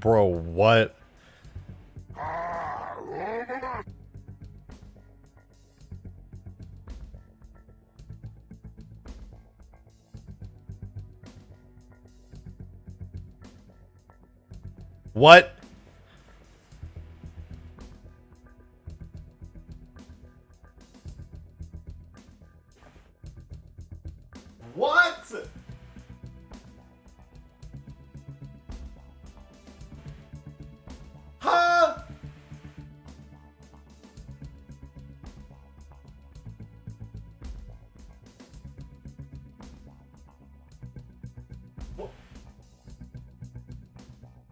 Bro, what? What? What? Huh?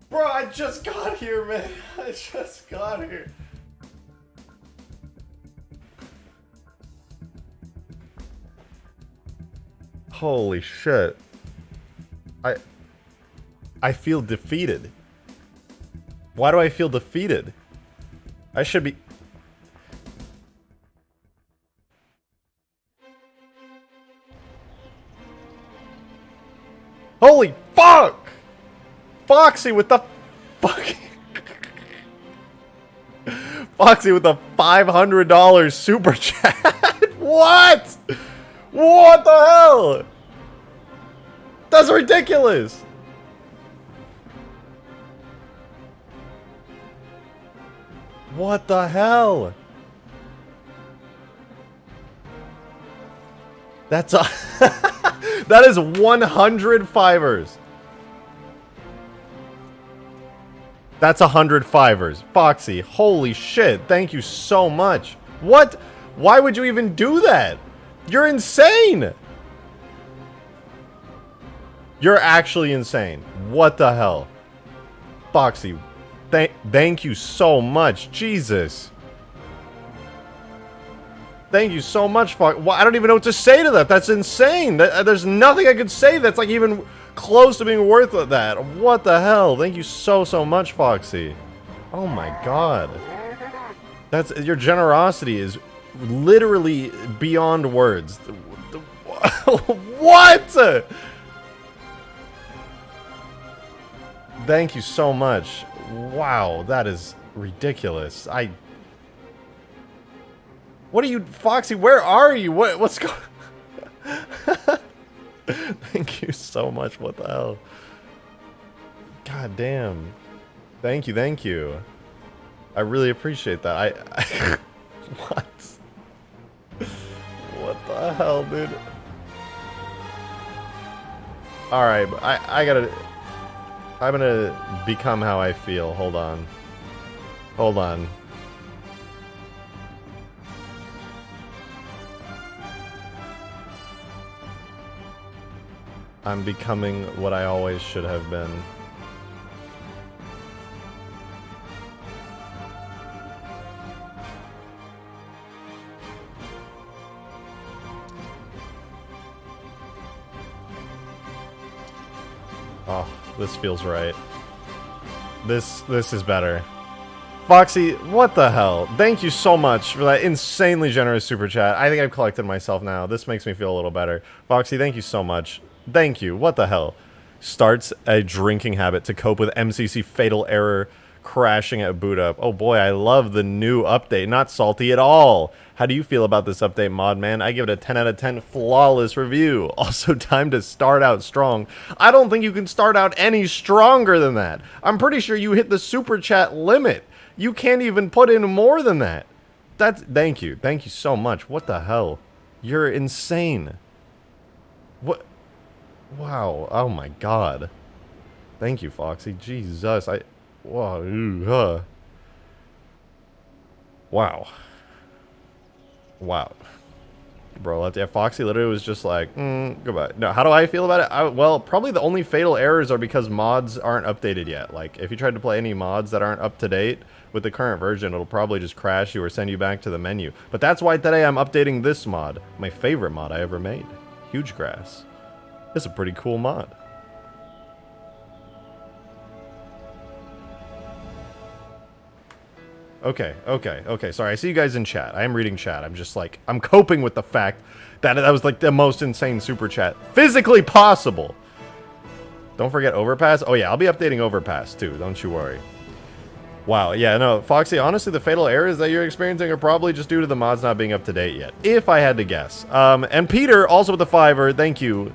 Bro, I just got here, man. I just got here. Holy shit. I feel defeated. Why do I feel defeated? I should be... Holy fuck! Foxy with the fucking... Foxy with the $500 super chat. What? What the hell? That's ridiculous. What the hell? That's a... That is 100 fivers. That's 100 fivers. Foxy, holy shit. Thank you so much. What? Why would you even do that? You're insane. You're actually insane. What the hell? Foxy, thank you so much. Jesus. Thank you so much, Foxy. I don't even know what to say to that. That's insane. There's nothing I could say that's like even close to being worth that. What the hell? Thank you so much, Foxy. Oh my god. That's your generosity is literally beyond words. What? Thank you so much. Wow, that is ridiculous. What are you, Foxy? Where are you? What's going? Thank you so much. What the hell? God damn. Thank you, thank you. I really appreciate that. What? What the hell, dude? Alright, I'm gonna become how I feel. Hold on. Hold on. I'm becoming what I always should have been. Oh, this feels right. This is better. Foxy, what the hell? Thank you so much for that insanely generous super chat. I think I've collected myself now. This makes me feel a little better. Foxy, thank you so much. Thank you. What the hell? Starts a drinking habit to cope with MCC fatal error crashing at boot up. Oh boy, I love the new update. Not salty at all. How do you feel about this update, mod man? I give it a 10 out of 10 flawless review. Also, time to start out strong. I don't think you can start out any stronger than that. I'm pretty sure you hit the super chat limit. You can't even put in more than that. Thank you. Thank you so much. What the hell? You're insane. What? Wow. Oh my god. Thank you, Foxy. Jesus. Wow. Wow. Wow. Bro, yeah, Foxy literally was just like, goodbye. No, how do I feel about it? Well, probably the only fatal errors are because mods aren't updated yet. Like, if you tried to play any mods that aren't up to date with the current version, it'll probably just crash you or send you back to the menu. But that's why today I'm updating this mod. My favorite mod I ever made. Huge Grass. It's a pretty cool mod. Okay. Sorry, I see you guys in chat. I am reading chat. I'm just like, I'm coping with the fact that that was like the most insane super chat physically possible. Don't forget Overpass. Oh yeah, I'll be updating Overpass too. Don't you worry. Wow, yeah, no, Foxy, honestly, the fatal errors that you're experiencing are probably just due to the mods not being up to date yet, if I had to guess. And Peter, also with the $5, thank you.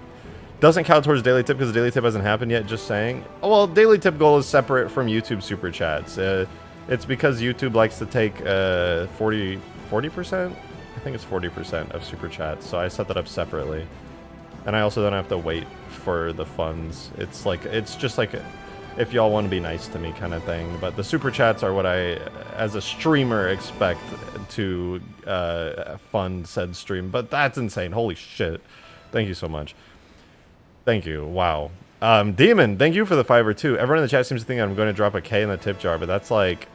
Doesn't count towards daily tip because the daily tip hasn't happened yet, just saying. Oh, well, daily tip goal is separate from YouTube super chats. It's because YouTube likes to take 40%? I think it's 40% of super chats, so I set that up separately. And I also don't have to wait for the funds. It's like, it's just like, if y'all want to be nice to me kind of thing. But the super chats are what I, as a streamer, expect to fund said stream. But that's insane. Holy shit. Thank you so much. Thank you. Wow. Demon, thank you for the $5 too. Everyone in the chat seems to think I'm going to drop a K in the tip jar, but that's like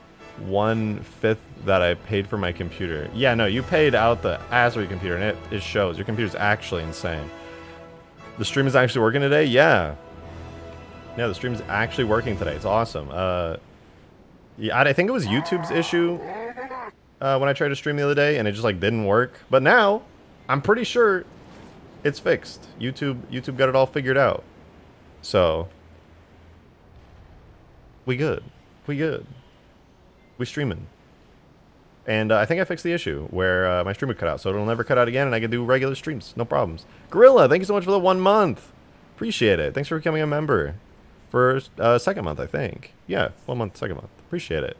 1/5 that I paid for my computer. Yeah, no, you paid out the ass for your computer, and it shows. Your computer's actually insane. The stream is actually working today? Yeah. Yeah, the stream's actually working today. It's awesome. Yeah, I think it was YouTube's issue when I tried to stream the other day, and it just like didn't work. But now, I'm pretty sure it's fixed. YouTube got it all figured out. So, we good. We good. We streaming. And I think I fixed the issue where my stream would cut out, so it'll never cut out again, and I can do regular streams. No problems. Gorilla, thank you so much for the 1 month. Appreciate it. Thanks for becoming a member. For second month, I think. Yeah, 1 month, second month. Appreciate it.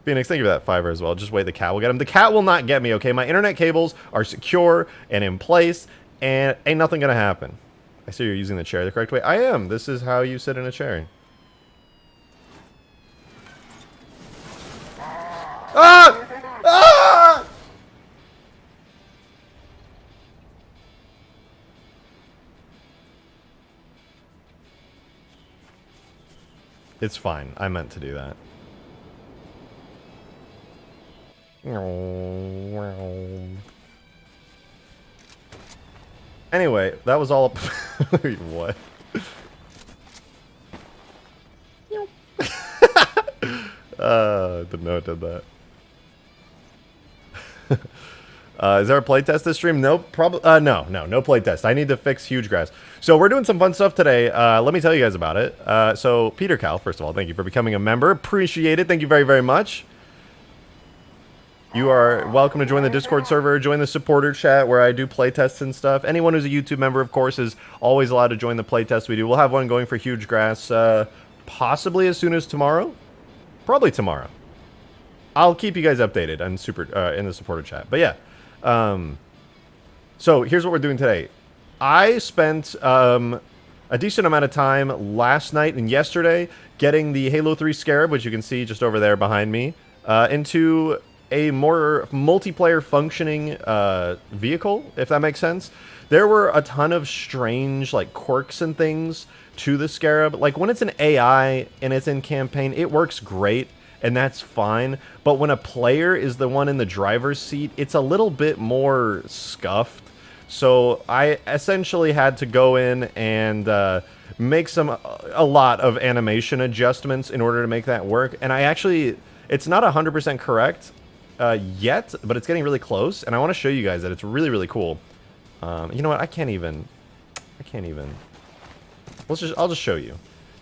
Phoenix, thank you for that $5 as well. Just wait, the cat will get him. The cat will not get me, okay? My internet cables are secure and in place, and ain't nothing gonna happen. I see you're using the chair the correct way. I am. This is how you sit in a chair. Ah! Ah! It's fine. I meant to do that. Anyway, that was all. Wait, what? Didn't know it did that. Is there a playtest this stream? Nope. No playtest. I need to fix huge grass. So we're doing some fun stuff today. Let me tell you guys about it. So Peter Cal, first of all, thank you for becoming a member. Appreciate it. Thank you very, very much. You are welcome to join the Discord server, join the supporter chat where I do playtests and stuff. Anyone who's a YouTube member, of course, is always allowed to join the playtest we do. We'll have one going for huge grass possibly as soon as tomorrow. Probably tomorrow. I'll keep you guys updated on in the supporter chat. But yeah. So here's what we're doing today. I spent a decent amount of time last night and yesterday getting the Halo 3 Scarab, which you can see just over there behind me, into a more multiplayer functioning vehicle, if that makes sense. There were a ton of strange like quirks and things to the Scarab. Like when it's an AI and it's in campaign, it works great. And that's fine, but when a player is the one in the driver's seat, it's a little bit more scuffed. So I essentially had to go in and make a lot of animation adjustments in order to make that work. And I actually, it's not 100% correct yet, but it's getting really close. And I want to show you guys that it's really, really cool. You know what? I can't even. I'll just show you.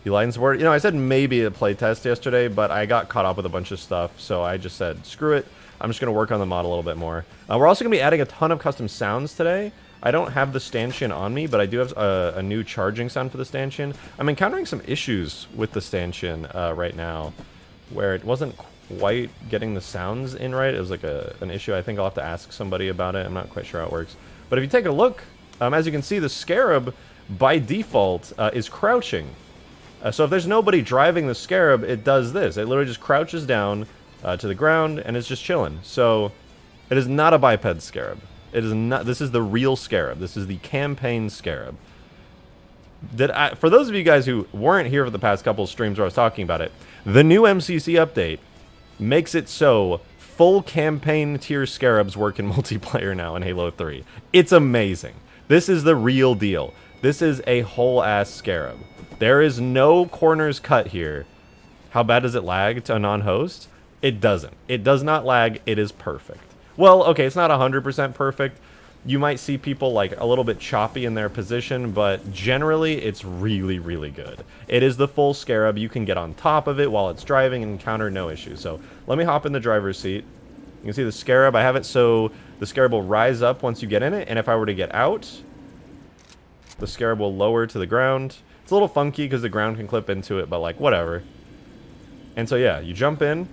You like and support. You know, I said maybe a playtest yesterday, but I got caught up with a bunch of stuff, so I just said, screw it. I'm just going to work on the mod a little bit more. We're also going to be adding a ton of custom sounds today. I don't have the stanchion on me, but I do have a new charging sound for the stanchion. I'm encountering some issues with the stanchion right now, where it wasn't quite getting the sounds in right. It was like an issue. I think I'll have to ask somebody about it. I'm not quite sure how it works. But if you take a look, as you can see, the Scarab, by default, is crouching. So if there's nobody driving the Scarab, it does this. It literally just crouches down to the ground, and it's just chilling. So it is not a biped Scarab. It is not. This is the real Scarab. This is the campaign Scarab. For those of you guys who weren't here for the past couple of streams where I was talking about it, the new MCC update makes it so full campaign tier Scarabs work in multiplayer now in Halo 3. It's amazing. This is the real deal. This is a whole-ass Scarab. There is no corners cut here. How bad does it lag to a non-host? It doesn't. It does not lag. It is perfect. Well, okay, it's not 100% perfect, You might see people like a little bit choppy in their position, but generally it's really, really good. It is the full Scarab. You can get on top of it while it's driving and encounter no issues. So let me hop in the driver's seat. You can see the Scarab. I have it so the Scarab will rise up once you get in it, and if I were to get out, the Scarab will lower to the ground. It's a little funky because the ground can clip into it, but like whatever. And so yeah, you jump in.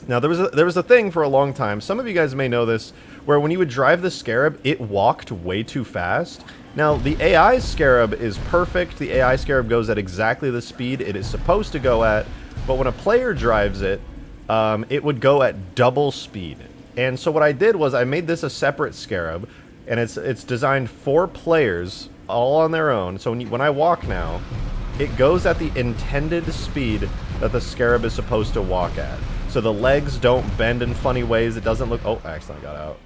Now there was a thing for a long time. Some of you guys may know this, where when you would drive the Scarab, it walked way too fast. Now the AI Scarab is perfect. The AI Scarab goes at exactly the speed it is supposed to go at, but when a player drives it, it would go at double speed. And so what I did was I made this a separate Scarab, and it's designed for players all on their own. So when I walk now, it goes at the intended speed that the Scarab is supposed to walk at. So the legs don't bend in funny ways. It doesn't look... Oh, I accidentally got out.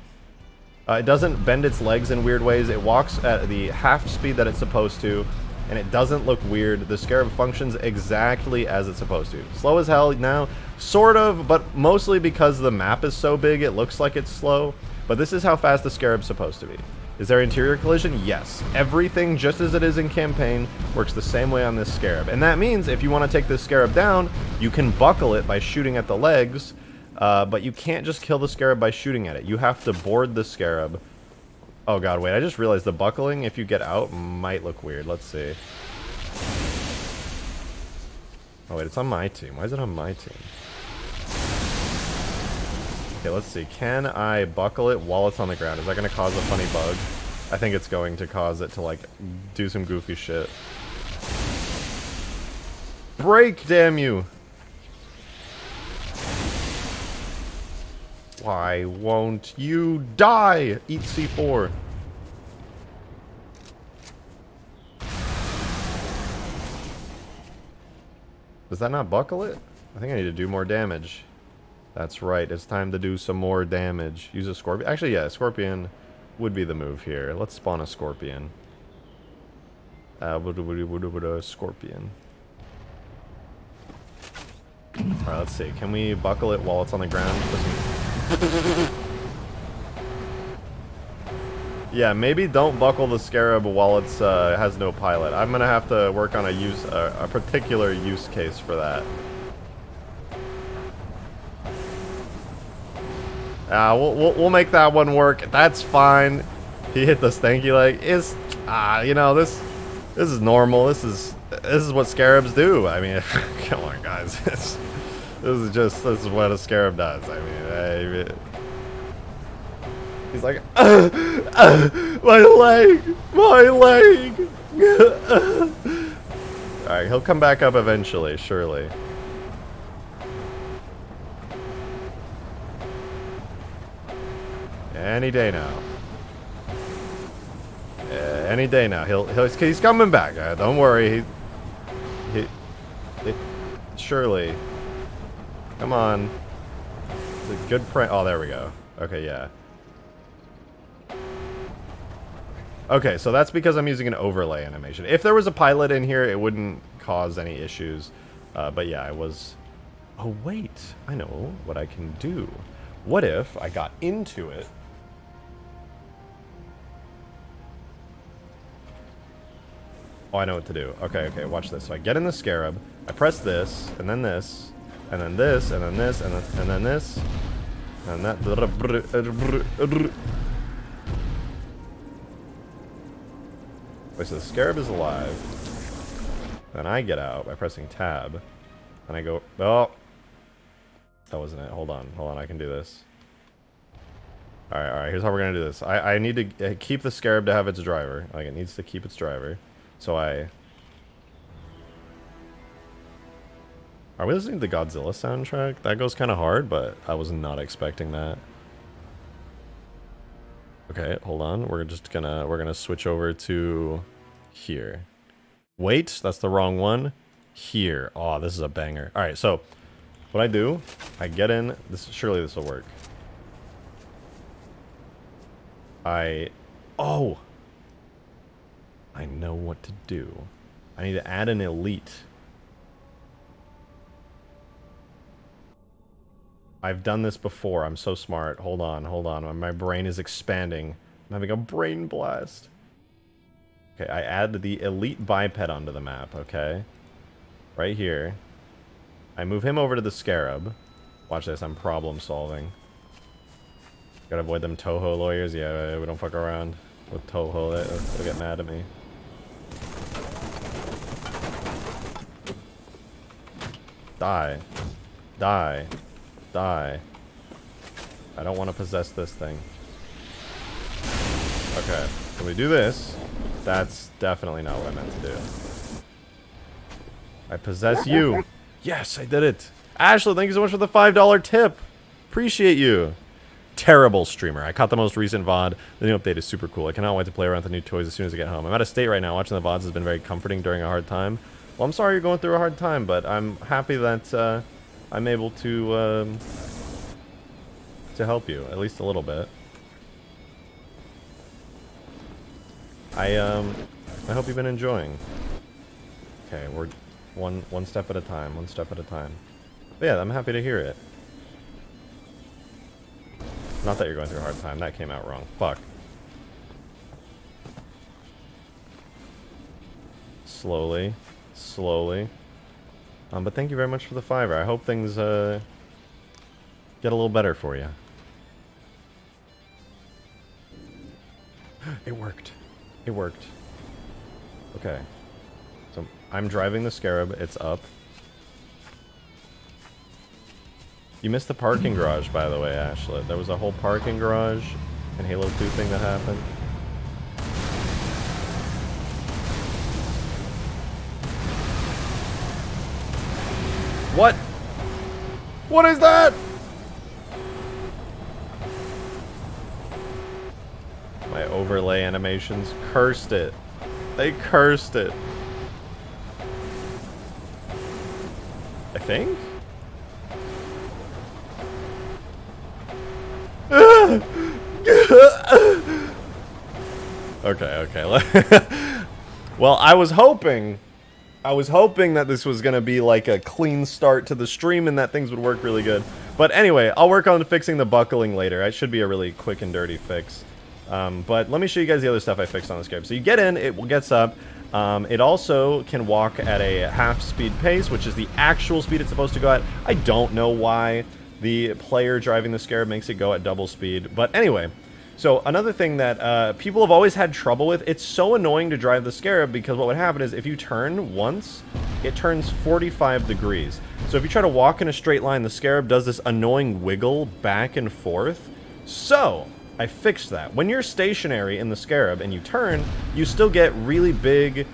It doesn't bend its legs in weird ways. It walks at the half speed that it's supposed to, and it doesn't look weird. The Scarab functions exactly as it's supposed to. Slow as hell now, sort of, but mostly because the map is so big, it looks like it's slow. But this is how fast the Scarab's supposed to be. Is there interior collision? Yes. Everything, just as it is in campaign, works the same way on this Scarab. And that means if you want to take this Scarab down, you can buckle it by shooting at the legs, but you can't just kill the Scarab by shooting at it. You have to board the Scarab. Oh god, wait, I just realized the buckling, if you get out, might look weird. Let's see. Oh wait, it's on my team. Why is it on my team? Okay, let's see. Can I buckle it while it's on the ground? Is that going to cause a funny bug? I think it's going to cause it to, like, do some goofy shit. Break, damn you! Why won't you die? Eat C4. Does that not buckle it? I think I need to do more damage. That's right, it's time to do some more damage. Use a Scorpion. Actually, yeah, Scorpion would be the move here. Let's spawn a Scorpion. Scorpion. Alright, let's see. Can we buckle it while it's on the ground? Yeah, maybe don't buckle the Scarab while it's has no pilot. I'm gonna have to work on a particular use case for that. We'll make that one work. That's fine. He hit the stanky leg. You know, this is normal. This is what Scarabs do. I mean, come on, guys. This is what a Scarab does. I mean, he's like, my leg. All right, he'll come back up eventually, surely. Any day now. Any day now. He's coming back. Don't worry. Surely. Come on. It's a good print. Oh, there we go. Okay, yeah. Okay, so that's because I'm using an overlay animation. If there was a pilot in here, it wouldn't cause any issues. But yeah, I was... Oh, wait. I know what I can do. What if I got into it? Oh, I know what to do. Okay, okay, watch this. So I get in the Scarab, I press this, and then this, and then this, and then this, and then this, and that. Wait, so the Scarab is alive. Then I get out by pressing tab, and I go, oh, that wasn't it. Hold on, I can do this. Alright, here's how we're gonna do this. I need to keep the Scarab to have its driver. Like, it needs to keep its driver. So are we listening to the Godzilla soundtrack? That goes kind of hard, but I was not expecting that. Okay, hold on. We're gonna switch over to here. Wait, that's the wrong one. Here. Oh, this is a banger. All right, so what I do, I get in. Surely this will work. Oh. I know what to do. I need to add an elite. I've done this before. I'm so smart. Hold on. My brain is expanding I'm having a brain blast. Okay, I add the elite biped onto the map, okay? Right here. I move him over to the Scarab. Watch this, I'm problem solving. Gotta avoid them Toho lawyers. Yeah, we don't fuck around with Toho. They'll get mad at me. Die. Die. Die. I don't want to possess this thing. Okay, can we do this? That's definitely not what I meant to do. I possess you. Yes, I did it. Ashley, thank you so much for the $5 tip. Appreciate you. Terrible streamer. I caught the most recent VOD. The new update is super cool. I cannot wait to play around with the new toys as soon as I get home. I'm out of state right now. Watching the VODs has been very comforting during a hard time. Well, I'm sorry you're going through a hard time, but I'm happy that I'm able to help you, at least a little bit. I hope you've been enjoying. Okay, we're one step at a time, one step at a time. But yeah, I'm happy to hear it. Not that you're going through a hard time. That came out wrong. Fuck. Slowly. Slowly. But thank you very much for the $5. I hope things get a little better for you. It worked. It worked. Okay. So I'm driving the Scarab. It's up. You missed the parking garage, by the way, Ashlet. There was a whole parking garage and Halo 2 thing that happened. What? What is that? My overlay animations cursed it. They cursed it. I think? Okay. Well, I was hoping that this was going to be like a clean start to the stream and that things would work really good. But anyway, I'll work on fixing the buckling later. It should be a really quick and dirty fix. But let me show you guys the other stuff I fixed on the Scarab. So you get in, it gets up. It also can walk at a half-speed pace, which is the actual speed it's supposed to go at. I don't know why the player driving the Scarab makes it go at double speed. But anyway, so another thing that people have always had trouble with, it's so annoying to drive the Scarab because what would happen is if you turn once, it turns 45 degrees. So if you try to walk in a straight line, the Scarab does this annoying wiggle back and forth. So I fixed that. When you're stationary in the Scarab and you turn, you still get really big,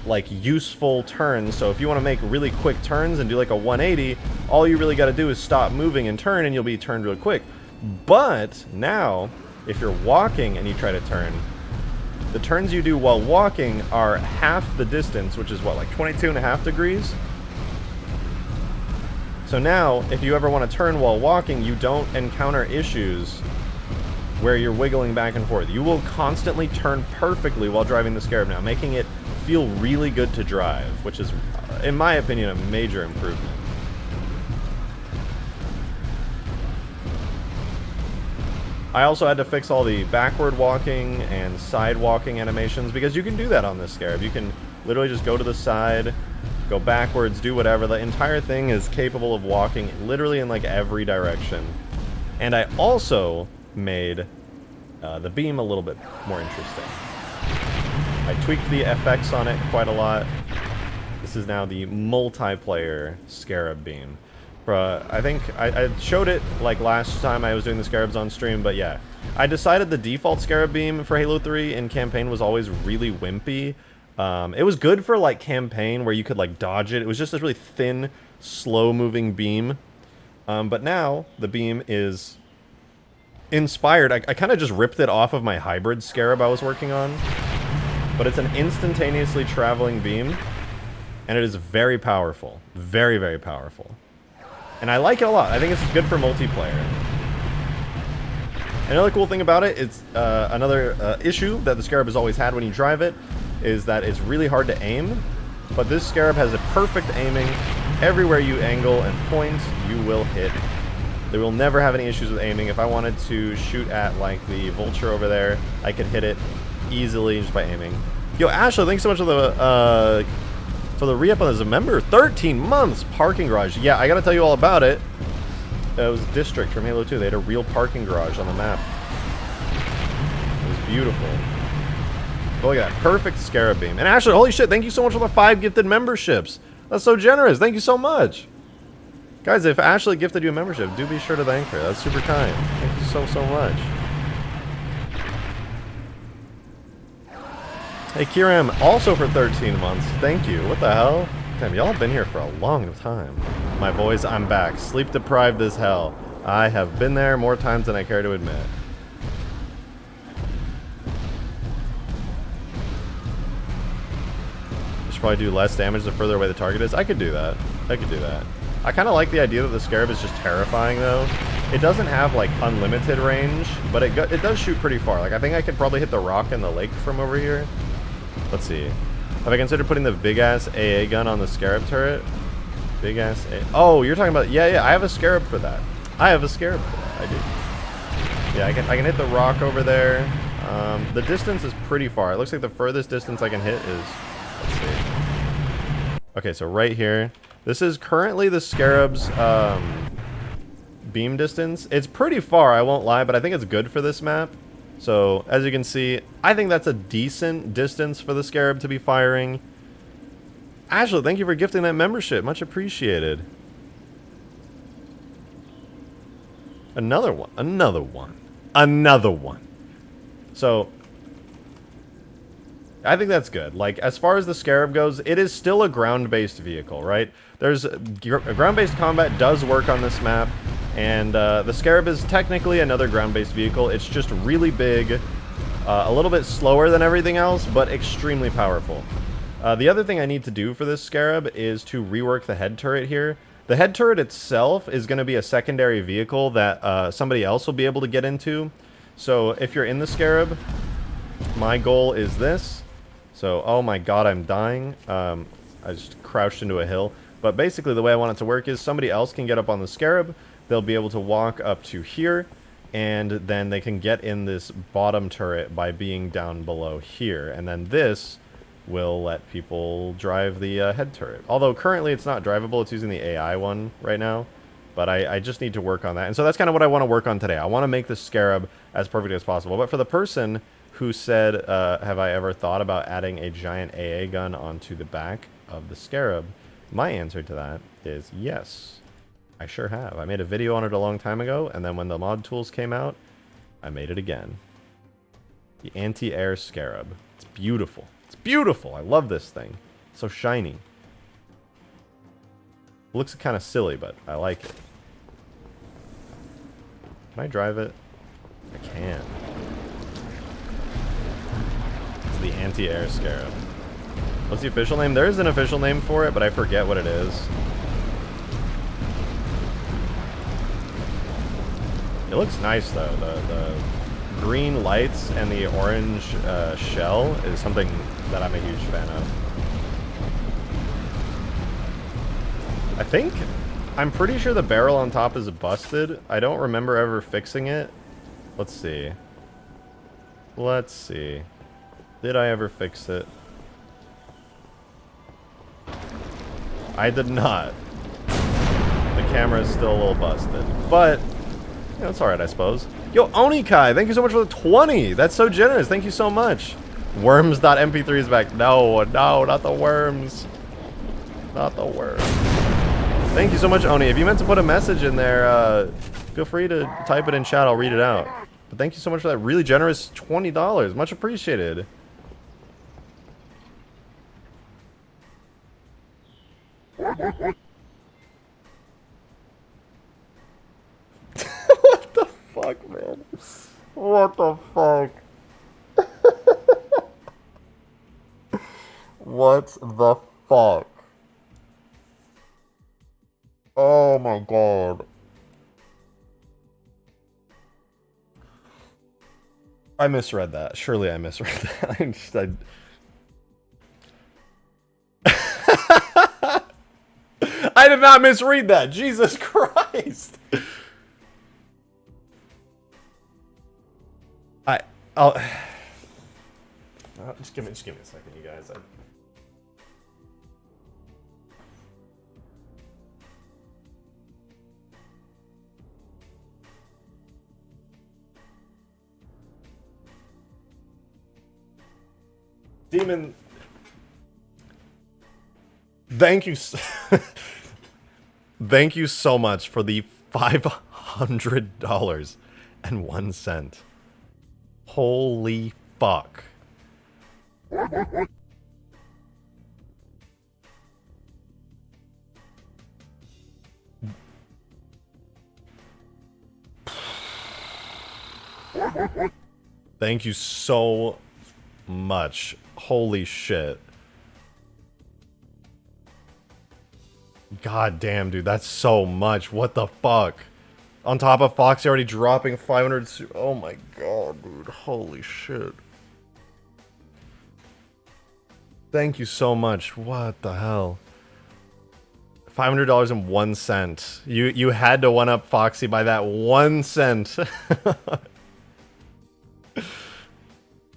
like, useful turns. So if you want to make really quick turns and do like a 180, all you really got to do is stop moving and turn and you'll be turned real quick. But now, if you're walking and you try to turn, the turns you do while walking are half the distance, which is what, like 22.5 degrees? So now, if you ever want to turn while walking, you don't encounter issues where you're wiggling back and forth. You will constantly turn perfectly while driving the Scarab now, making it feel really good to drive, which is, in my opinion, a major improvement. I also had to fix all the backward walking and side walking animations because you can do that on this Scarab. You can literally just go to the side, go backwards, do whatever. The entire thing is capable of walking literally in like every direction. And I also made the beam a little bit more interesting. I tweaked the FX on it quite a lot. This is now the multiplayer Scarab beam. I think I showed it like last time I was doing the Scarabs on stream, but yeah. I decided the default Scarab beam for Halo 3 in campaign was always really wimpy. It was good for like campaign where you could like dodge it. It was just this really thin, slow-moving beam. But now the beam is inspired. I kind of just ripped it off of my hybrid Scarab I was working on. But it's an instantaneously traveling beam, and it is very powerful. Very, very powerful. And I like it a lot. I think it's good for multiplayer. Another cool thing about it, it's another issue that the Scarab has always had when you drive it, is that it's really hard to aim. But this Scarab has a perfect aiming. Everywhere you angle and point, you will hit They will never have any issues with aiming. If I wanted to shoot at, like, the vulture over there, I could hit it easily just by aiming. Yo, Ashley, thanks so much for the re-up as a member. 13 months! Parking garage. Yeah, I gotta tell you all about it. It was District from Halo 2. They had a real parking garage on the map. It was beautiful. Oh, look at that. Perfect Scarab beam. And Ashley, holy shit, thank you so much for the 5 gifted memberships. That's so generous. Thank you so much. Guys, if Ashley gifted you a membership, do be sure to thank her. That's super kind. Thank you so, so much. Hey, Kiram, also for 13 months. Thank you. What the hell? Damn, y'all have been here for a long time. My boys, I'm back. Sleep deprived as hell. I have been there more times than I care to admit. I should probably do less damage the further away the target is. I could do that. I could do that. I kind of like the idea that the Scarab is just terrifying, though. It doesn't have, like, unlimited range, but it does shoot pretty far. Like, I think I could probably hit the rock in the lake from over here. Let's see. Have I considered putting the big-ass AA gun on the Scarab turret? Big-ass AA... Oh, you're talking about... Yeah, I have a Scarab for that. I have a Scarab for that. I do. Yeah, I can hit the rock over there. The distance is pretty far. It looks like the furthest distance I can hit is... Let's see. Okay, so right here. This is currently the Scarab's beam distance. It's pretty far, I won't lie, but I think it's good for this map. So, as you can see, I think that's a decent distance for the Scarab to be firing. Ashley, thank you for gifting that membership. Much appreciated. Another one. Another one. Another one. So, I think that's good. Like, as far as the Scarab goes, it is still a ground-based vehicle, right? There's ground-based combat does work on this map, and the Scarab is technically another ground-based vehicle. It's just really big, a little bit slower than everything else, but extremely powerful. The other thing I need to do for this Scarab is to rework the head turret here. The head turret itself is going to be a secondary vehicle that somebody else will be able to get into. So if you're in the Scarab, my goal is this. So, oh my god, I'm dying. I just crouched into a hill. But basically the way I want it to work is somebody else can get up on the Scarab. They'll be able to walk up to here, and then they can get in this bottom turret by being down below here. And then this will let people drive the head turret. Although currently it's not drivable, it's using the AI one right now. But I just need to work on that. And so that's kind of what I want to work on today. I want to make the Scarab as perfect as possible. But for the person who said, have I ever thought about adding a giant AA gun onto the back of the Scarab? My answer to that is yes. I sure have. I made a video on it a long time ago, and then when the mod tools came out, I made it again. The anti-air Scarab. It's beautiful. It's beautiful. I love this thing. It's so shiny. It looks kind of silly, but I like it. Can I drive it? I can. It's the anti-air Scarab. What's the official name? There is an official name for it, but I forget what it is. It looks nice, though. The green lights and the orange shell is something that I'm a huge fan of. I'm pretty sure the barrel on top is busted. I don't remember ever fixing it. Let's see. Let's see. Did I ever fix it? I did not. The camera is still a little busted. But, you know, it's alright, I suppose. Yo, Onikai, thank you so much for the 20. That's so generous. Thank you so much. Worms.mp3 is back. No, not the worms. Not the worms. Thank you so much, Oni. If you meant to put a message in there, feel free to type it in chat. I'll read it out. But thank you so much for that really generous $20. Much appreciated. What the fuck, man? What the fuck? What the fuck? Oh my god. I misread that. Surely I misread that. I did not misread that. Jesus Christ. Oh, just give me a second, you guys. Demon, thank you, thank you so much for the $500.01. Holy fuck. Thank you so much. Holy shit. God damn, dude, that's so much. What the fuck? On top of Foxy already dropping 500. Oh my god, dude. Holy shit. Thank you so much. What the hell? $500.01. You had to one up Foxy by that 1 cent.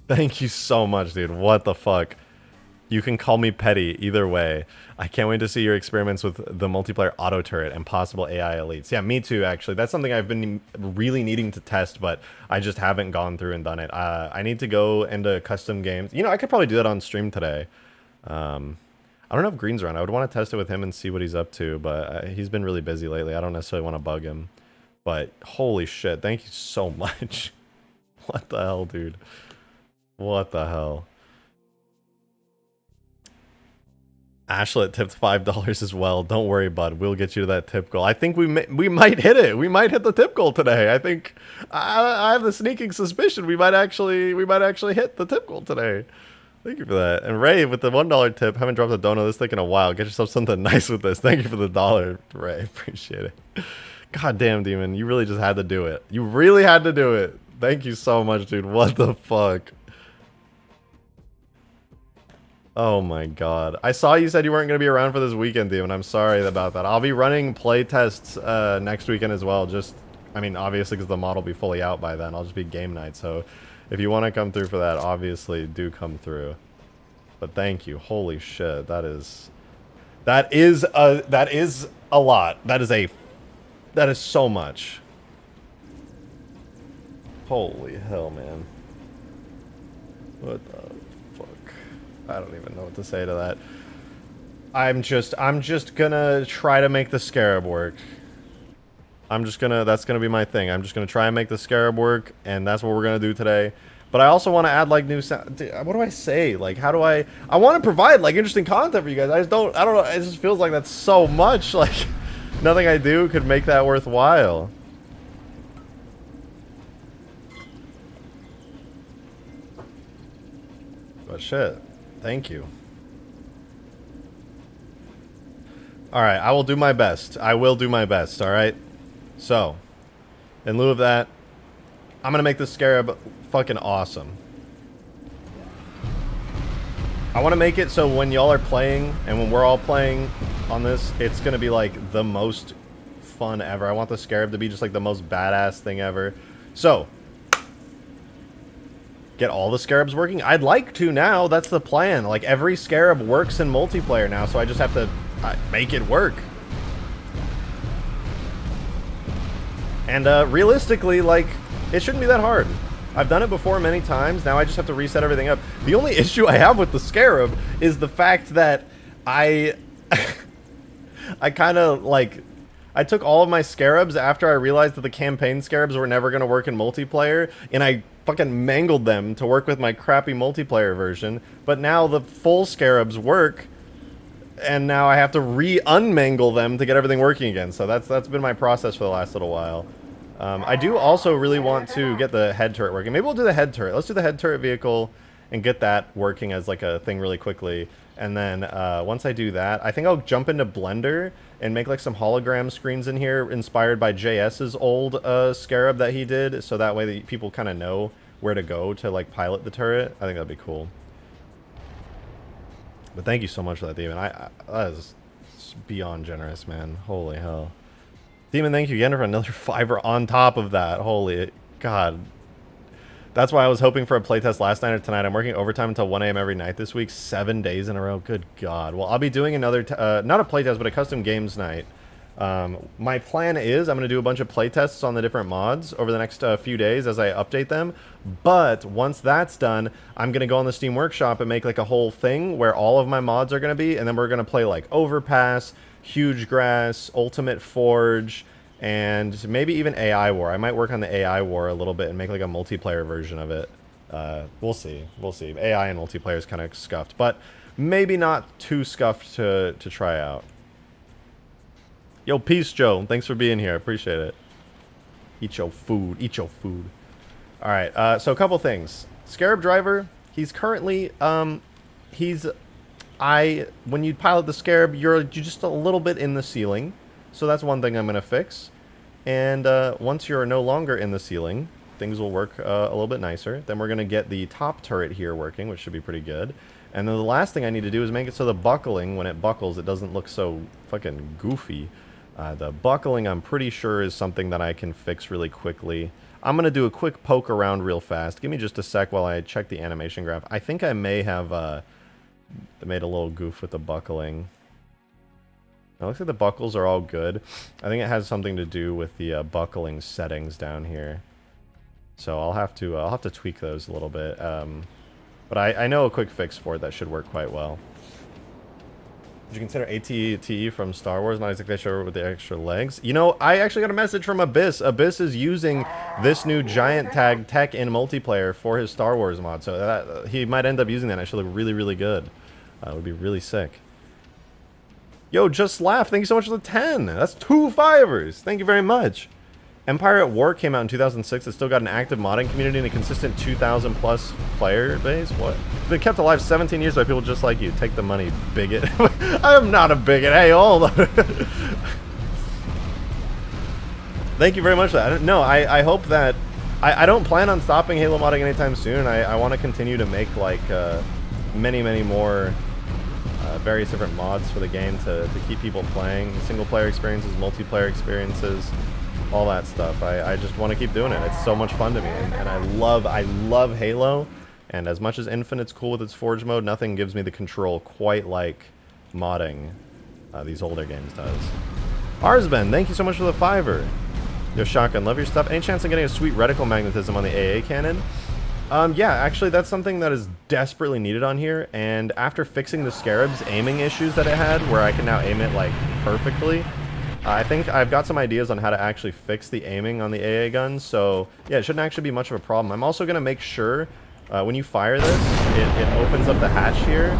Thank you so much, dude. What the fuck? You can call me petty either way. I can't wait to see your experiments with the multiplayer auto turret and possible AI elites. Yeah, me too, actually. That's something I've been really needing to test, but I just haven't gone through and done it. I need to go into custom games. You know, I could probably do that on stream today. I don't know if Green's around. I would want to test it with him and see what he's up to, but he's been really busy lately. I don't necessarily want to bug him. But holy shit, thank you so much. What the hell, dude? What the hell? Ashlet tipped $5 as well. Don't worry, bud. We'll get you to that tip goal. I think we might hit it. We might hit the tip goal today. I think I have the sneaking suspicion we might actually hit the tip goal today. Thank you for that. And Ray with the $1 tip. Haven't dropped a dono this thick in a while. Get yourself something nice with this. Thank you for the $1, Ray. Appreciate it. God damn, Demon. You really just had to do it. You really had to do it. Thank you so much, dude. What the fuck? Oh my god. I saw you said you weren't going to be around for this weekend, Demon. I'm sorry about that. I'll be running play tests next weekend as well. Just, I mean, obviously because the mod will be fully out by then. I'll just be game night. So if you want to come through for that, obviously do come through. But thank you. Holy shit. That is a lot. That is so much. Holy hell, man. What the fuck? I don't even know what to say to that. I'm just gonna try to make the Scarab work. That's gonna be my thing. I'm just gonna try and make the Scarab work, and that's what we're gonna do today. But I also want to add like new sound. What do I say? Like, how do I want to provide like interesting content for you guys. I don't know. It just feels like that's so much. Like, nothing I do could make that worthwhile. But shit. Thank you. Alright, I will do my best. I will do my best, alright? So, in lieu of that, I'm gonna make this Scarab fucking awesome. I want to make it so when y'all are playing, and when we're all playing on this, it's gonna be like the most fun ever. I want the Scarab to be just like the most badass thing ever. So, get all the Scarabs working? I'd like to now. That's the plan. Like, every Scarab works in multiplayer now, so I just have to make it work. And realistically, like, it shouldn't be that hard. I've done it before many times. Now I just have to reset everything up. The only issue I have with the Scarab is the fact that I kind of, like, I took all of my Scarabs after I realized that the campaign Scarabs were never going to work in multiplayer, and I fucking mangled them to work with my crappy multiplayer version. But now the full Scarabs work, and now I have to unmangle them to get everything working again. So that's been my process for the last little while. I do also really want to get the head turret working. Maybe we'll do the head turret. Let's do the head turret vehicle and get that working as like a thing really quickly. And then once I do that, I think I'll jump into Blender and make like some hologram screens in here inspired by JS's old Scarab that he did. So that way that people kind of know where to go to like pilot the turret. I think that'd be cool. But thank you so much for that, Demon. That is beyond generous, man. Holy hell. Demon, thank you again for another $5 on top of that. Holy God. That's why I was hoping for a playtest last night or tonight. I'm working overtime until 1 a.m. every night this week, 7 days in a row. Good God. Well, I'll be doing another, not a playtest, but a custom games night. My plan is I'm going to do a bunch of playtests on the different mods over the next few days as I update them. But once that's done, I'm going to go on the Steam Workshop and make like a whole thing where all of my mods are going to be. And then we're going to play like Overpass, Huge Grass, Ultimate Forge, and maybe even AI War. I might work on the AI War a little bit and make like a multiplayer version of it. We'll see. We'll see. AI and multiplayer is kind of scuffed, but maybe not too scuffed to try out. Yo, peace, Joe. Thanks for being here. Appreciate it. Eat your food. Eat your food. All right. So a couple things. Scarab driver. He's currently when you pilot the Scarab, you're just a little bit in the ceiling. So that's one thing I'm going to fix. And once you're no longer in the ceiling, things will work a little bit nicer. Then we're going to get the top turret here working, which should be pretty good. And then the last thing I need to do is make it so the buckling, when it buckles, it doesn't look so fucking goofy. The buckling, I'm pretty sure, is something that I can fix really quickly. I'm going to do a quick poke around real fast. Give me just a sec while I check the animation graph. I think I may have made a little goof with the buckling. It looks like the buckles are all good. I think it has something to do with the buckling settings down here. So I'll have to tweak those a little bit. But I know a quick fix for it that should work quite well. Would you consider AT-TE from Star Wars? Not exactly sure with the extra legs. You know, I actually got a message from Abyss. Abyss is using this new giant tag tech in multiplayer for his Star Wars mod. So that, he might end up using that. And it should look really, really good. It would be really sick. Yo, Just Laugh, thank you so much for the 10. That's 2 fivers. Thank you very much. Empire at War came out in 2006. It's still got an active modding community and a consistent 2,000 plus player base. What? It's been kept alive 17 years by people just like you. Take the money, bigot. I'm not a bigot. Hey, hold on. Thank you very much for that. No, I hope that... I don't plan on stopping Halo modding anytime soon. I want to continue to make like many, many more various different mods for the game to keep people playing. Single player experiences, multiplayer experiences, all that stuff. I just want to keep doing it. It's so much fun to me, and I love Halo. And as much as Infinite's cool with its Forge mode, nothing gives me the control quite like modding these older games does. Arsben, thank you so much for the 5er. Yo, Shotgun, love your stuff. Any chance of getting a sweet reticle magnetism on the AA cannon? Yeah, actually, that's something that is desperately needed on here. And after fixing the Scarabs aiming issues that it had, where I can now aim it like perfectly, I think I've got some ideas on how to actually fix the aiming on the AA gun. So yeah, it shouldn't actually be much of a problem. I'm also going to make sure when you fire this, it opens up the hatch here.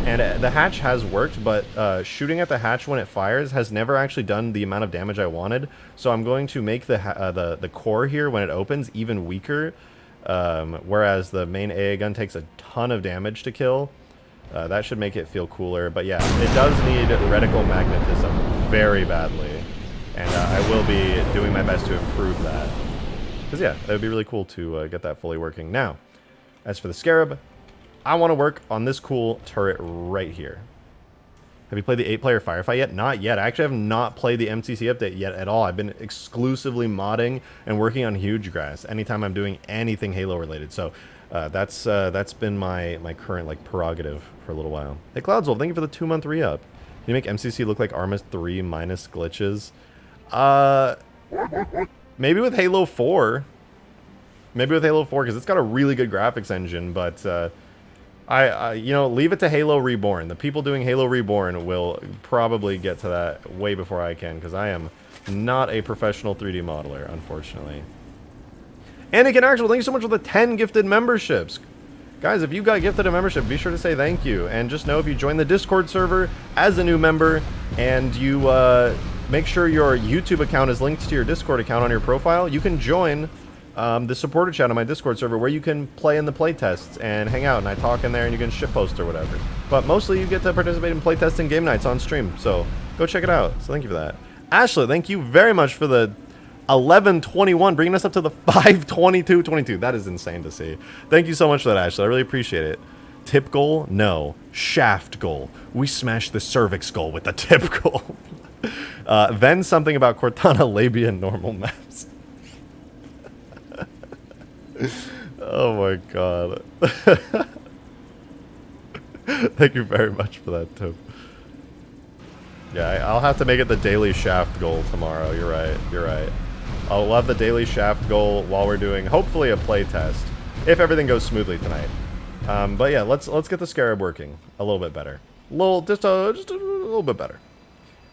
And the hatch has worked, but shooting at the hatch when it fires has never actually done the amount of damage I wanted. So I'm going to make the core here when it opens even weaker. Whereas the main AA gun takes a ton of damage to kill. That should make it feel cooler. But yeah, it does need reticle magnetism very badly. And I will be doing my best to improve that. Because yeah, it would be really cool to get that fully working. Now, as for the Scarab, I want to work on this cool turret right here. Have you played the 8-player firefight yet? Not yet. I actually have not played the MCC update yet at all. I've been exclusively modding and working on Huge Grass anytime I'm doing anything Halo related. So that's been my current like prerogative for a little while. Hey Cloudswolf, thank you for the 2-month re-up. Can you make MCC look like Arma 3 minus glitches? Maybe with Halo 4. Maybe with Halo 4 because it's got a really good graphics engine, but you know, leave it to Halo Reborn. The people doing Halo Reborn will probably get to that way before I can, because I am not a professional 3D modeler, unfortunately. Anakin Actual, thank you so much for the 10 gifted memberships. Guys, if you got gifted a membership, be sure to say thank you. And just know if you join the Discord server as a new member, and you make sure your YouTube account is linked to your Discord account on your profile, you can join the supporter chat on my Discord server where you can play in the playtests and hang out, and I talk in there and you can shitpost or whatever. But mostly you get to participate in playtests and game nights on stream, so go check it out. So thank you for that. Ashley, thank you very much for the 1121, bringing us up to the 52222. That is insane to see. Thank you so much for that, Ashley. I really appreciate it. Tip goal? No. Shaft goal. We smashed the cervix goal with the tip goal. Then something about Cortana, labia, and normal maps. Oh my god. Thank you very much for that tip. Yeah, I'll have to make it the daily shaft goal tomorrow. You're right. You're right. I'll have the daily shaft goal while we're doing, hopefully, a play test. If everything goes smoothly tonight. But yeah, let's get the Scarab working a little bit better. Just a little bit better.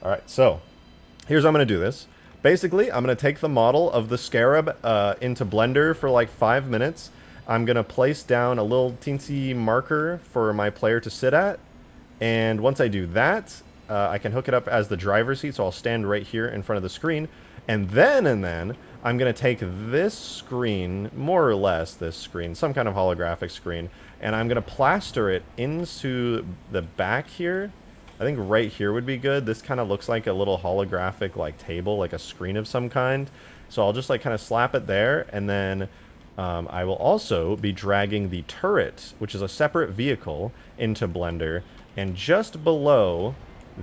All right, so here's how I'm going to do this. Basically, I'm going to take the model of the Scarab into Blender for like 5 minutes. I'm going to place down a little teensy marker for my player to sit at. And once I do that, I can hook it up as the driver's seat, so I'll stand right here in front of the screen. And then I'm going to take this screen, more or less this screen, some kind of holographic screen, and I'm going to plaster it into the back here. I think right here would be good. This kind of looks like a little holographic like table, like a screen of some kind. So I'll just like kind of slap it there, and then I will also be dragging the turret, which is a separate vehicle, into Blender, and just below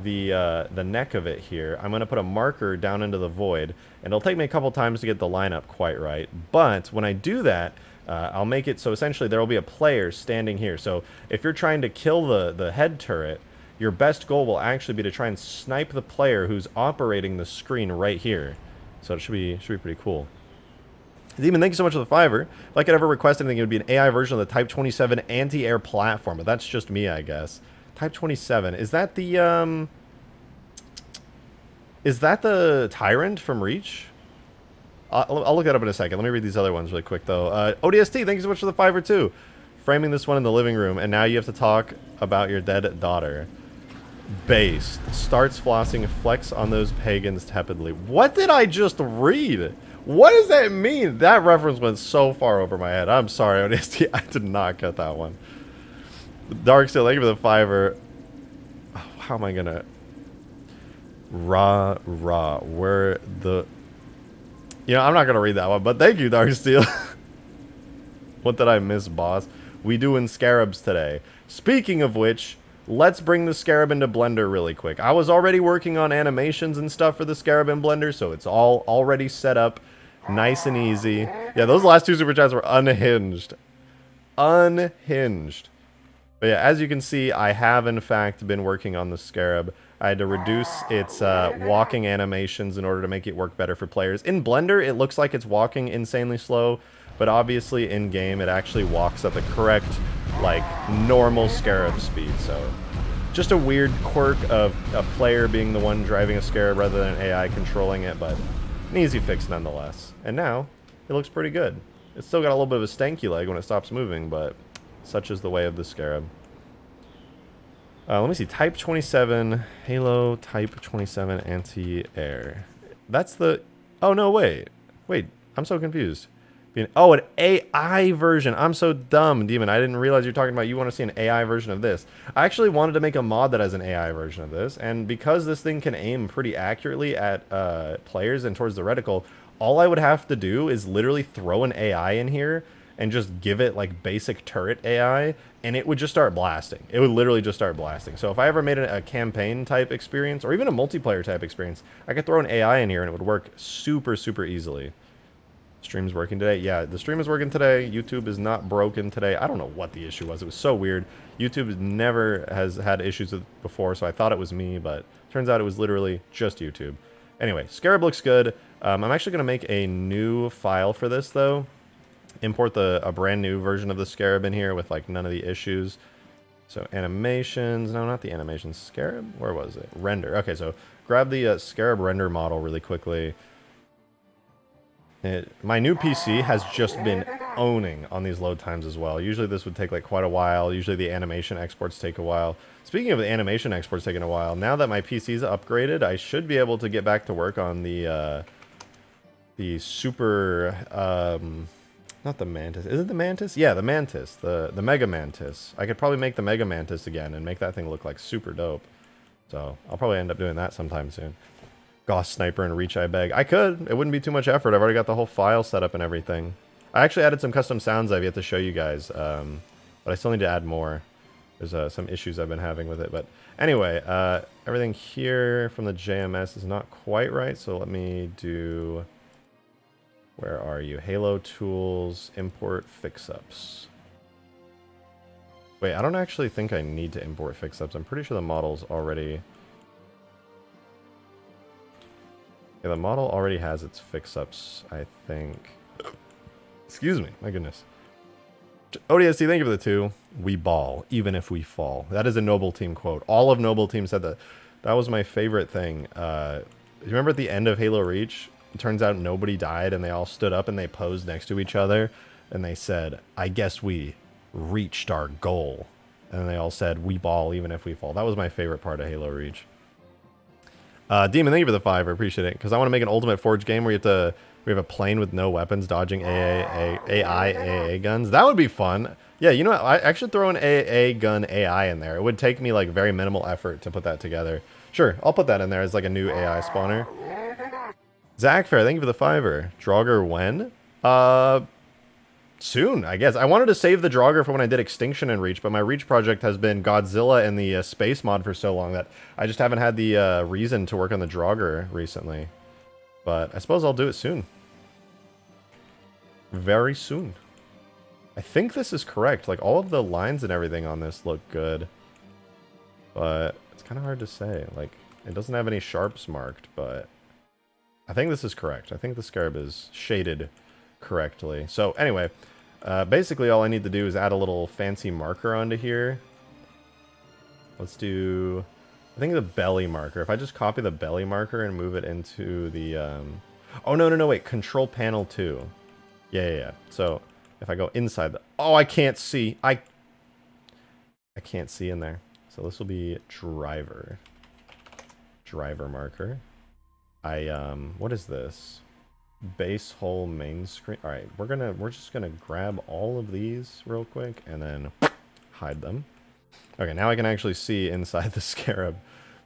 the neck of it here, I'm going to put a marker down into the void, and it'll take me a couple times to get the lineup quite right. But when I do that, I'll make it so essentially there will be a player standing here. So if you're trying to kill the head turret, your best goal will actually be to try and snipe the player who's operating the screen right here. So it should be pretty cool. Demon, thank you so much for the $5. If I could ever request anything, it would be an AI version of the Type 27 anti-air platform, but that's just me, I guess. Type 27. Is that the Tyrant from Reach? I'll look that up in a second. Let me read these other ones really quick, though. ODST, thank you so much for the $5 too. Framing this one in the living room, and now you have to talk about your dead daughter. Based. Starts flossing, flex on those pagans tepidly. What did I just read? What does that mean? That reference went so far over my head. I'm sorry, ODST. I did not get that one. Darksteel, thank you for the $5. Oh, how am I gonna... Where the... You know, I'm not gonna read that one, but thank you, Darksteel. What did I miss, boss? We doing Scarabs today. Speaking of which, let's bring the Scarab into Blender really quick. I was already working on animations and stuff for the Scarab in Blender, so it's all already set up nice and easy. Yeah, those last two super chats were unhinged. Unhinged. But yeah, as you can see, I have in fact been working on the Scarab. I had to reduce its walking animations in order to make it work better for players. In Blender, it looks like it's walking insanely slow, but obviously in-game it actually walks at the correct, like, normal Scarab speed. So just a weird quirk of a player being the one driving a Scarab rather than AI controlling it, but an easy fix nonetheless. And now, it looks pretty good. It's still got a little bit of a stanky leg when it stops moving, but such is the way of the Scarab. Let me see. Type 27 Halo Type 27 anti-air. That's the... Oh, no, wait. Wait, I'm so confused. Oh, an AI version. I'm so dumb, Demon. I didn't realize you're talking about you want to see an AI version of this. I actually wanted to make a mod that has an AI version of this, and because this thing can aim pretty accurately at players and towards the reticle, all I would have to do is literally throw an AI in here and just give it like basic turret AI, and it would just start blasting. It would literally just start blasting. So if I ever made a campaign type experience, or even a multiplayer type experience, I could throw an AI in here and it would work super, super easily. Stream's working today. Yeah, the stream is working today. YouTube is not broken today. I don't know what the issue was. It was so weird. YouTube never has had issues with it before, so I thought it was me, but turns out it was literally just YouTube. Anyway, Scarab looks good. I'm actually going to make a new file for this, though. Import a brand new version of the Scarab in here with like none of the issues. So animations, no, not the animations. Scarab, where was it? Render. Okay, so grab the Scarab render model really quickly. My new PC has just been owning on these load times as well. Usually this would take like quite a while. Usually the animation exports take a while. Speaking of the animation exports taking a while, now that my PC's upgraded, I should be able to get back to work on the super, not the Mantis. Is it the Mantis? Yeah, the Mantis. The Mega Mantis. I could probably make the Mega Mantis again and make that thing look like super dope. So I'll probably end up doing that sometime soon. Gauss Sniper and Reach, I beg. I could. It wouldn't be too much effort. I've already got the whole file set up and everything. I actually added some custom sounds I've yet to show you guys, but I still need to add more. There's some issues I've been having with it. But anyway, everything here from the JMS is not quite right, so let me do... Where are you? Halo tools, import fix-ups. Wait, I don't actually think I need to import fix-ups. I'm pretty sure the model's already... Yeah, the model already has its fix-ups, I think. Excuse me, my goodness. ODST, thank you for the 2. We ball, even if we fall. That is a Noble Team quote. All of Noble Team said that. That was my favorite thing. You remember at the end of Halo Reach? It turns out nobody died, and they all stood up and they posed next to each other. And they said, I guess we reached our goal. And they all said, we ball, even if we fall. That was my favorite part of Halo Reach. Demon, thank you for the 5. I appreciate it. Because I want to make an Ultimate Forge game where we have a plane with no weapons dodging AA guns. That would be fun. Yeah, you know what? I should throw an AA gun AI in there. It would take me like very minimal effort to put that together. Sure, I'll put that in there as like a new AI spawner. Zach Fair, thank you for the 5. Draugr when? Soon, I guess. I wanted to save the Draugr for when I did Extinction and Reach, but my Reach project has been Godzilla and the space mod for so long that I just haven't had the reason to work on the Draugr recently. But I suppose I'll do it soon. Very soon. I think this is correct. Like, all of the lines and everything on this look good. But it's kind of hard to say. Like, it doesn't have any sharps marked, but I think this is correct. I think the Scarab is shaded correctly. So, anyway, basically all I need to do is add a little fancy marker onto here. Let's do... I think the belly marker. If I just copy the belly marker and move it into the... Oh, no, wait. Control panel 2. Yeah. So, if I go inside the... Oh, I can't see. I can't see in there. So, this will be driver. Driver marker. What is this? Base hole main screen. All right, we're just gonna grab all of these real quick and then hide them. Okay, now I can actually see inside the Scarab.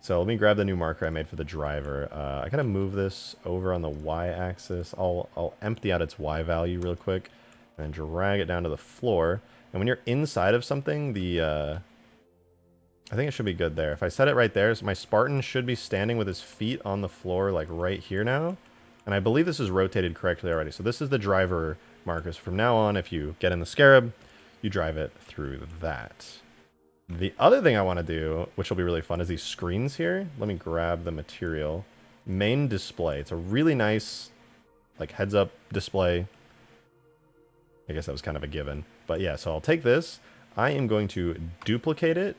So let me grab the new marker I made for the driver. I gotta move this over on the y-axis. I'll empty out its y value real quick and then drag it down to the floor. And when you're inside of something, I think it should be good there. If I set it right there, so my Spartan should be standing with his feet on the floor, like right here now. And I believe this is rotated correctly already. So this is the driver marker. So from now on, if you get in the Scarab, you drive it through that. The other thing I want to do, which will be really fun, is these screens here. Let me grab the material. Main display. It's a really nice, like, heads-up display. I guess that was kind of a given. But yeah, so I'll take this. I am going to duplicate it.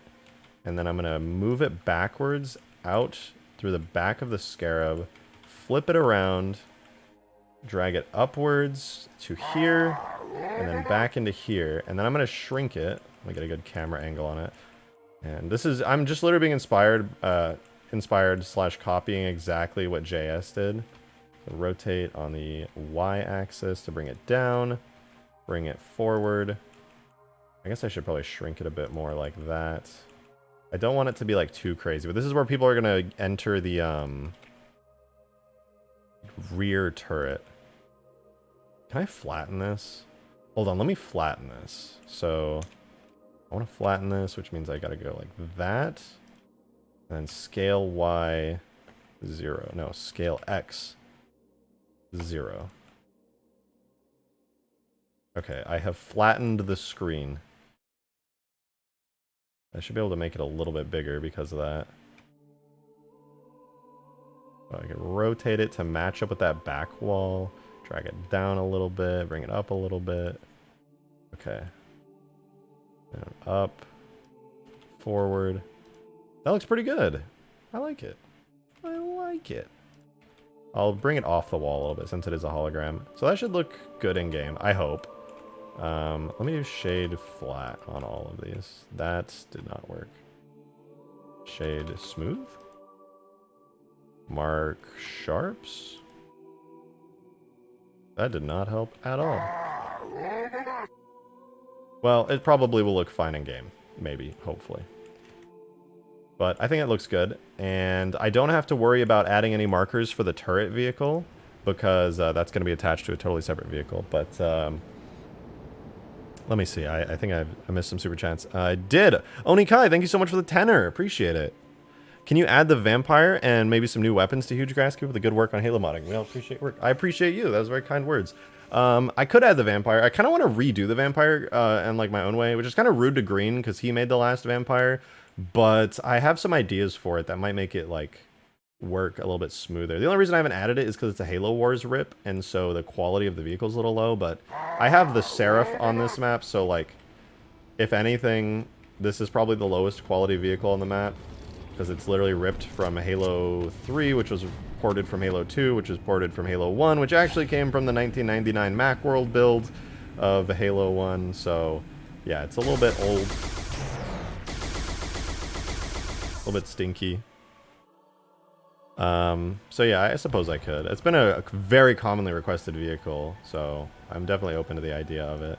And then I'm going to move it backwards out through the back of the Scarab. Flip it around. Drag it upwards to here. And then back into here. And then I'm going to shrink it. Let me get a good camera angle on it. And this is, I'm just literally being inspired slash copying exactly what JS did. So rotate on the y-axis to bring it down. Bring it forward. I guess I should probably shrink it a bit more like that. I don't want it to be like too crazy, but this is where people are going to enter the rear turret. Can I flatten this? Hold on, let me flatten this. So I want to flatten this, which means I got to go like that. And then scale Y 0. No, scale X 0. Okay, I have flattened the screen. I should be able to make it a little bit bigger because of that. I can rotate it to match up with that back wall. Drag it down a little bit, bring it up a little bit. Okay. And up. Forward. That looks pretty good. I like it. I like it. I'll bring it off the wall a little bit since it is a hologram. So that should look good in game, I hope. Let me do shade flat on all of these. That did not work. Shade smooth. Mark sharps. That did not help at all. Well, it probably will look fine in game. Maybe, hopefully. But I think it looks good. And I don't have to worry about adding any markers for the turret vehicle, because that's going to be attached to a totally separate vehicle. But let me see. I think I missed some super chats. I did. Onikai, thank you so much for the tenor. Appreciate it. Can you add the vampire and maybe some new weapons to Huge Grass? Keep up the good work on Halo modding. We all appreciate work. I appreciate you. That was very kind words. I could add the vampire. I kind of want to redo the vampire in like my own way, which is kind of rude to Green because he made the last vampire. But I have some ideas for it that might make it like work a little bit smoother. The only reason I haven't added it is because it's a Halo Wars rip, and so the quality of the vehicle is a little low. But I have the Seraph on this map, so like, if anything, this is probably the lowest quality vehicle on the map because it's literally ripped from Halo 3, which was ported from Halo 2, which was ported from Halo 1, which actually came from the 1999 Macworld build of Halo 1. So yeah, it's a little bit old, a little bit stinky. So yeah, I suppose I could. It's been a very commonly requested vehicle, so I'm definitely open to the idea of it.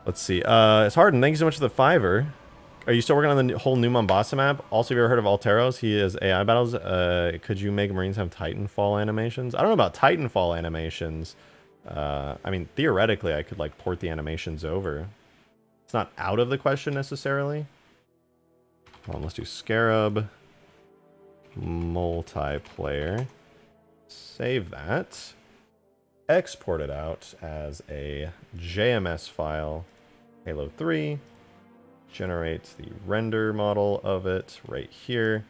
Let's see. It's Harden. Thank you so much for the $5. Are you still working on the whole new Mombasa map? Also, have you ever heard of Alteros? He is AI battles. Could you make Marines have Titanfall animations? I don't know about Titanfall animations. I mean, theoretically, I could like port the animations over. It's not out of the question necessarily. Hold on, let's do Scarab multiplayer. Save that. Export it out as a JMS file. Halo 3. Generate the render model of it right here.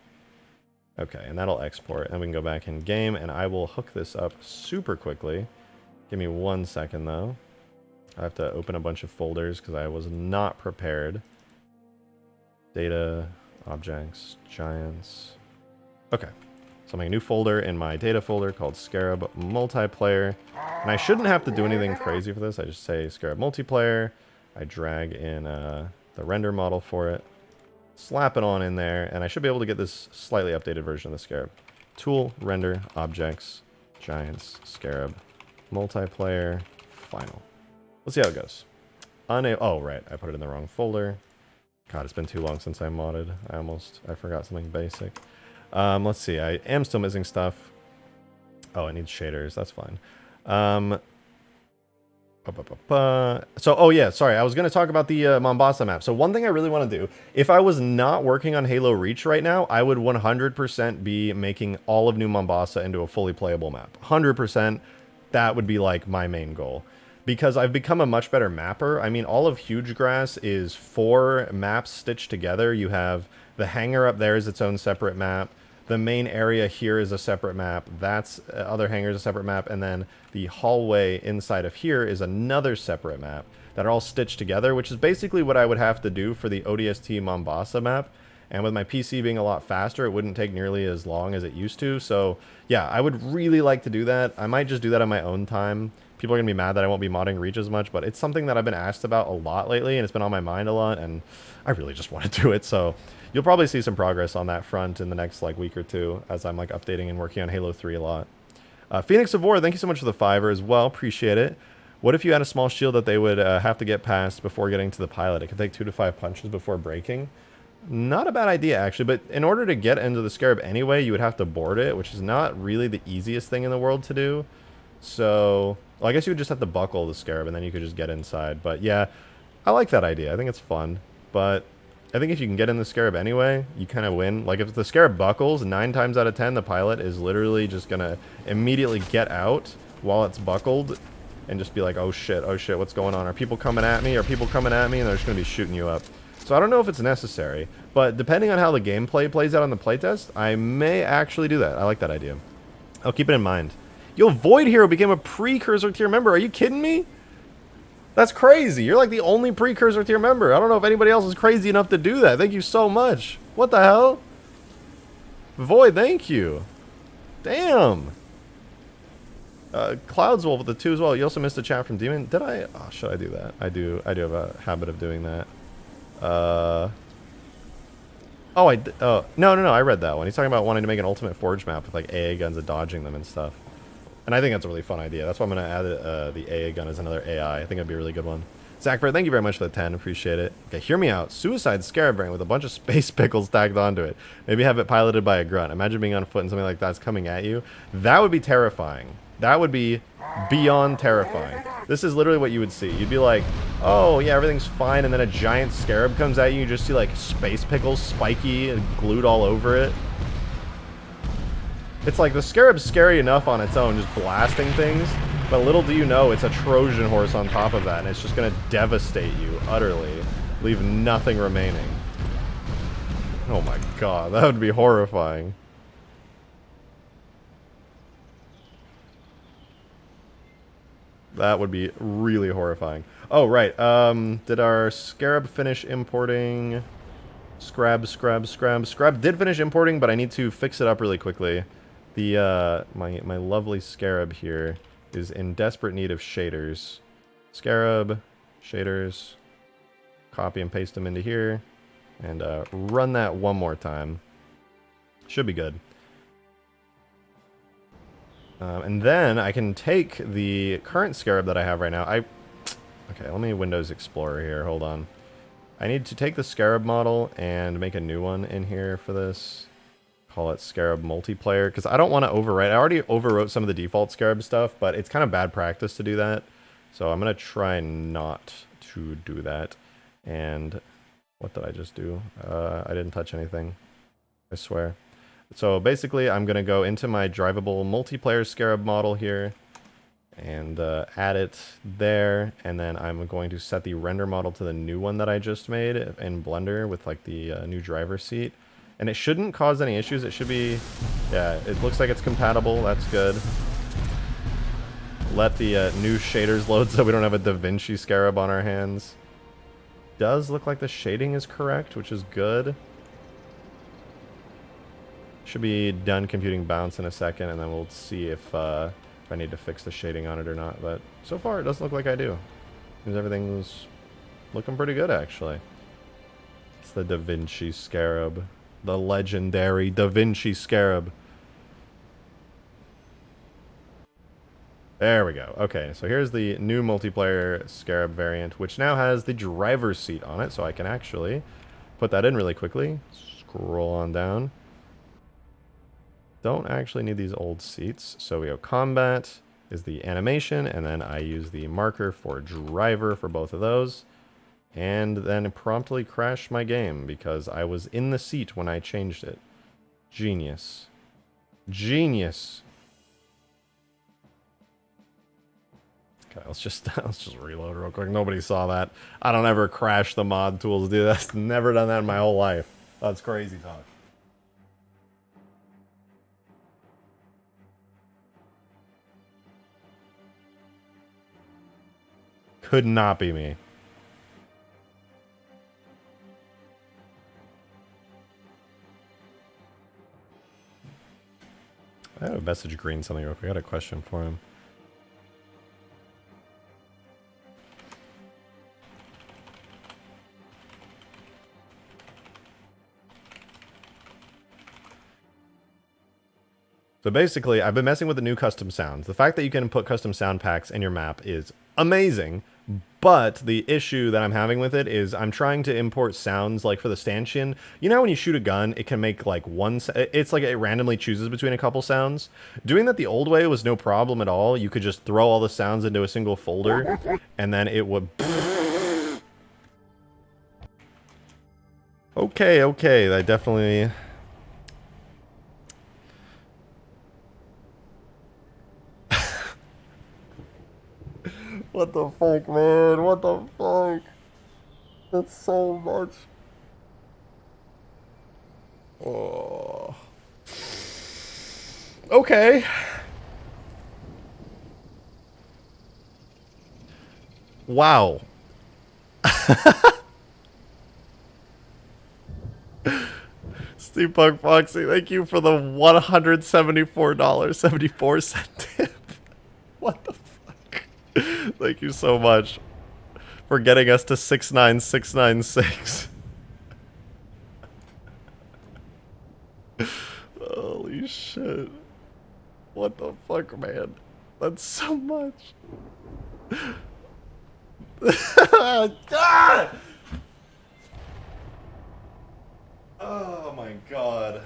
Okay, and that'll export. And we can go back in game, and I will hook this up super quickly. Give me 1 second, though. I have to open a bunch of folders because I was not prepared. Data, objects, giants. Okay, so I'm making a new folder in my data folder called Scarab Multiplayer. And I shouldn't have to do anything crazy for this. I just say Scarab Multiplayer. I drag in the render model for it. Slap it on in there, and I should be able to get this slightly updated version of the Scarab. Tool, render, objects, giants, Scarab, multiplayer, final. Let's see how it goes. Oh, right, I put it in the wrong folder. God, it's been too long since I modded. I forgot something basic. Let's see, I am still missing stuff. Oh, it needs shaders, that's fine. So, oh yeah, sorry, I was going to talk about the Mombasa map. So one thing I really want to do, if I was not working on Halo Reach right now, I would 100% be making all of New Mombasa into a fully playable map. 100%, that would be like my main goal. Because I've become a much better mapper. I mean, all of Huge Grass is 4 maps stitched together. You have the hangar up there is its own separate map. The main area here is a separate map. That's other hangar is a separate map. And then the hallway inside of here is another separate map that are all stitched together, which is basically what I would have to do for the ODST Mombasa map. And with my PC being a lot faster, it wouldn't take nearly as long as it used to. So yeah, I would really like to do that. I might just do that on my own time. People are going to be mad that I won't be modding Reach as much, but it's something that I've been asked about a lot lately, and it's been on my mind a lot, and I really just want to do it. So you'll probably see some progress on that front in the next like week or two as I'm like updating and working on Halo 3 a lot. Phoenix of War, thank you so much for the $5 as well. Appreciate it. What if you had a small shield that they would have to get past before getting to the pilot? It could take 2 to 5 punches before breaking. Not a bad idea, actually, but in order to get into the Scarab anyway, you would have to board it, which is not really the easiest thing in the world to do. So, well, I guess you would just have to buckle the Scarab, and then you could just get inside. But yeah, I like that idea. I think it's fun. But I think if you can get in the Scarab anyway, you kind of win. Like, if the Scarab buckles, 9 times out of 10, the pilot is literally just going to immediately get out while it's buckled and just be like, oh shit, what's going on? Are people coming at me? Are people coming at me? And they're just going to be shooting you up. So I don't know if it's necessary, but depending on how the gameplay plays out on the playtest, I may actually do that. I like that idea. I'll keep it in mind. Yo, Void Hero became a precursor tier member. Are you kidding me? That's crazy. You're like the only precursor tier member. I don't know if anybody else is crazy enough to do that. Thank you so much. What the hell? Void, thank you. Damn. Clouds Wolf with the 2 as well. You also missed a chat from Demon. Did I? Oh, should I do that? I do have a habit of doing that. Oh, no, I read that one. He's talking about wanting to make an ultimate forge map with like AA guns and dodging them and stuff. And I think that's a really fun idea. That's why I'm going to add the AA gun as another AI. I think it'd be a really good one. Zachfred, thank you very much for the 10. Appreciate it. Okay, hear me out. Suicide Scarab variant with a bunch of space pickles tagged onto it. Maybe have it piloted by a grunt. Imagine being on foot and something like that's coming at you. That would be terrifying. That would be beyond terrifying. This is literally what you would see. You'd be like, oh yeah, everything's fine, and then a giant scarab comes at you, you just see like space pickles spiky and glued all over it. It's like the Scarab's scary enough on its own, just blasting things, but little do you know it's a Trojan horse on top of that, and it's just gonna devastate you utterly, leave nothing remaining. Oh my god, that would be horrifying. That would be really horrifying. Oh, right, did our Scarab finish importing? Scarab did finish importing, but I need to fix it up really quickly. The, my lovely Scarab here is in desperate need of shaders. Scarab, shaders, copy and paste them into here, and run that one more time. Should be good. And then I can take the current Scarab that I have right now. Okay, let me Windows Explorer here, hold on. I need to take the Scarab model and make a new one in here for this. Call it Scarab Multiplayer, because I don't want to overwrite. I already overwrote some of the default Scarab stuff, but it's kind of bad practice to do that. So I'm going to try not to do that. And what did I just do? I didn't touch anything, I swear. So basically, I'm going to go into my drivable multiplayer Scarab model here and add it there, and then I'm going to set the render model to the new one that I just made in Blender with like the new driver seat. And it shouldn't cause any issues. It should be, yeah, it looks like it's compatible. That's good. Let the new shaders load so we don't have a DaVinci Scarab on our hands. Does look like the shading is correct, which is good. Should be done computing bounce in a second, and then we'll see if I need to fix the shading on it or not. But so far, it doesn't look like I do. Because everything's looking pretty good, actually. It's the DaVinci Scarab. The legendary DaVinci Scarab. There we go. Okay, so here's the new multiplayer Scarab variant, which now has the driver's seat on it, so I can actually put that in really quickly. Scroll on down. Don't actually need these old seats, so we go combat is the animation, and then I use the marker for driver for both of those. And then promptly crashed my game because I was in the seat when I changed it. Genius. Genius. Okay, let's just reload real quick. Nobody saw that. I don't ever crash the mod tools, dude. That's never done that in my whole life. That's crazy talk. Could not be me. I have a message green something real quick. I got a question for him. So basically, I've been messing with the new custom sounds. The fact that you can put custom sound packs in your map is amazing, but the issue that I'm having with it is I'm trying to import sounds like for the stanchion. You know when you shoot a gun, it can make like one, it's like it randomly chooses between a couple sounds. Doing that the old way was no problem at all. You could just throw all the sounds into a single folder, and then it would... Okay, that definitely... What the fuck, man? What the fuck? That's so much. Oh. Okay. Wow. Steampunk Foxy, thank you for the $174.74 tip. What the fuck? Thank you so much for getting us to 69696. Holy shit. What the fuck, man? That's so much. God! Oh my god.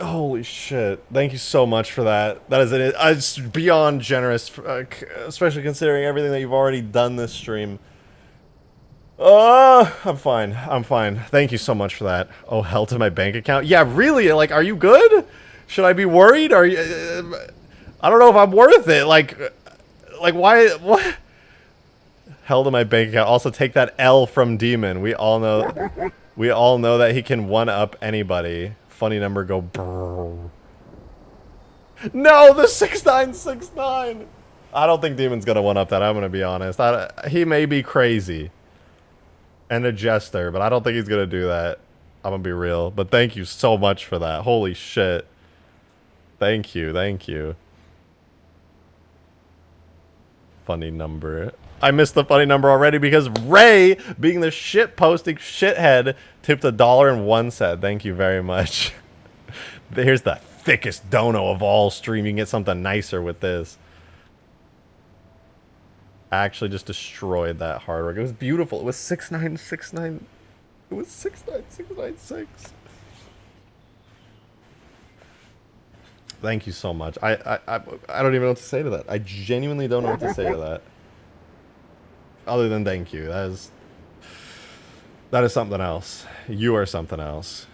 Holy shit. Thank you so much for that. That is it. It's beyond generous, especially considering everything that you've already done this stream. I'm fine. I'm fine. Thank you so much for that. Oh, hell to my bank account. Yeah, really? Like, are you good? Should I be worried? Are you... I don't know if I'm worth it. Like why... What? Hell to my bank account. Also, take that L from Demon. We all know... We all know that he can one-up anybody. Funny number go brrr. No, the 6969! I don't think Demon's gonna one-up that, I'm gonna be honest. He may be crazy. And a jester, but I don't think he's gonna do that. I'm gonna be real. But thank you so much for that. Holy shit. Thank you, thank you. Funny number. I missed the funny number already because Ray, being the shit-posting shithead, tipped $1.01. Thank you very much. Here's the thickest dono of all stream. You can get something nicer with this. I actually just destroyed that hard work. It was beautiful. It was 6969. It was 69696. Thank you so much. I don't even know what to say to that. I genuinely don't know what to say to that. Other than thank you. That is something else. You are something else.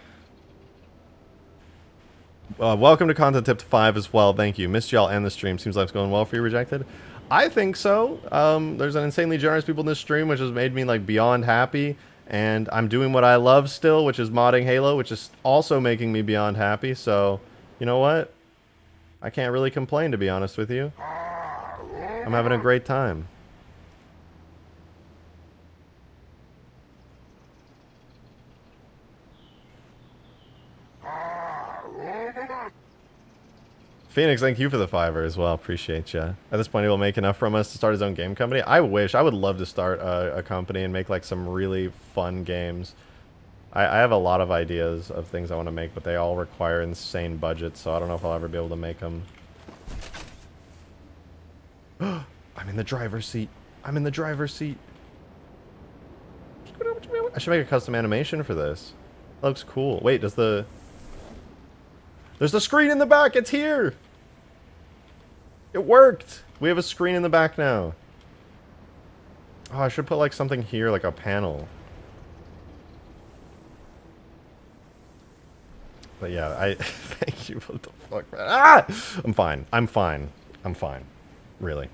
Welcome to Content Tip 5 as well. Thank you. Missed y'all and the stream. Seems like it's going well for you, Rejected. I think so. There's an insanely generous people in this stream, which has made me like beyond happy. And I'm doing what I love still, which is modding Halo, which is also making me beyond happy. So, you know what? I can't really complain, to be honest with you. I'm having a great time. Phoenix, thank you for the $5 as well. Appreciate you. At this point, he will make enough from us to start his own game company. I wish. I would love to start a company and make like some really fun games. I have a lot of ideas of things I want to make, but they all require insane budgets, so I don't know if I'll ever be able to make them. I'm in the driver's seat. I'm in the driver's seat. I should make a custom animation for this. That looks cool. Wait, does the... There's the screen in the back! It's here! It worked! We have a screen in the back now. Oh, I should put like something here, like a panel. But yeah, I... Thank you. What the fuck, man? Ah! I'm fine. I'm fine. I'm fine. Really.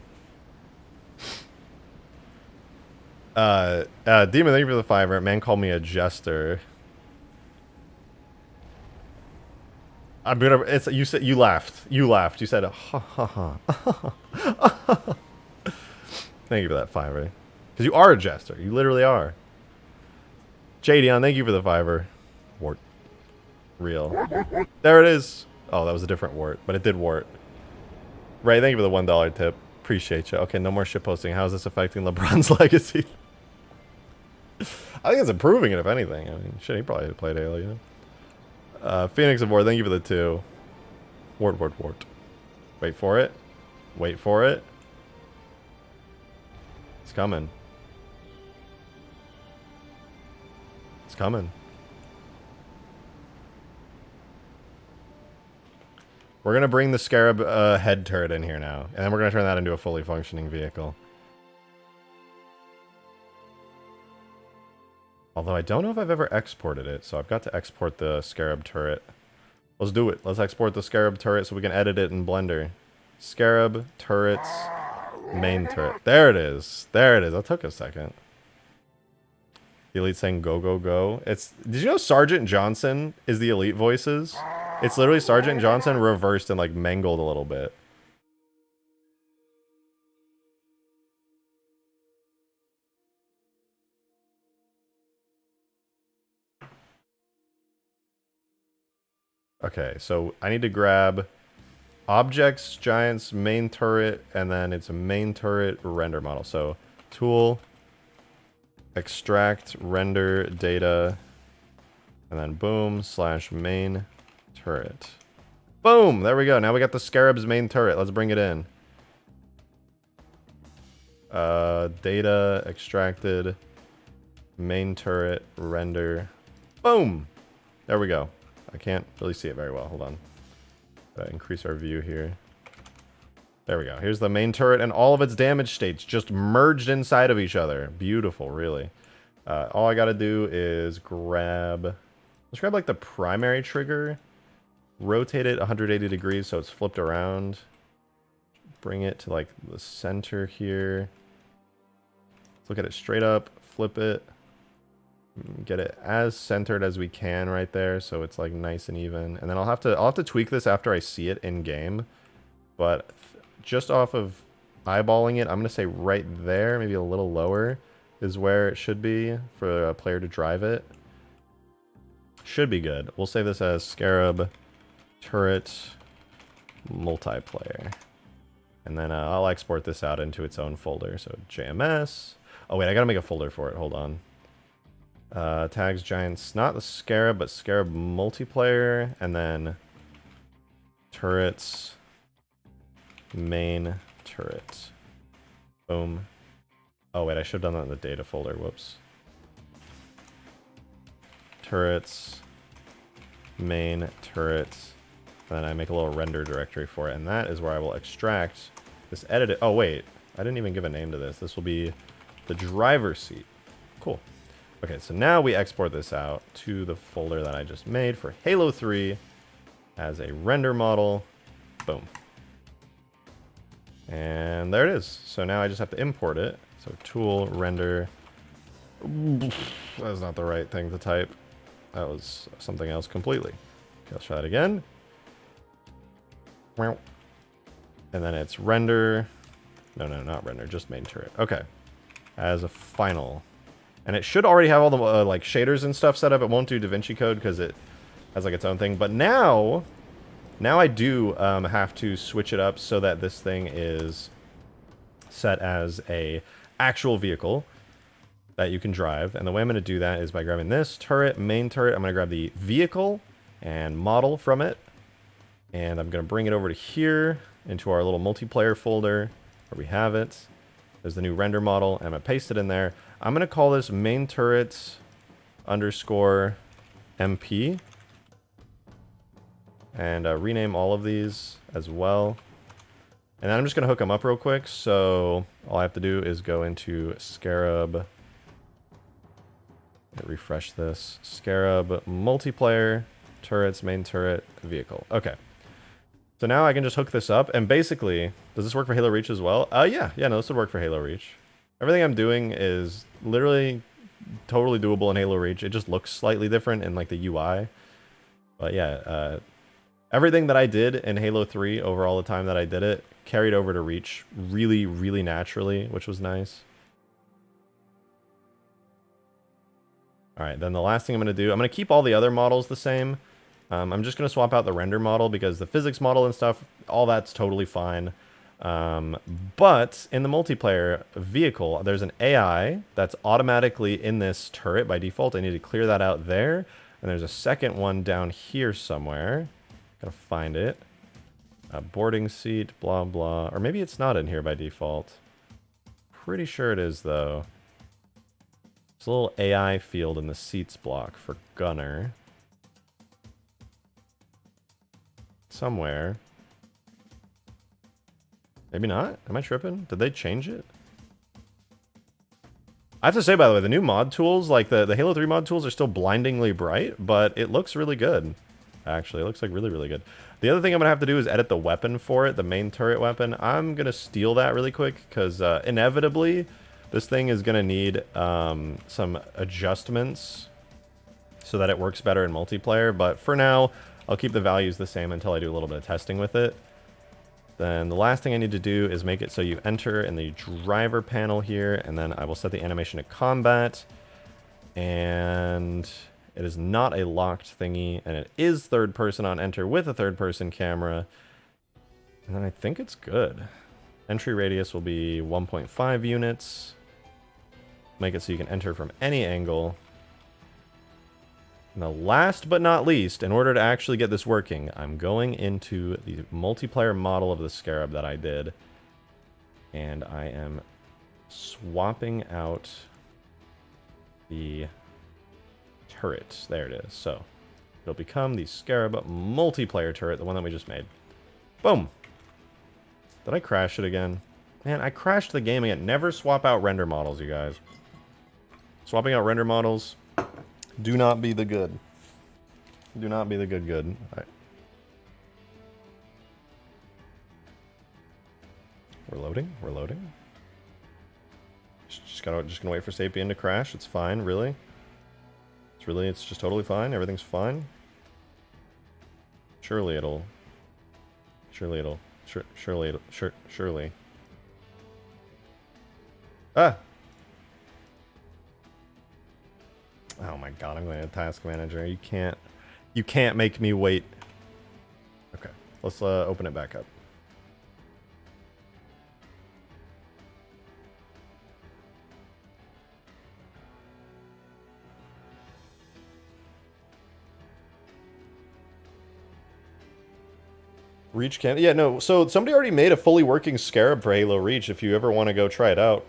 Demon, thank you for the $5. Man called me a jester. I'm gonna... It's... You said... You laughed. You laughed. You said... Ha ha ha. Thank you for that $5. Because you are a jester. You literally are. Jadion, thank you for the $5. Wart. Real. There it is. Oh, that was a different wart, but it did wart. Ray, thank you for the $1 tip. Appreciate you. Okay, no more shitposting. How is this affecting LeBron's legacy? I think it's improving it, if anything. I mean, shit, he probably played Halo, you know? Phoenix of War, thank you for the 2. Wart, wart, wart. Wait for it. Wait for it. It's coming. It's coming. We're going to bring the Scarab head turret in here now. And then we're going to turn that into a fully functioning vehicle. Although I don't know if I've ever exported it, so I've got to export the Scarab turret. Let's do it. Let's export the Scarab turret so we can edit it in Blender. Scarab turrets, main turret. There it is. There it is. That took a second. The elite saying go, go, go. It's... Did you know Sergeant Johnson is the elite voices? It's literally Sergeant Johnson reversed and like mangled a little bit. Okay, so I need to grab objects, giants, main turret, and then it's a main turret render model. So tool, extract, render, data, and then boom, / main turret. Boom! There we go. Now we got the Scarab's main turret. Let's bring it in. Data, extracted, main turret, render. Boom! There we go. I can't really see it very well. Hold on. Increase our view here. There we go. Here's the main turret and all of its damage states just merged inside of each other. Beautiful, really. All I gotta do is grab... Let's grab, like, the primary trigger. Rotate it 180 degrees so it's flipped around. Bring it to, like, the center here. Let's look at it straight up. Flip it. Get it as centered as we can right there so it's, like, nice and even. And then I'll have to tweak this after I see it in game. But just off of eyeballing it, I'm going to say right there, maybe a little lower, is where it should be for a player to drive it. Should be good. We'll save this as Scarab Turret Multiplayer. And then I'll export this out into its own folder. So JMS. Oh, wait, I got to make a folder for it. Hold on. Tags Giants, not the Scarab, but Scarab Multiplayer. And then Turrets. Main turret. Boom. Oh, wait, I should have done that in the data folder. Whoops. Turrets. Main turret. Then I make a little render directory for it. And that is where I will extract this edit. Oh, wait. I didn't even give a name to this. This will be the driver's seat. Cool. Okay, so now we export this out to the folder that I just made for Halo 3 as a render model. Boom. And there it is. So now I just have to import it. So tool, render. That's not the right thing to type. That was something else completely. Okay, let's try that again. And then it's render. No, not render, just main turret. Okay. As a final. And it should already have all the like shaders and stuff set up. It won't do DaVinci Code because it has like its own thing. But now I do have to switch it up so that this thing is set as a actual vehicle that you can drive. And the way I'm going to do that is by grabbing this turret, main turret. I'm going to grab the vehicle and model from it. And I'm going to bring it over to here into our little multiplayer folder where we have it. There's the new render model. And I'm going to paste it in there. I'm going to call this main turret underscore MP. And rename all of these as well. And then I'm just going to hook them up real quick. So all I have to do is go into Scarab. Refresh this. Scarab multiplayer, turrets, main turret, vehicle. Okay. So now I can just hook this up. And basically, does this work for Halo Reach as well? Yeah, no, this would work for Halo Reach. Everything I'm doing is literally totally doable in Halo Reach. It just looks slightly different in like the UI. But yeah, everything that I did in Halo 3 over all the time that I did it carried over to Reach really, really naturally, which was nice. All right, then the last thing I'm going to do, I'm going to keep all the other models the same. I'm just going to swap out the render model because the physics model and stuff, all that's totally fine. But in the multiplayer vehicle, there's an AI that's automatically in this turret by default. I need to clear that out there. And there's a second one down here somewhere. Gotta find it. Boarding seat, blah, blah. Or maybe it's not in here by default. Pretty sure it is, though. There's a little AI field in the seats block for gunner. Somewhere. Maybe not? Am I tripping? Did they change it? I have to say, by the way, the new mod tools, like the Halo 3 mod tools, are still blindingly bright, but it looks really good. Actually, it looks like really, really good. The other thing I'm going to have to do is edit the weapon for it, the main turret weapon. I'm going to steal that really quick, because inevitably, this thing is going to need some adjustments so that it works better in multiplayer. But for now, I'll keep the values the same until I do a little bit of testing with it. Then the last thing I need to do is make it so you enter in the driver panel here, and then I will set the animation to combat. And it is not a locked thingy, and it is third person on enter with a third person camera. And then I think it's good. Entry radius will be 1.5 units. Make it so you can enter from any angle. And the last but not least, in order to actually get this working, I'm going into the multiplayer model of the Scarab that I did. And I am swapping out the turret. There it is. So It'll become the Scarab multiplayer turret, the one that we just made. Boom. Did I crash it again? Man, I crashed the game again. Never swap out render models, you guys. Swapping out render models do not be the good. Do not be the good. All right. We're loading. Just gonna wait for Sapien to crash. It's fine, really. It's just totally fine. Everything's fine. Surely. Ah! Oh my god, I'm going to task manager. You can't make me wait. Okay, let's open it back up. Reach can yeah, no, so somebody already made a fully working Scarab for Halo Reach if you ever want to go try it out.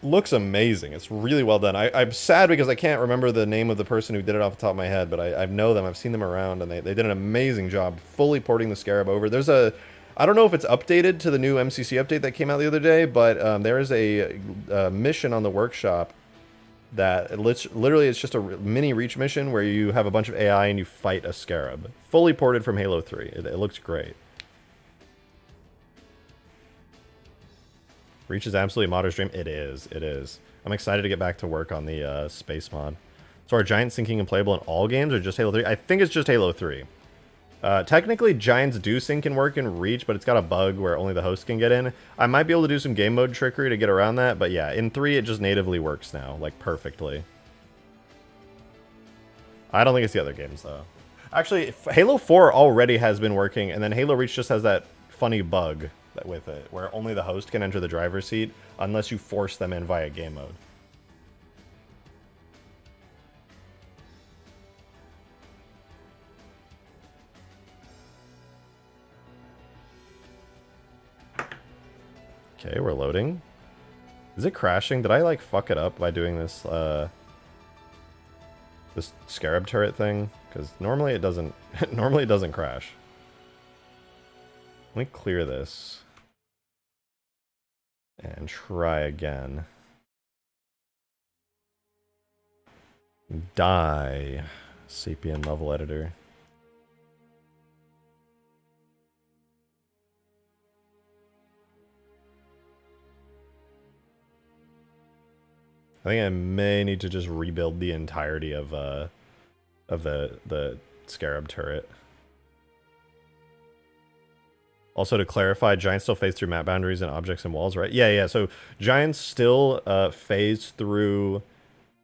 Looks amazing. It's really well done. I'm sad because I can't remember the name of the person who did it off the top of my head, but I know them. I've seen them around, and they did an amazing job fully porting the Scarab over. There's a... I don't know if it's updated to the new MCC update that came out the other day, but there is a mission on the workshop that literally it's just a mini Reach mission where you have a bunch of AI and you fight a Scarab. Fully ported from Halo 3. It looks great. Reach is absolutely a modder's dream. It is. I'm excited to get back to work on the space mod. So are Giants syncing and playable in all games or just Halo 3? I think it's just Halo 3. Technically, Giants do sync and work in Reach, but it's got a bug where only the host can get in. I might be able to do some game mode trickery to get around that, but yeah, in 3 it just natively works now, like perfectly. I don't think it's the other games, though. Actually, Halo 4 already has been working, and then Halo Reach just has that funny bug with it, where only the host can enter the driver's seat unless you force them in via game mode. Okay, we're loading. Is it crashing? Did I like fuck it up by doing this this Scarab turret thing? Because normally it doesn't normally it doesn't crash. Let me clear this and try again. Die, Sapien level editor. I think I may need to just rebuild the entirety of the Scarab turret. Also, to clarify, Giants still phase through map boundaries and objects and walls, right? Yeah. So Giants still phase through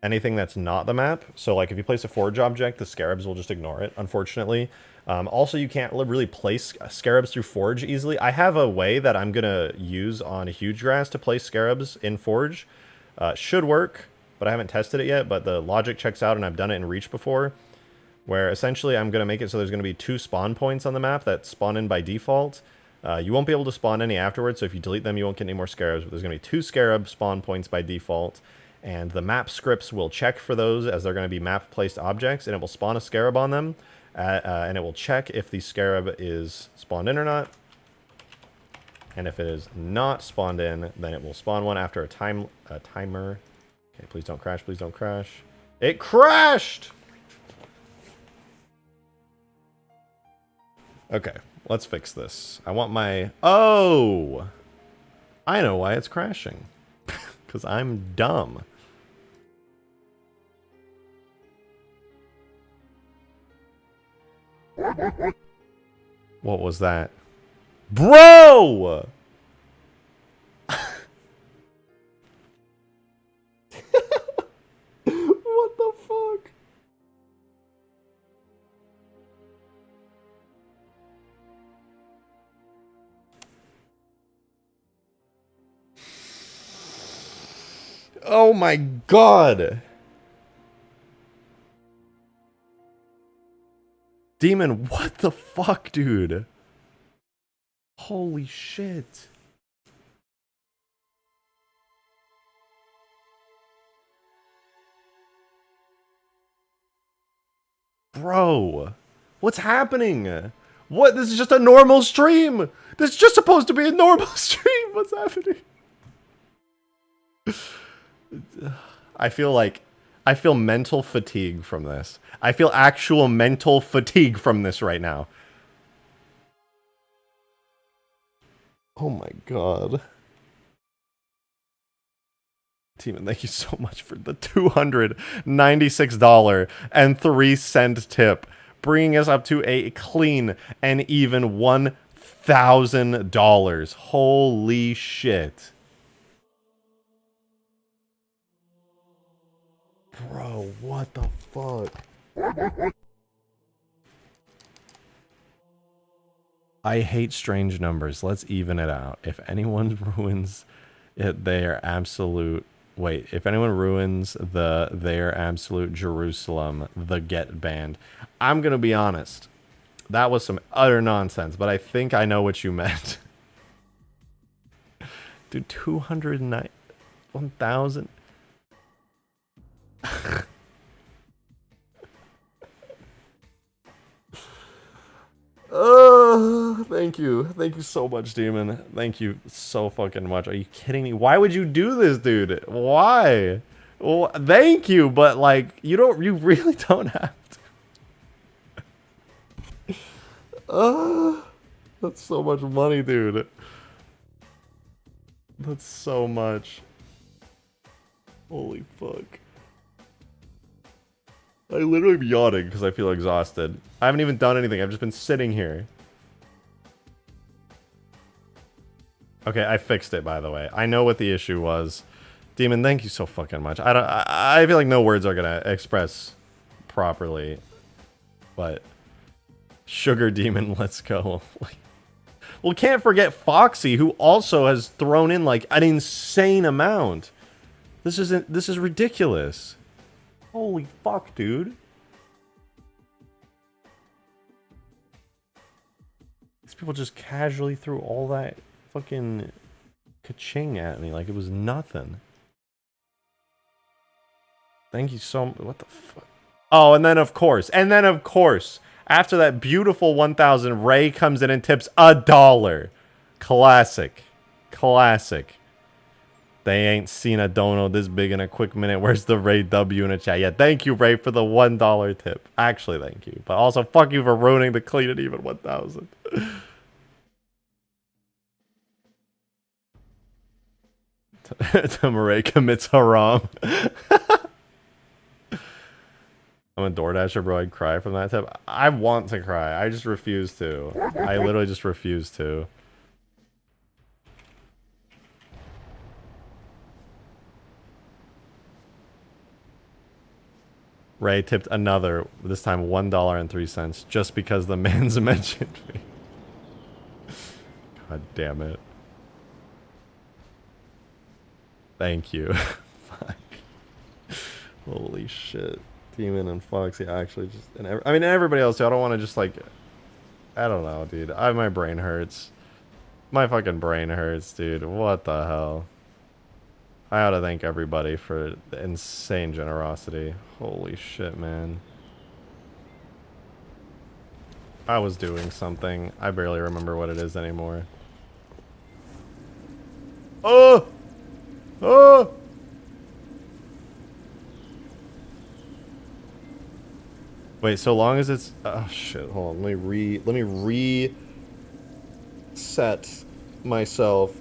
anything that's not the map. So, like, if you place a Forge object, the Scarabs will just ignore it, unfortunately. Also, you can't really place Scarabs through Forge easily. I have a way that I'm going to use on Huge Grass to place Scarabs in Forge. Should work, but I haven't tested it yet, but the logic checks out, and I've done it in Reach before, where essentially I'm going to make it so there's going to be 2 spawn points on the map that spawn in by default. You won't be able to spawn any afterwards, so if you delete them, you won't get any more Scarabs, but there's going to be 2 Scarab spawn points by default, and the map scripts will check for those as they're going to be map-placed objects, and it will spawn a Scarab on them, and it will check if the Scarab is spawned in or not, and if it is not spawned in, then it will spawn one after a timer. Okay, please don't crash, please don't crash. It crashed! Okay, let's fix this. I want my... Oh! I know why it's crashing. Because I'm dumb. What was that? Bro! What the fuck? Oh my god! Demon, what the fuck, dude? Holy shit. Bro. What's happening? What? This is just a normal stream. This is just supposed to be a normal stream. What's happening? I feel mental fatigue from this. I feel actual mental fatigue from this right now. Oh my god. Demon, thank you so much for the $296.03 tip, bringing us up to a clean and even $1,000. Holy shit. Bro, what the fuck? I hate strange numbers. Let's even it out. If anyone ruins it, they are absolute... Wait, if anyone ruins their absolute Jerusalem, the get banned. I'm gonna be honest. That was some utter nonsense, but I think I know what you meant. Dude, 209... 1,000... Thank you. Thank you so much, Demon. Thank you so fucking much. Are you kidding me? Why would you do this, dude? Why? Well, thank you, but like, you really don't have to. That's so much money, dude. That's so much. Holy fuck. I literally be yawning because I feel exhausted. I haven't even done anything. I've just been sitting here. Okay, I fixed it, by the way. I know what the issue was. Demon, thank you so fucking much. I feel like no words are gonna express properly. But Sugar Demon, let's go. Well, can't forget Foxy, who also has thrown in like an insane amount. This is ridiculous. Holy fuck, dude. These people just casually threw all that fucking ka-ching at me like it was nothing. Thank you so much. What the fuck? Oh, and then of course, after that beautiful 1,000, Ray comes in and tips $1. Classic. Classic. They ain't seen a dono this big in a quick minute. Where's the Ray W in the chat? Yeah, thank you, Ray, for the $1 tip. Actually, thank you. But also, fuck you for ruining the clean and even 1,000. Tamaray commits haram. I'm a DoorDasher, bro. I'd cry from that tip. I want to cry. I just refuse to. I literally just refuse to. Ray tipped another, this time $1.03, just because the man's mentioned me. God damn it. Thank you. Fuck. Holy shit. Demon and Foxy actually just... And I mean, everybody else too. I don't want to just like... I don't know, dude. My brain hurts. My fucking brain hurts, dude. What the hell? I ought to thank everybody for the insane generosity. Holy shit, man. I was doing something. I barely remember what it is anymore. Oh! Oh! Wait, so long as it's... Oh, shit. Hold on. Let me reset myself.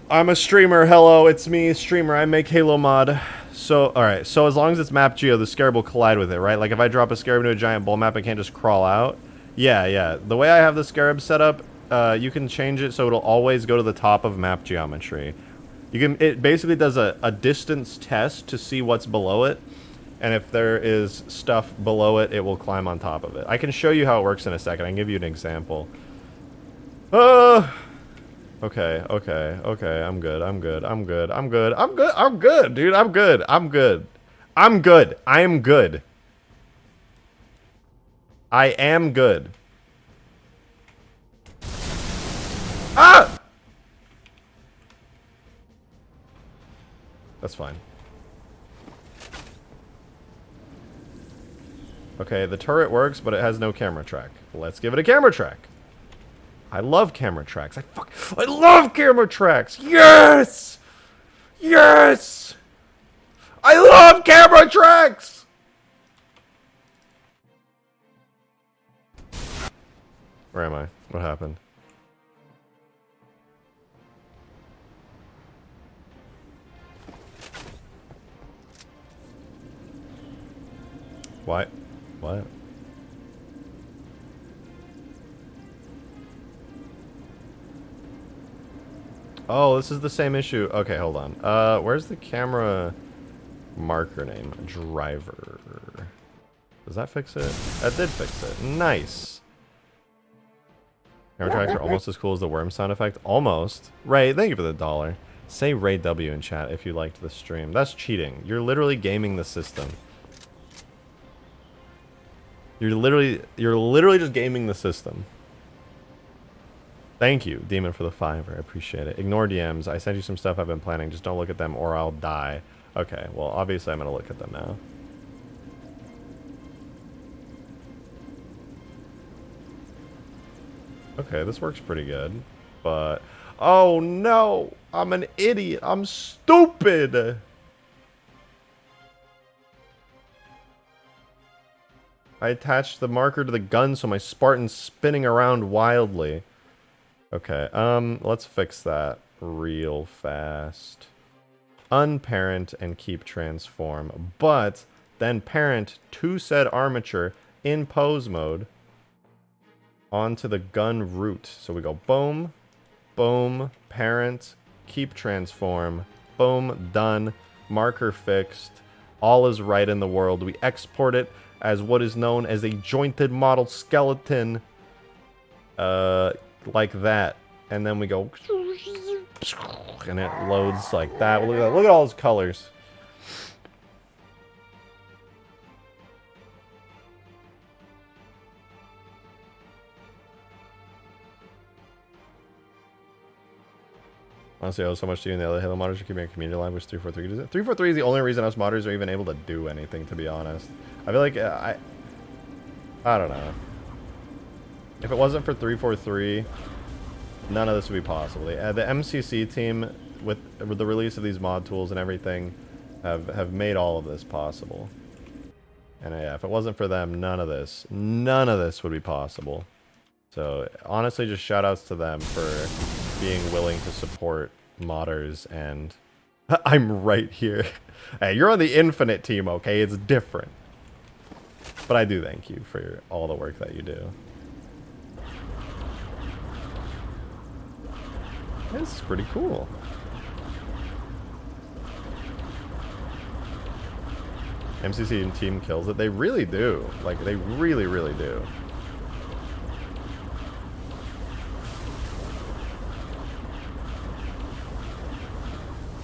I'm a streamer. Hello, it's me, streamer. I make Halo mod. So, alright. So as long as it's map geo, the Scarab will collide with it, right? Like if I drop a Scarab into a giant bull map, it can't just crawl out. Yeah. The way I have the Scarab set up, you can change it so it'll always go to the top of map geometry. It basically does a distance test to see what's below it. And if there is stuff below it, it will climb on top of it. I can show you how it works in a second. I can give you an example. Okay, I'm good, dude, I'm good. I am good. Ah! That's fine. Okay, the turret works, but it has no camera track. Let's give it a camera track. I love camera tracks. I love camera tracks. Yes! Yes! I love camera tracks! Where am I? What happened? What? What? Oh, this is the same issue. Okay, hold on. Where's the camera marker name? Driver. Does that fix it? That did fix it. Nice. Camera tracks are almost as cool as the worm sound effect. Almost. Ray, thank you for the $1. Say Ray W in chat if you liked the stream. That's cheating. You're literally gaming the system. You're literally just gaming the system. Thank you, Demon, for the $5. I appreciate it. Ignore DMs. I sent you some stuff I've been planning. Just don't look at them or I'll die. Okay, well, obviously I'm going to look at them now. Okay, this works pretty good. But... oh, no! I'm an idiot! I'm stupid! I attached the marker to the gun so my Spartan's spinning around wildly. Okay, let's fix that real fast. Unparent and keep transform, but then parent to said armature in pose mode onto the gun root. So we go boom, boom, parent, keep transform, boom, done, marker fixed, all is right in the world. We export it as what is known as a jointed model skeleton, like that, and then we go, and it loads like that. Look at that. Look at all those colors. Honestly, I owe so much to you and the other Halo modders for keeping our community alive, which 343 does it. 343 is the only reason us modders are even able to do anything, to be honest. I feel like, I don't know. If it wasn't for 343, none of this would be possible. The MCC team, with the release of these mod tools and everything, have made all of this possible. And yeah, if it wasn't for them, none of this would be possible. So honestly, just shout outs to them for being willing to support modders, and I'm right here. Hey, you're on the Infinite team, okay? It's different. But I do thank you for all the work that you do. This is pretty cool. MCC team kills it. They really do. Like, they really, really do.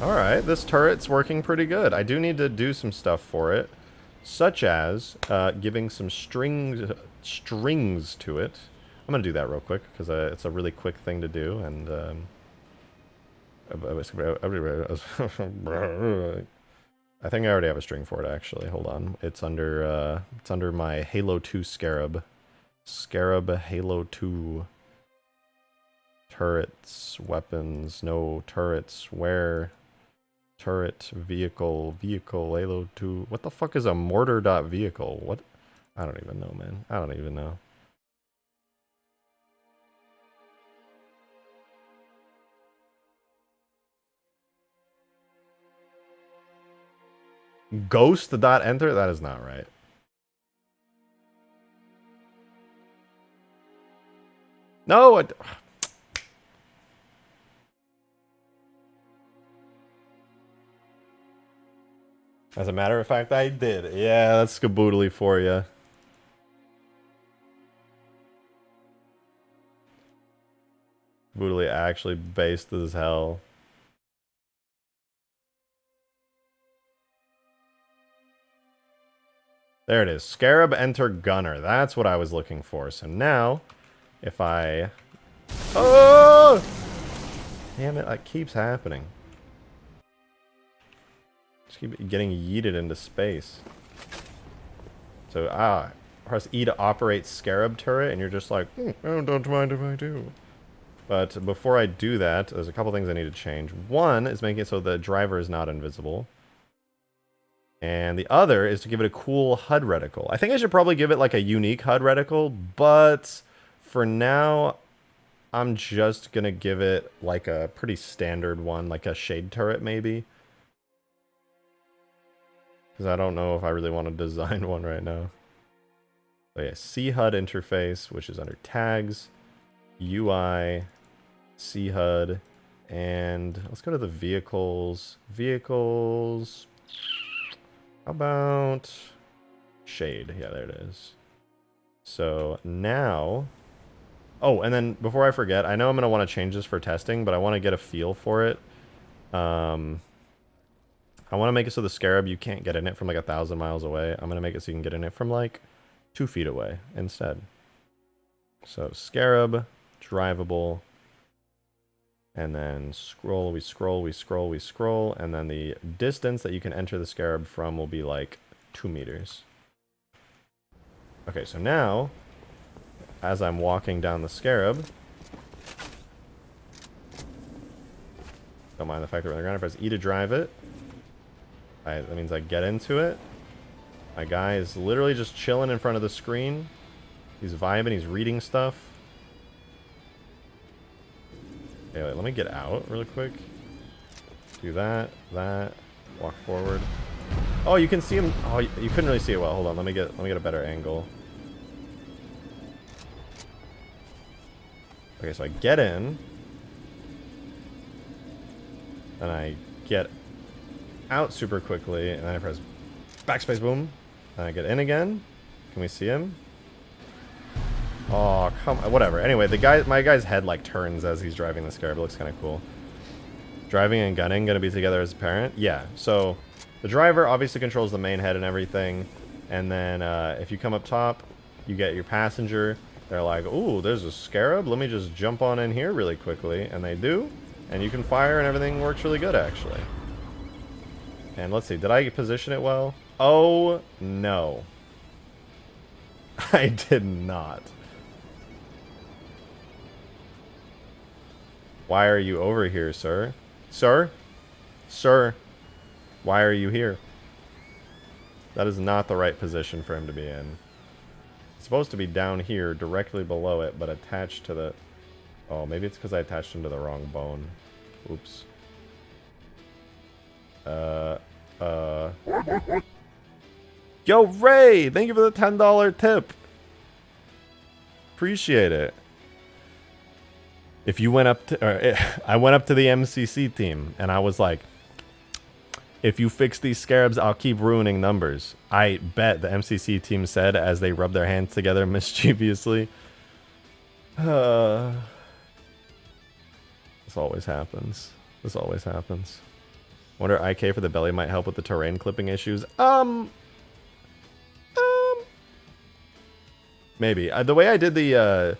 Alright, this turret's working pretty good. I do need to do some stuff for it, such as giving some strings to it. I'm going to do that real quick, because it's a really quick thing to do, and I think I already have a string for it, actually. Hold on. It's under my Halo 2 Scarab. Scarab Halo 2. Turrets, weapons, no turrets, where? Turret, vehicle, Halo 2. What the fuck is a mortar.vehicle? What? I don't even know, man. I don't even know. Ghost.enter? That is not right. No, as a matter of fact, I did. Yeah, that's skaboodly for you. Skaboodly actually based as hell. There it is. Scarab enter gunner. That's what I was looking for. So now, if I... oh! Damn it, that keeps happening. Just keep getting yeeted into space. So, press E to operate Scarab turret, and you're just like, oh, don't mind if I do. But before I do that, there's a couple things I need to change. One is making it so the driver is not invisible. And the other is to give it a cool HUD reticle. I think I should probably give it like a unique HUD reticle, but for now, I'm just going to give it like a pretty standard one, like a shade turret maybe. Because I don't know if I really want to design one right now. So yeah, C HUD interface, which is under tags, UI, C HUD, and let's go to the vehicles. Vehicles. How about shade? Yeah, there it is. So now, oh, and then before I forget, I know I'm going to want to change this for testing, but I want to get a feel for it. I want to make it so the Scarab, you can't get in it from like 1,000 miles away. I'm going to make it so you can get in it from like 2 feet away instead. So Scarab, drivable, and then scroll, we scroll, we scroll, we scroll, and then the distance that you can enter the Scarab from will be like 2 meters. Okay, so now, as I'm walking down the Scarab, don't mind the fact that we're on the ground, I press E to drive it. That means I get into it. My guy is literally just chilling in front of the screen. He's vibing, he's reading stuff. Okay, wait, let me get out really quick. Do that, walk forward. Oh, you can see him. Oh, you couldn't really see it well. Hold on, let me get a better angle. Okay, so I get in. Then I get out super quickly, and then I press backspace, boom. Then I get in again. Can we see him? Oh, come on. Whatever. Anyway, my guy's head like turns as he's driving the Scarab. It looks kind of cool. Driving and gunning gonna be together as a parent? Yeah. So the driver obviously controls the main head and everything. And then if you come up top, you get your passenger. They're like, ooh, there's a Scarab. Let me just jump on in here really quickly. And they do. And you can fire and everything works really good, actually. And let's see. Did I position it well? Oh, no. I did not. Why are you over here, sir? Sir? Sir? Why are you here? That is not the right position for him to be in. It's supposed to be down here, directly below it, but attached to the... Oh, maybe it's because I attached him to the wrong bone. Oops. Yo, Ray! Thank you for the $10 tip. Appreciate it. If you went up to... I went up to the MCC team, and I was like, if you fix these Scarabs, I'll keep ruining numbers. I bet the MCC team said as they rubbed their hands together mischievously. This always happens. This always happens. Wonder IK for the belly might help with the terrain clipping issues. Maybe. The way I did the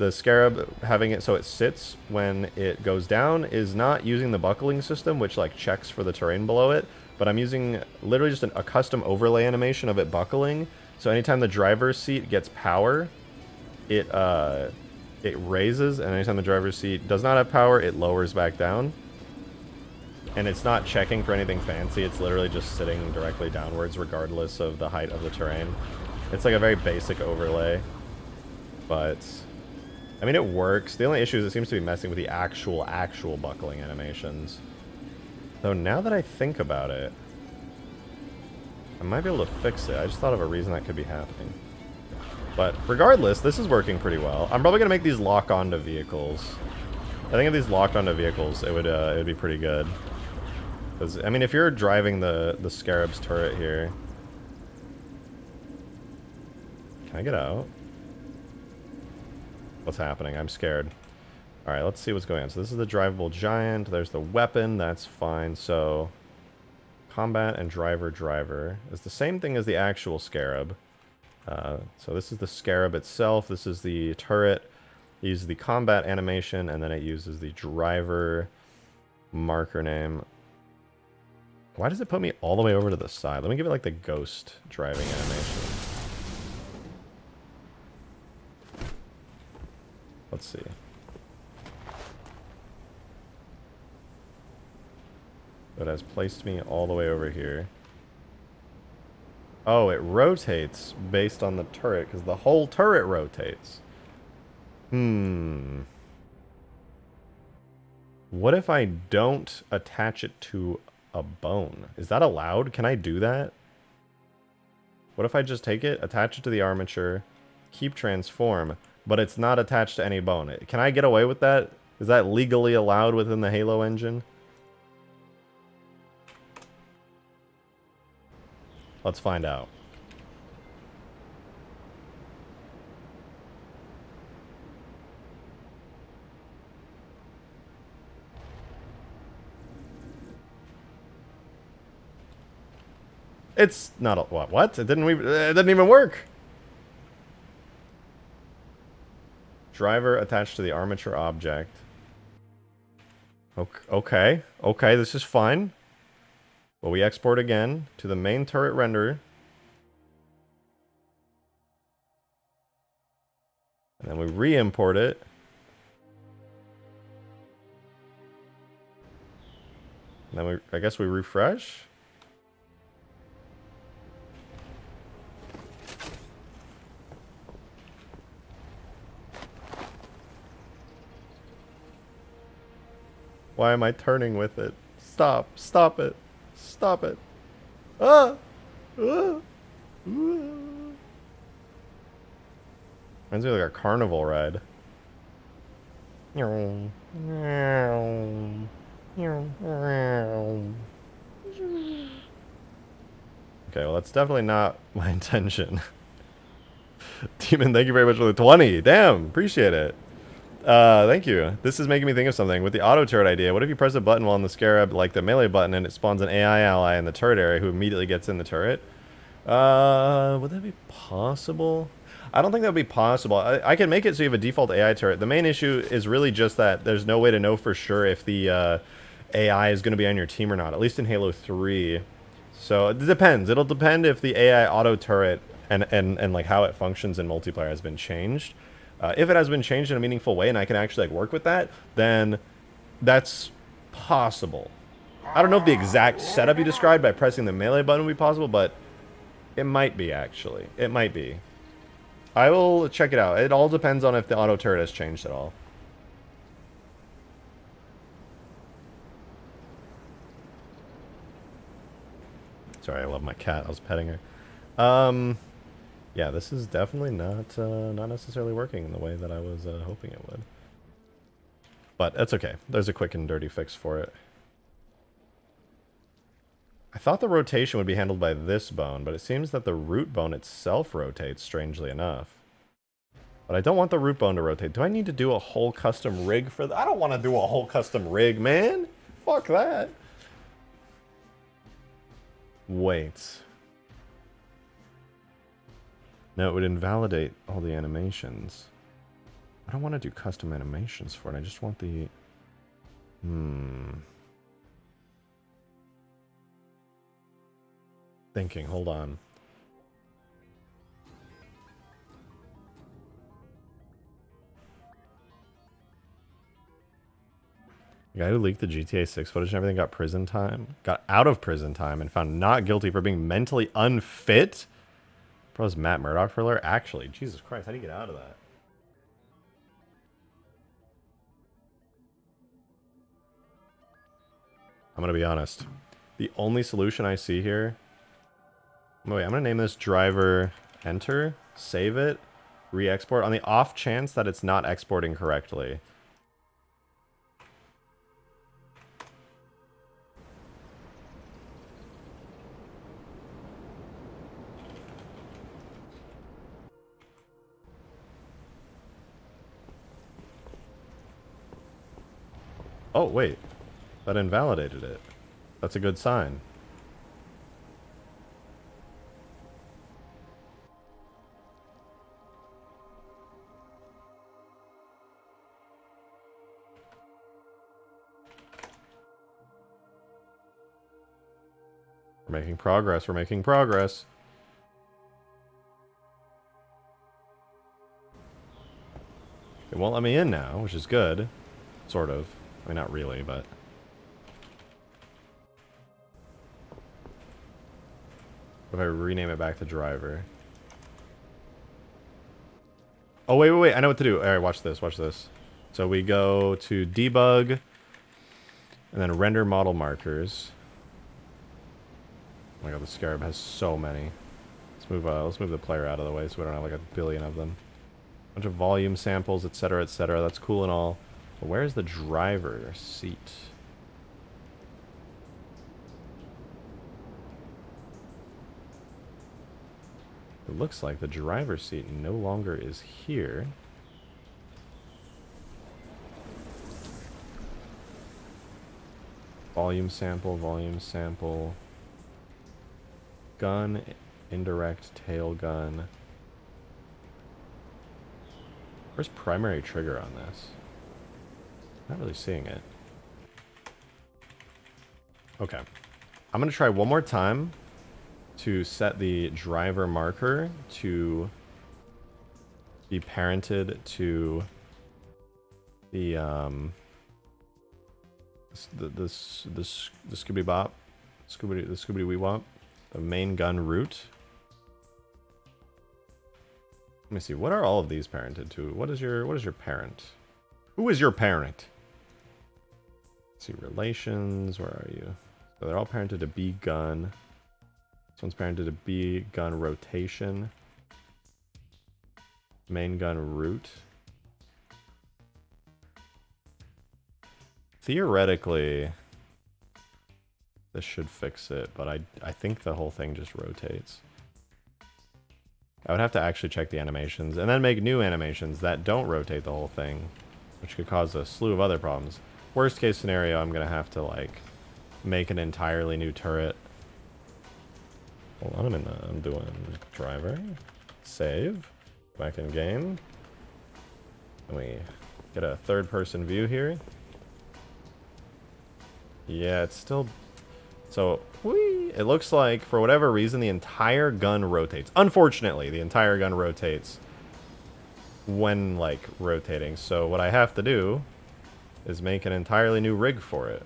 Scarab, having it so it sits when it goes down, is not using the buckling system, which like checks for the terrain below it, but I'm using literally just a custom overlay animation of it buckling. So anytime the driver's seat gets power, it raises, and anytime the driver's seat does not have power, it lowers back down. And it's not checking for anything fancy, it's literally just sitting directly downwards regardless of the height of the terrain. It's like a very basic overlay, but I mean, it works. The only issue is it seems to be messing with the actual buckling animations. Though now that I think about it, I might be able to fix it. I just thought of a reason that could be happening. But regardless, this is working pretty well. I'm probably going to make these lock onto vehicles. I think if these locked onto vehicles, it would be pretty good. Because, I mean, if you're driving the Scarab's turret here... Can I get out? What's happening? I'm scared. Alright, let's see what's going on. So this is the drivable giant. There's the weapon. That's fine. So combat and driver is the same thing as the actual Scarab. So this is the Scarab itself. This is the turret. It uses the combat animation, and then it uses the driver marker name. Why does it put me all the way over to the side? Let me give it like the ghost driving animation. Let's see. It has placed me all the way over here. Oh, it rotates based on the turret, because the whole turret rotates. What if I don't attach it to a bone? Is that allowed? Can I do that? What if I just take it, attach it to the armature, keep transform, but it's not attached to any bone? Can I get away with that? Is that legally allowed within the Halo engine? Let's find out. It's not a what? It didn't even work. Driver attached to the armature object. Okay, this is fine. Well, we export again to the main turret renderer. And then we re-import it. And then I guess we refresh. Why am I turning with it? Stop it. Stop it. Ah! Reminds me like a carnival ride. Okay, well that's definitely not my intention. Demon, thank you very much for the 20. Damn, appreciate it. Thank you. This is making me think of something. With the auto turret idea, what if you press a button while in the Scarab, like the melee button, and it spawns an AI ally in the turret area who immediately gets in the turret? Would that be possible? I don't think that would be possible. I can make it so you have a default AI turret. The main issue is really just that there's no way to know for sure if the AI is going to be on your team or not, at least in Halo 3. So it depends. It'll depend if the AI auto turret and like how it functions in multiplayer has been changed. If it has been changed in a meaningful way and I can actually like work with that, then that's possible. I don't know if the exact setup you described by pressing the melee button would be possible, but it might be actually. It might be. I will check it out. It all depends on if the auto turret has changed at all. Sorry, I love my cat. I was petting her. Yeah, this is definitely not necessarily working in the way that I was hoping it would. But that's okay. There's a quick and dirty fix for it. I thought the rotation would be handled by this bone, but it seems that the root bone itself rotates, strangely enough. But I don't want the root bone to rotate. Do I need to do a whole custom rig for that? I don't want to do a whole custom rig, man. Fuck that. Wait. No, it would invalidate all the animations. I don't want to do custom animations for it. I just want the... Thinking, hold on. The guy who leaked the GTA 6 footage and everything got out of prison time and found not guilty for being mentally unfit? Bro's Matt Murdock thriller? Actually, Jesus Christ, how do you get out of that? I'm gonna be honest. The only solution I see here... Wait, I'm gonna name this driver enter, save it, re-export, on the off chance that it's not exporting correctly. Oh, wait. That invalidated it. That's a good sign. We're making progress. We're making progress. It won't let me in now, which is good. Sort of. I mean, not really, but... If I rename it back to driver. Oh, wait. I know what to do. Alright, watch this. So we go to debug, and then render model markers. Oh my god, the Scarab has so many. Let's move the player out of the way so we don't have like a billion of them. Bunch of volume samples, etc., etc. That's cool and all. But where's the driver seat? It looks like the driver's seat no longer is here. Volume sample. Gun, indirect, tail gun. Where's primary trigger on this? Not really seeing it. Okay. I'm going to try one more time to set the driver marker to be parented to the Scooby Bop, the Scooby Wee Wop, the main gun root. Let me see. What are all of these parented to? What is your parent? Who is your parent? Let's see, relations. Where are you? So they're all parented to B gun. This one's parented to B gun rotation. Main gun root. Theoretically, this should fix it, but I think the whole thing just rotates. I would have to actually check the animations and then make new animations that don't rotate the whole thing, which could cause a slew of other problems. Worst case scenario, I'm gonna have to like make an entirely new turret. Hold on, I'm doing driver, save, back in game. And we get a third-person view here. Yeah, it's still... So, it looks like, for whatever reason, the entire gun rotates. Unfortunately, the entire gun rotates when, like, rotating. So what I have to do is make an entirely new rig for it.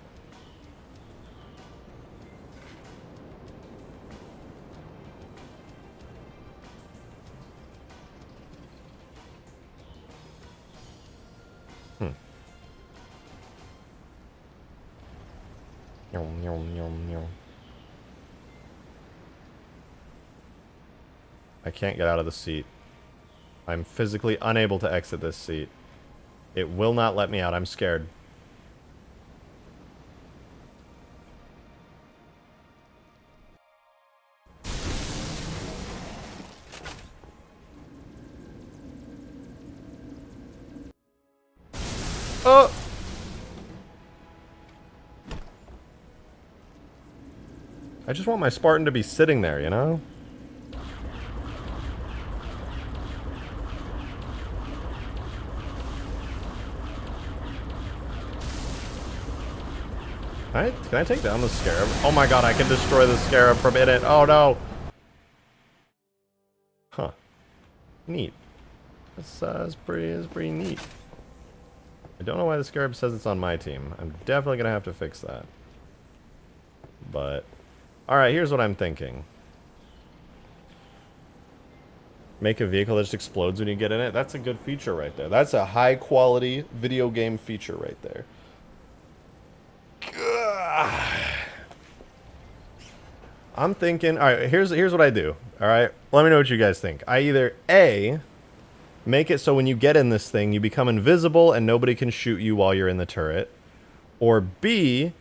I can't get out of the seat. I'm physically unable to exit this seat. It will not let me out. I'm scared. Oh! I just want my Spartan to be sitting there, you know? Can I take down the Scarab? Oh my god, I can destroy the Scarab from in it. Oh no! Huh. Neat. That's pretty neat. I don't know why the Scarab says it's on my team. I'm definitely gonna have to fix that. But... Alright, here's what I'm thinking. Make a vehicle that just explodes when you get in it. That's a good feature right there. That's a high quality video game feature right there. I'm thinking, alright, here's what I do. Alright, let me know what you guys think. I either A, make it so when you get in this thing, you become invisible and nobody can shoot you while you're in the turret. Or B,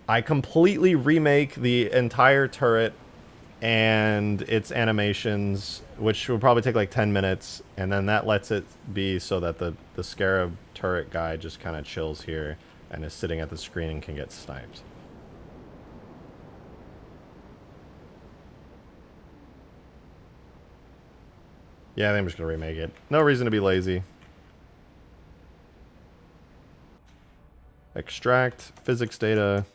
I completely remake the entire turret and its animations, which will probably take like 10 minutes, and then that lets it be so that the Scarab turret guy just kind of chills here and is sitting at the screen and can get sniped. Yeah, I think I'm just going to remake it. No reason to be lazy. Extract physics data.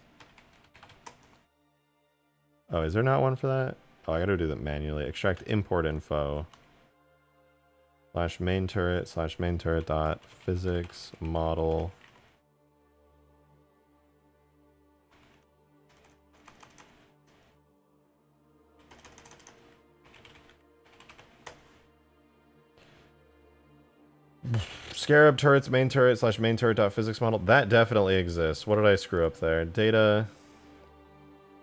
Oh, is there not one for that? Oh, I gotta do that manually. Extract import info. slash main turret dot physics model. Scarab turrets, main turret slash main turret dot physics model. That definitely exists. What did I screw up there? Data,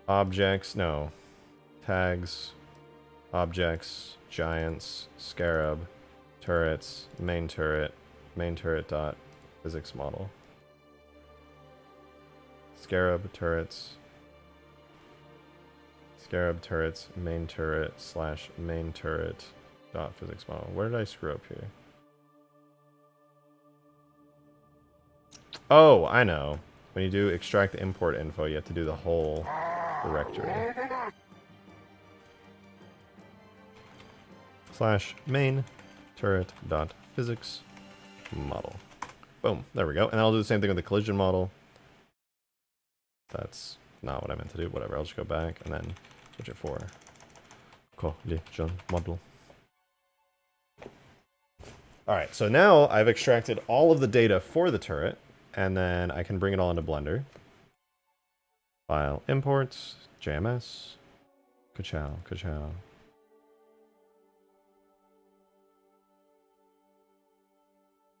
objects, no. Tags, objects, giants, scarab, turrets, main turret dot physics model. Scarab turrets, main turret slash main turret dot physics model. Where did I screw up here? Oh, I know. When you do extract import info, you have to do the whole directory. Slash main turret dot physics model. Boom. There we go. And I'll do the same thing with the collision model. That's not what I meant to do. Whatever. I'll just go back and then switch it for collision model. Alright, so now I've extracted all of the data for the turret, and then I can bring it all into Blender. File, imports, JMS, ka-chow, ka-chow.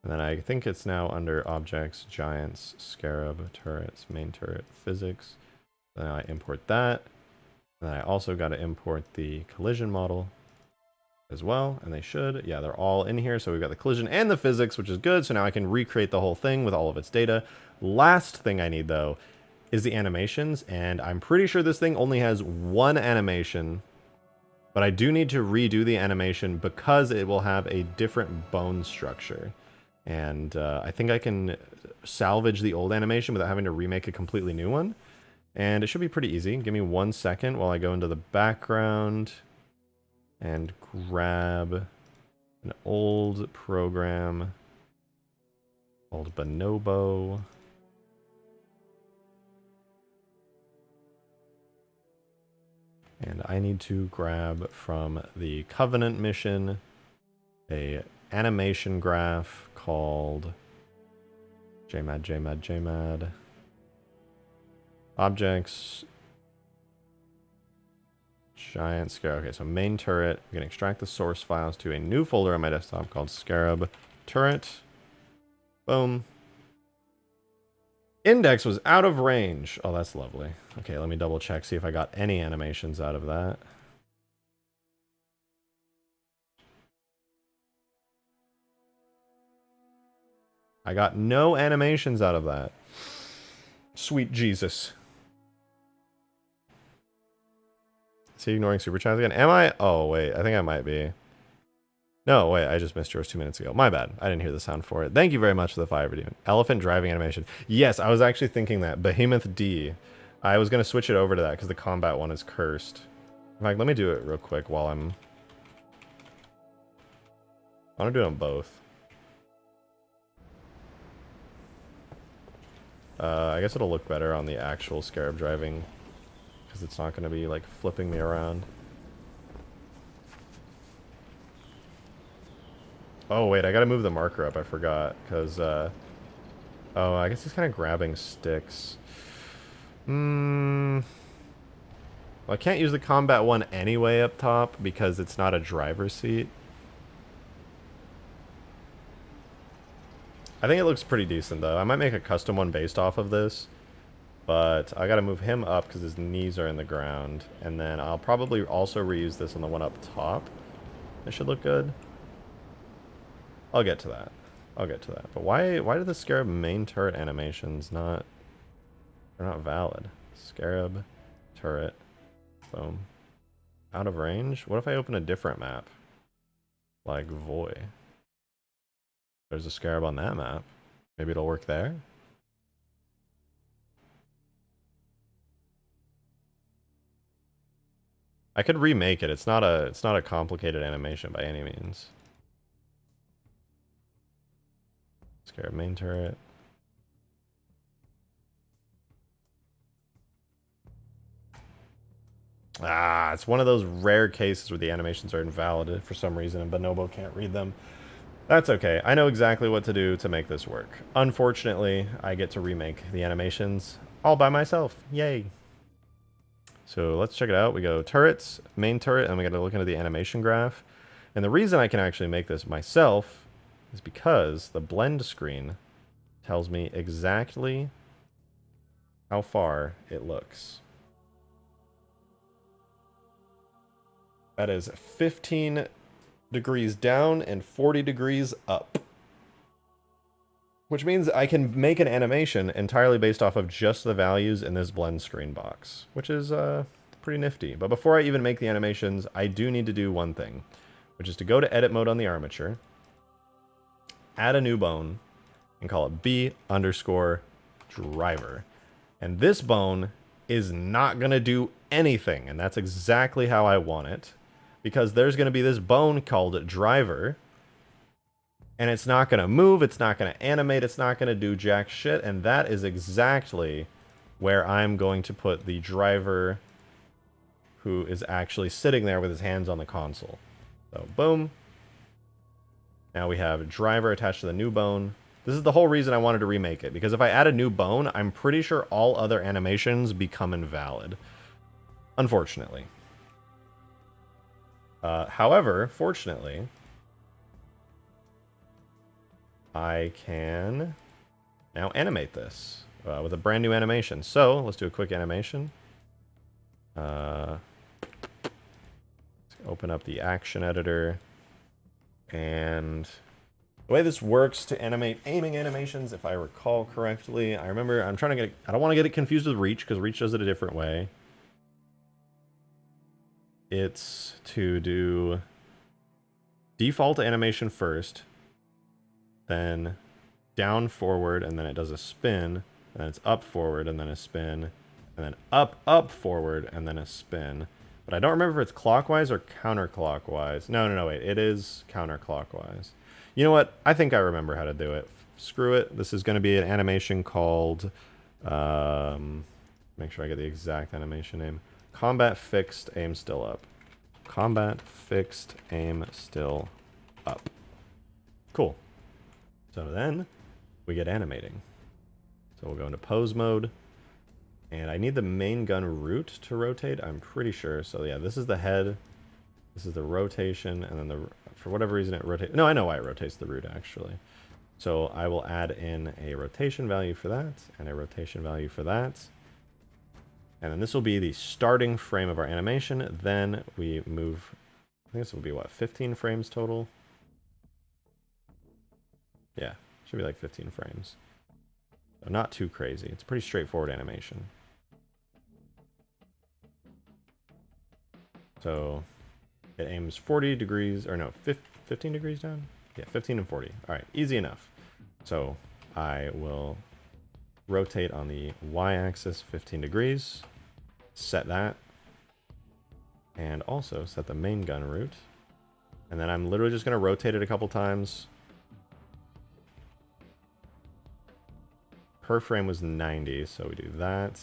And then I think it's now under objects, giants, scarab, turrets, main turret, physics. Then I import that. And then I also got to import the collision model as well, and they should. Yeah, they're all in here. So we've got the collision and the physics, which is good. So now I can recreate the whole thing with all of its data. Last thing I need, though, is the animations. And I'm pretty sure this thing only has one animation. But I do need to redo the animation because it will have a different bone structure. And I think I can salvage the old animation without having to remake a completely new one. And it should be pretty easy. Give me 1 second while I go into the background and grab an old program called Bonobo. And I need to grab from the Covenant mission a animation graph called JMAD. Objects. Giant Scarab. Okay, so main turret. I'm going to extract the source files to a new folder on my desktop called Scarab Turret. Boom. Index was out of range. Oh, that's lovely. Okay, let me double check, see if I got any animations out of that. I got no animations out of that. Sweet Jesus. Is he ignoring super chats again? Am I? Oh, wait. I think I might be. No, wait. I just missed yours 2 minutes ago. My bad. I didn't hear the sound for it. Thank you very much for the 5 video. Elephant driving animation. Yes, I was actually thinking that. Behemoth D. I was going to switch it over to that because the combat one is cursed. In fact, let me do it real quick while I'm... I want to do them both. I guess it'll look better on the actual Scarab driving because it's not going to be like flipping me around. Oh wait, I gotta move the marker up, I forgot, because, oh, I guess he's kind of grabbing sticks. Well, I can't use the combat one anyway up top because it's not a driver's seat. I think it looks pretty decent though. I might make a custom one based off of this. But I gotta move him up because his knees are in the ground. And then I'll probably also reuse this on the one up top. It should look good. I'll get to that. I'll get to that. But why do the Scarab main turret animations not... They're not valid. Scarab turret. Boom. Out of range? What if I open a different map? Like Voy. There's a Scarab on that map. Maybe it'll work there? I could remake it. It's not a complicated animation by any means. Scarab main turret. Ah, it's one of those rare cases where the animations are invalid for some reason and Bonobo can't read them. That's okay. I know exactly what to do to make this work. Unfortunately, I get to remake the animations all by myself. Yay. So let's check it out. We go turrets, main turret, and we got to look into the animation graph. And the reason I can actually make this myself is because the blend screen tells me exactly how far it looks. That is 15 degrees down and 40 degrees up. Which means I can make an animation entirely based off of just the values in this blend screen box, which is pretty nifty. But before I even make the animations, I do need to do one thing, which is to go to edit mode on the armature, add a new bone, and call it B_driver. And this bone is not going to do anything, and that's exactly how I want it, because there's going to be this bone called driver, and it's not going to move, it's not going to animate, it's not going to do jack shit, and that is exactly where I'm going to put the driver who is actually sitting there with his hands on the console. So, boom. Now we have driver attached to the new bone. This is the whole reason I wanted to remake it, because if I add a new bone, I'm pretty sure all other animations become invalid. Unfortunately. However, fortunately, I can now animate this with a brand new animation. So let's do a quick animation. Let's open up the action editor. And the way this works to animate aiming animations, if I recall correctly, I don't want to get it confused with Reach, because Reach does it a different way. It's to do default animation first, then down forward, and then it does a spin, and then it's up forward, and then a spin, and then up forward, and then a spin. But I don't remember if it's clockwise or counterclockwise. No, wait, it is counterclockwise. You know what? I think I remember how to do it. Screw it. This is going to be an animation called, make sure I get the exact animation name. Combat fixed, aim still up. Combat fixed, aim still up. Cool. So then we get animating. So we'll go into pose mode. And I need the main gun root to rotate, I'm pretty sure. So yeah, this is the head. This is the rotation. And then for whatever reason it rotates. No, I know why it rotates the root actually. So I will add in a rotation value for that and a rotation value for that. And then this will be the starting frame of our animation. Then we move, I think this will be what, 15 frames total? Yeah, should be like 15 frames. So not too crazy. It's a pretty straightforward animation. So it aims 40 degrees, or no, 15 degrees down? Yeah, 15 and 40. All right, easy enough. So I will rotate on the y-axis 15 degrees, set that, and also set the main gun root. And then I'm literally just going to rotate it a couple times. Per frame was 90, so we do that.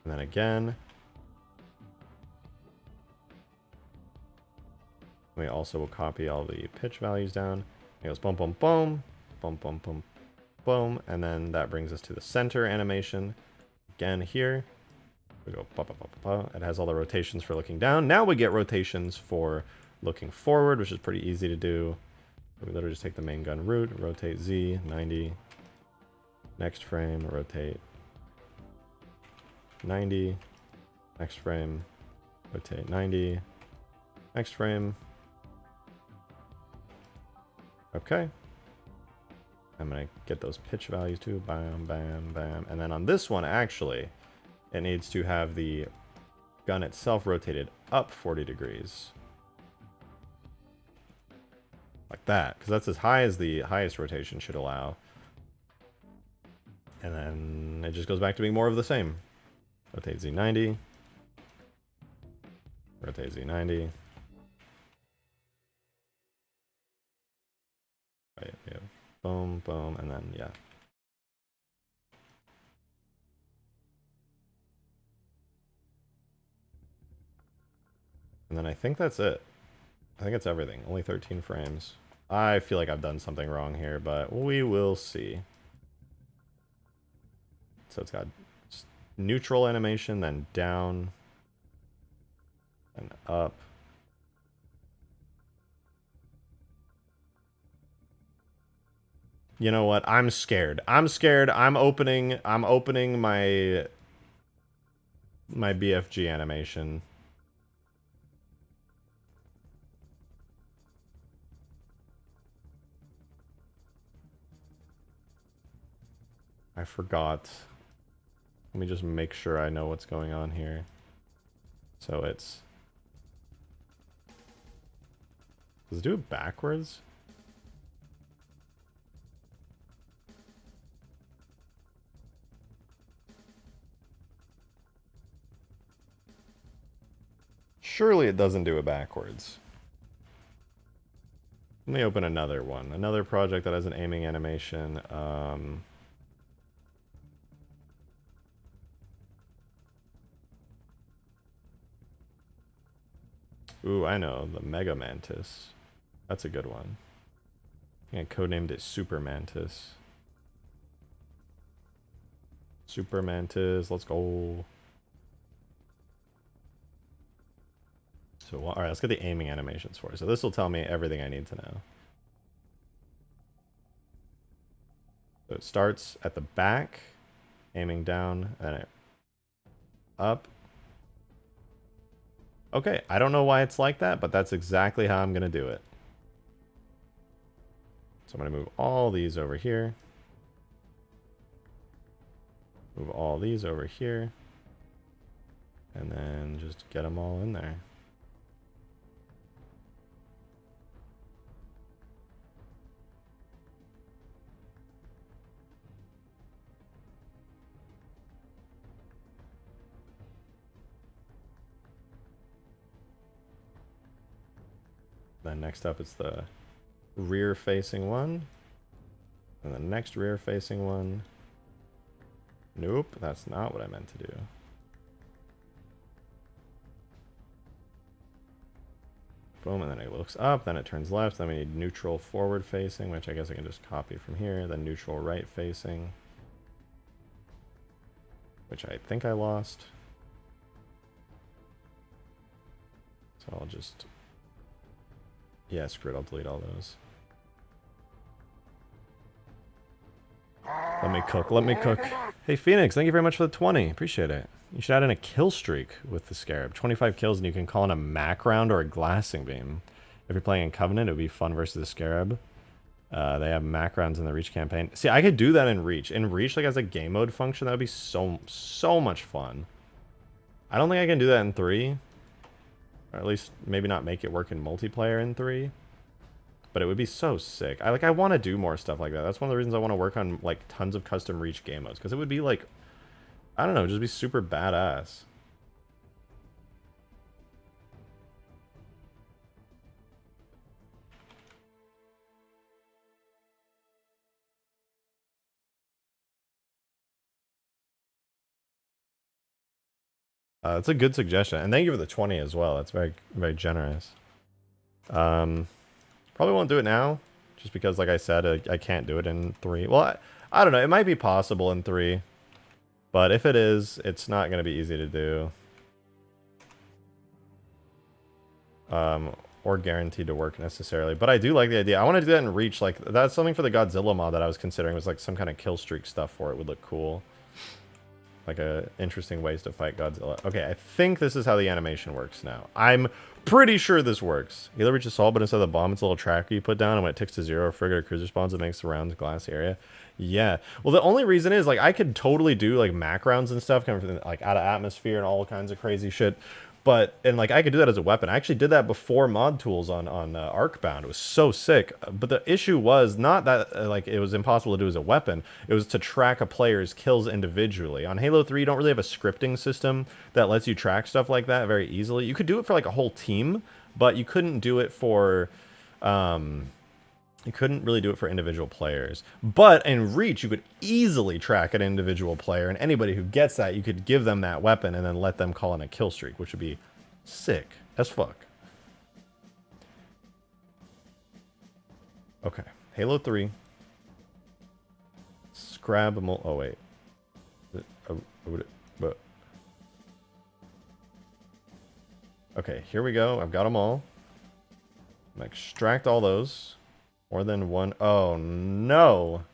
And then again. We also will copy all the pitch values down. It goes boom, boom, boom, boom, boom, boom, boom, and then that brings us to the center animation. Again here, we go ba, ba, ba, ba, ba. It has all the rotations for looking down. Now we get rotations for looking forward, which is pretty easy to do. We literally just take the main gun root, rotate Z, 90. Next frame, rotate 90. Next frame, rotate 90. Next frame. Okay. I'm going to get those pitch values too. Bam, bam, bam. And then on this one, actually, it needs to have the gun itself rotated up 40 degrees. Like that, because that's as high as the highest rotation should allow. And then it just goes back to being more of the same. Rotate Z90. Rotate Z90. Right, yeah. Boom, boom, and then, yeah. And then I think that's it. I think it's everything. Only 13 frames. I feel like I've done something wrong here, but we will see. So it's got neutral animation, then down, and up. You know what? I'm scared. I'm scared. I'm opening my BFG animation. I forgot. Let me just make sure I know what's going on here. So it's... Does it do it backwards? Surely it doesn't do it backwards. Let me open another one. Another project that has an aiming animation. Ooh, I know. The Mega Mantis. That's a good one. I codenamed it Super Mantis. Super Mantis, let's go. So, alright, let's get the aiming animations for it. So this will tell me everything I need to know. So it starts at the back, aiming down, and then up. Okay, I don't know why it's like that, but that's exactly how I'm going to do it. So I'm going to move all these over here. Move all these over here. And then just get them all in there. Then next up it's the rear facing one. And the next rear facing one. Nope, that's not what I meant to do. Boom, and then it looks up, then it turns left, then we need neutral forward facing, which I guess I can just copy from here, then neutral right facing, which I think I lost. So I'll just, yeah, screw it, I'll delete all those. Let me cook, let me cook. Hey Phoenix, thank you very much for the 20, appreciate it. You should add in a kill streak with the Scarab. 25 kills and you can call in a Mac round or a glassing beam. If you're playing in Covenant, it would be fun versus the Scarab. They have Mac rounds in the Reach campaign. See, I could do that in Reach. In Reach, like as a game mode function, that would be so much fun. I don't think I can do that in 3. Or at least maybe not make it work in multiplayer in 3. But it would be so sick. I want to do more stuff like that. That's one of the reasons I want to work on like tons of custom Reach game modes. Because it would be like, I don't know, just be super badass. That's a good suggestion. And thank you for the 20 as well. That's very, very generous. Probably won't do it now. Just because, like I said, I can't do it in 3. Well, I don't know. It might be possible in 3. But if it is, it's not going to be easy to do. Or guaranteed to work necessarily. But I do like the idea. I want to do that in Reach. Like, that's something for the Godzilla mod that I was considering. Was like some kind of kill streak stuff for it would look cool. Like interesting ways to fight Godzilla. Okay, I think this is how the animation works now. I'm pretty sure this works. You ever reach assault, but instead of the bomb, it's a little tracker you put down, and when it ticks to 0, a frigate or cruiser spawns, it makes the rounds glassy area. Yeah. Well, the only reason is, like, I could totally do, like, Mac rounds and stuff, coming from, like, out of atmosphere and all kinds of crazy shit. But, and like, I could do that as a weapon. I actually did that before mod tools on Arcbound. It was so sick. But the issue was not that, like, it was impossible to do as a weapon. It was to track a player's kills individually. On Halo 3, you don't really have a scripting system that lets you track stuff like that very easily. You could do it for, like, a whole team, but you couldn't do it for, you couldn't really do it for individual players. But in Reach, you could easily track an individual player, and anybody who gets that, you could give them that weapon and then let them call in a kill streak, which would be sick. as fuck. Okay. Halo 3. Scarab. Oh, wait. Okay, here we go. I've got them all. I'm gonna extract all those. More than one. Oh, no.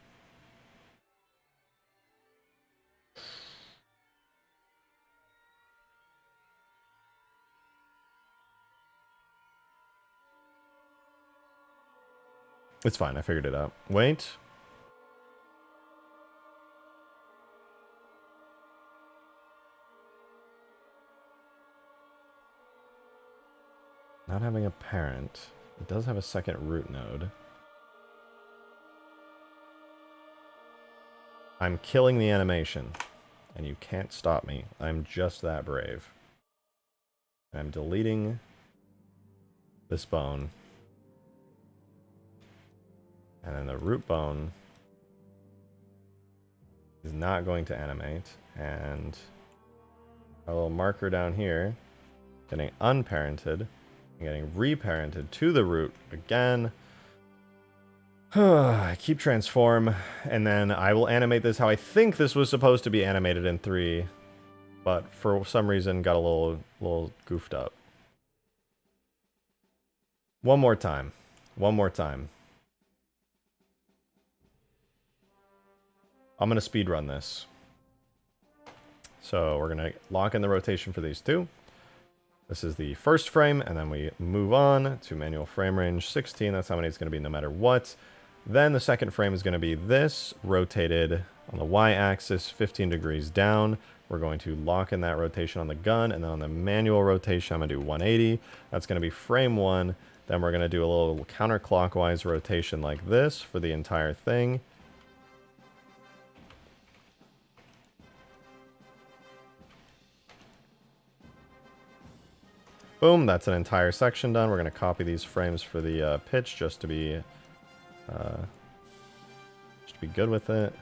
It's fine. I figured it out. Wait. Not having a parent. It does have a second root node. I'm killing the animation. And you can't stop me. I'm just that brave. And I'm deleting this bone. And then the root bone is not going to animate. And a little marker down here, getting unparented, and getting reparented to the root again. I keep transform, and then I will animate this how I think this was supposed to be animated in 3, but for some reason got a little goofed up. One more time. One more time. I'm going to speedrun this. So we're going to lock in the rotation for these two. This is the first frame, and then we move on to manual frame range 16. That's how many it's going to be no matter what. Then the second frame is going to be this, rotated on the y-axis 15 degrees down. We're going to lock in that rotation on the gun, and then on the manual rotation, I'm going to do 180. That's going to be frame 1. Then we're going to do a little counterclockwise rotation like this for the entire thing. Boom, that's an entire section done. We're going to copy these frames for the pitch just to be good with it.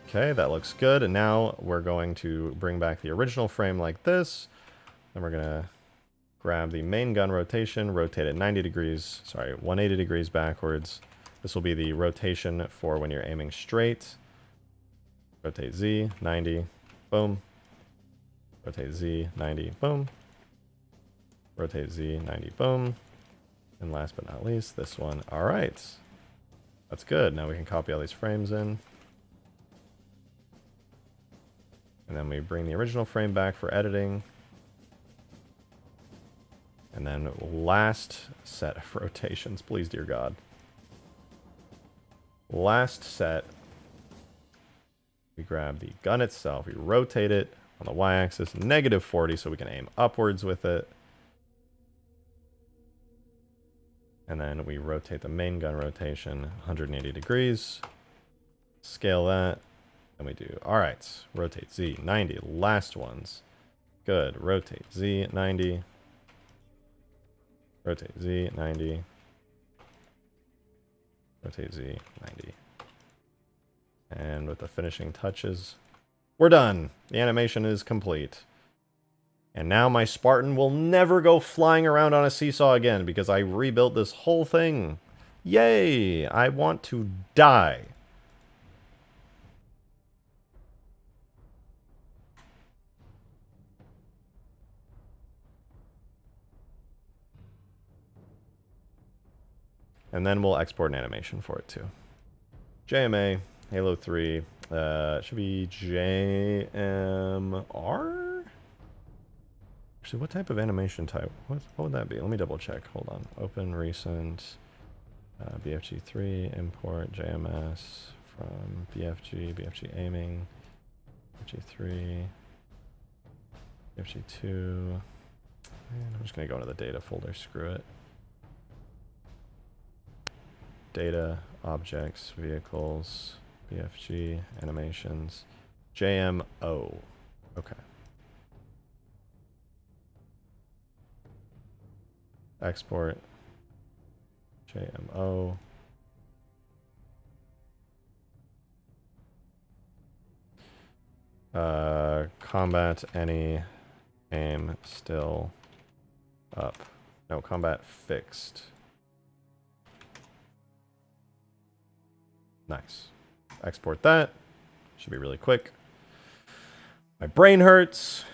Okay, that looks good. And now we're going to bring back the original frame like this. Then we're going to grab the main gun rotation, rotate it 90 degrees, sorry, 180 degrees backwards. This will be the rotation for when you're aiming straight. Rotate Z, 90, boom. Rotate Z, 90, boom. Rotate Z, 90, boom. And last but not least, this one. All right. That's good. Now we can copy all these frames in. And then we bring the original frame back for editing. And then last set of rotations, please, dear God. Last set. We grab the gun itself. We rotate it on the y-axis, -40, so we can aim upwards with it. And then we rotate the main gun rotation 180 degrees. Scale that. And we do, all right, rotate Z, 90, last ones. Good, rotate Z, 90. Rotate Z, 90. Rotate Z, 90. And with the finishing touches, we're done. The animation is complete. And now my Spartan will never go flying around on a seesaw again because I rebuilt this whole thing. Yay! I want to die. And then we'll export an animation for it too. JMA, Halo 3, it should be JMR? Actually, what type of animation type? What would that be? Let me double check. Hold on. Open recent BFG3 import JMS from BFG aiming, BFG3, BFG2. And I'm just gonna go into the data folder. Screw it. Data, objects, vehicles, BFG, animations, JMO. Okay. Export, JMO. Combat any Aim still up. No, combat fixed. Nice. Export that. Should be really quick. My brain hurts.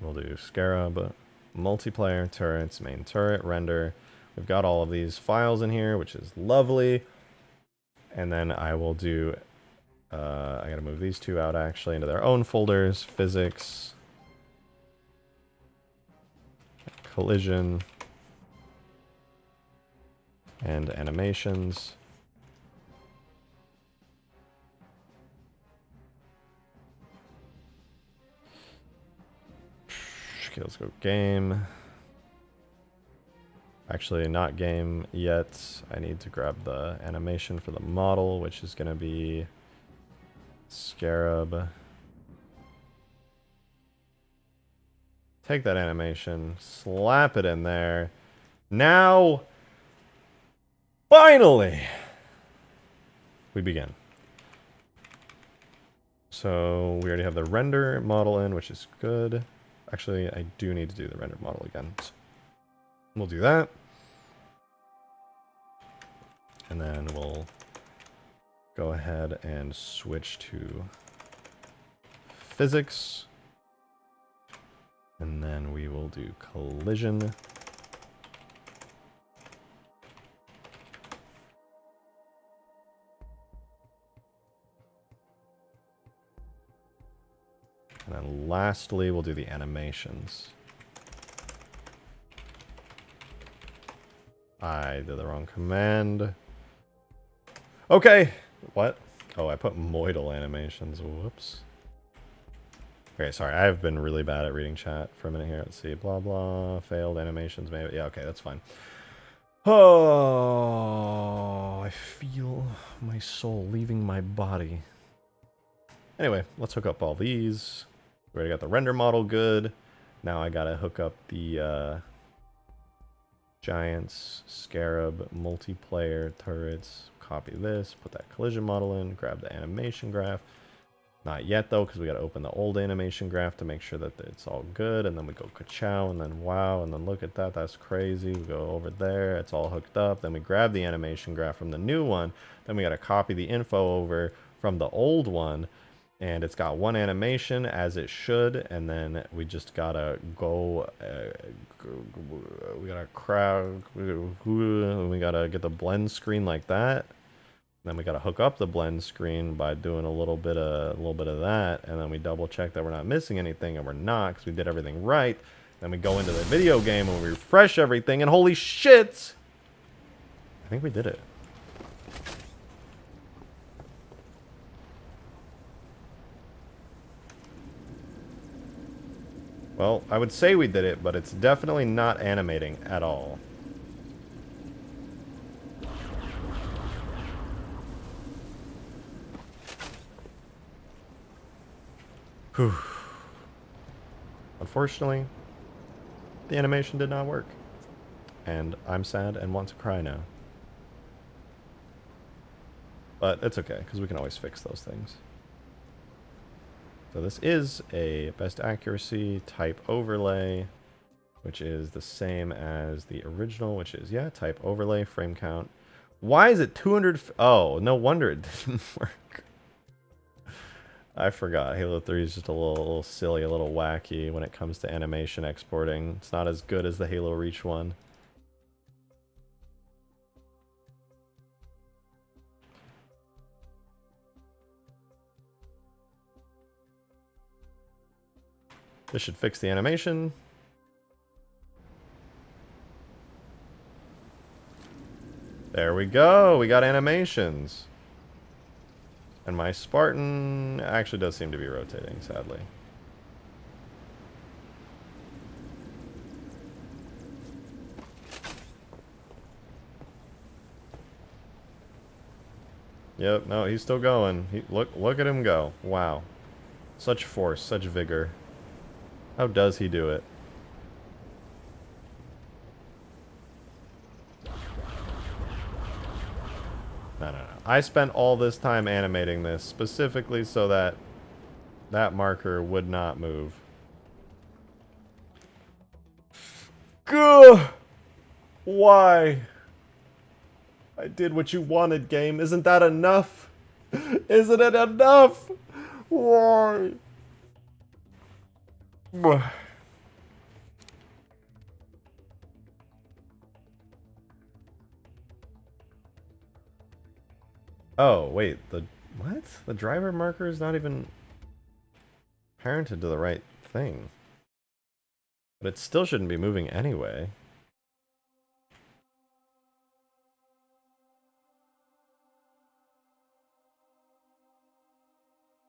We'll do Scarab, multiplayer, turrets, main turret, render. We've got all of these files in here, which is lovely. And then I will do, I gotta move these two out actually into their own folders. Physics, collision, and animations. Okay, let's go game. Actually, not game yet. I need to grab the animation for the model, which is going to be Scarab. Take that animation, slap it in there. Now, finally, we begin. So we already have the render model in, which is good. Actually, I do need to do the render model again. So we'll do that. And then we'll go ahead and switch to physics. And then we will do collision. And then lastly, we'll do the animations. I did the wrong command. Okay. What? Oh, I put moidal animations. Whoops. Okay, sorry. I've been really bad at reading chat for a minute here. Let's see. Blah, blah. Failed animations, maybe. Yeah, okay, that's fine. Oh, I feel my soul leaving my body. Anyway, let's hook up all these. We already got the render model good. Now I gotta hook up the Giants, Scarab, multiplayer, turrets. Copy this, put that collision model in, grab the animation graph. Not yet though, because we gotta open the old animation graph to make sure that it's all good. And then we go ka-chow, and then wow, and then look at that, that's crazy. We go over there, it's all hooked up. Then we grab the animation graph from the new one. Then we gotta copy the info over from the old one. And it's got one animation as it should, and then we just gotta go, we gotta crowd, we gotta get the blend screen like that. Then we gotta hook up the blend screen by doing a little bit of that, and then we double check that we're not missing anything, and we're not, because we did everything right. Then we go into the video game and we refresh everything, and holy shit! I think we did it. Well, I would say we did it, but it's definitely not animating at all. Whew. Unfortunately, the animation did not work. And I'm sad and want to cry now. But it's okay, because we can always fix those things. So this is a best accuracy type overlay, which is the same as the original, which is, yeah, type overlay, frame count. Why is it 200? Oh, no wonder it didn't work. I forgot. Halo 3 is just a little silly, a little wacky when it comes to animation exporting. It's not as good as the Halo Reach one. This should fix the animation. There we go. We got animations. And my Spartan actually does seem to be rotating, sadly. Yep, no, he's still going. Look at him go. Wow. Such force, such vigor. How does he do it? No. I spent all this time animating this specifically so that that marker would not move. Gah! Why? I did what you wanted, game. Isn't that enough? Isn't it enough? Why? Oh, wait, what? The driver marker is not even parented to the right thing. But it still shouldn't be moving anyway.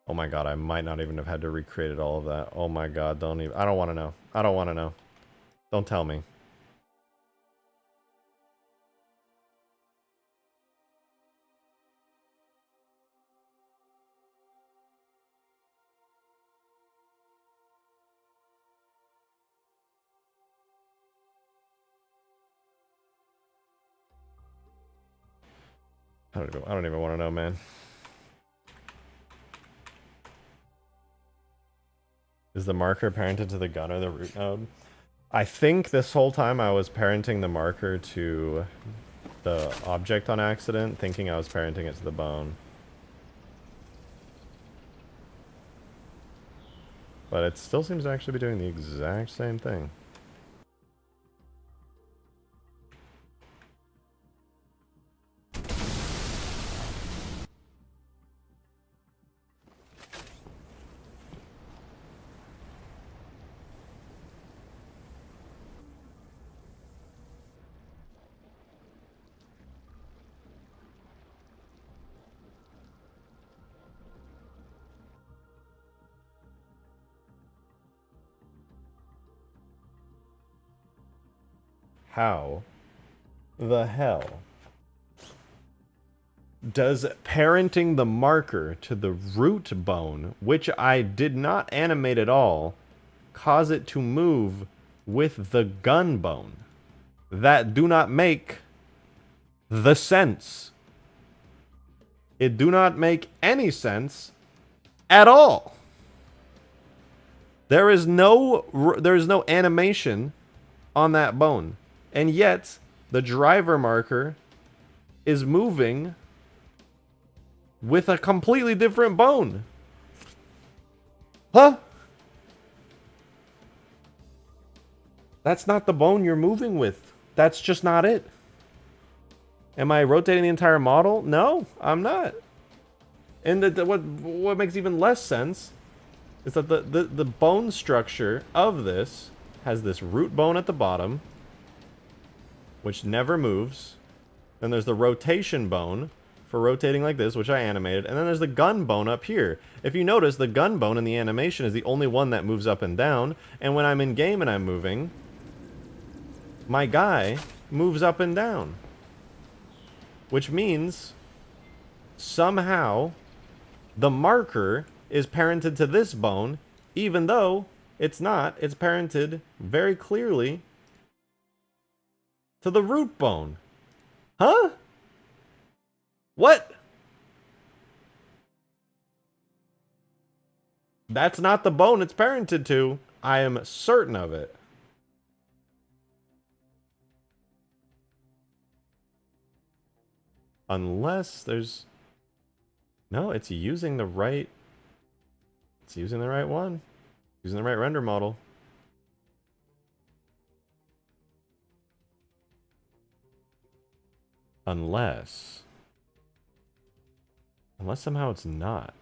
Oh my god, I might not even have had to recreate all of that. Oh my god, don't even... I don't want to know. I don't want to know. Don't tell me. I don't even want to know, man. Is the marker parented to the gun or the root node? I think this whole time I was parenting the marker to the object on accident, thinking I was parenting it to the bone. But it still seems to actually be doing the exact same thing. How the hell does parenting the marker to the root bone, which I did not animate at all, cause it to move with the gun bone? That do not make the sense. It do not make any sense at all. There is no animation on that bone. And yet, the driver marker is moving with a completely different bone. Huh? That's not the bone you're moving with. That's just not it. Am I rotating the entire model? No, I'm not. And what makes even less sense is that the bone structure of this has this root bone at the bottom, which never moves. Then there's the rotation bone for rotating like this, which I animated. And then there's the gun bone up here. If you notice, the gun bone in the animation is the only one that moves up and down. And when I'm in game and I'm moving, my guy moves up and down. Which means somehow the marker is parented to this bone, even though it's not. It's parented very clearly to the root bone. Huh? What? That's not the bone it's parented to. I am certain of it. Unless there's... No, it's using the right... It's using the right one. Using the right render model. Unless somehow it's not.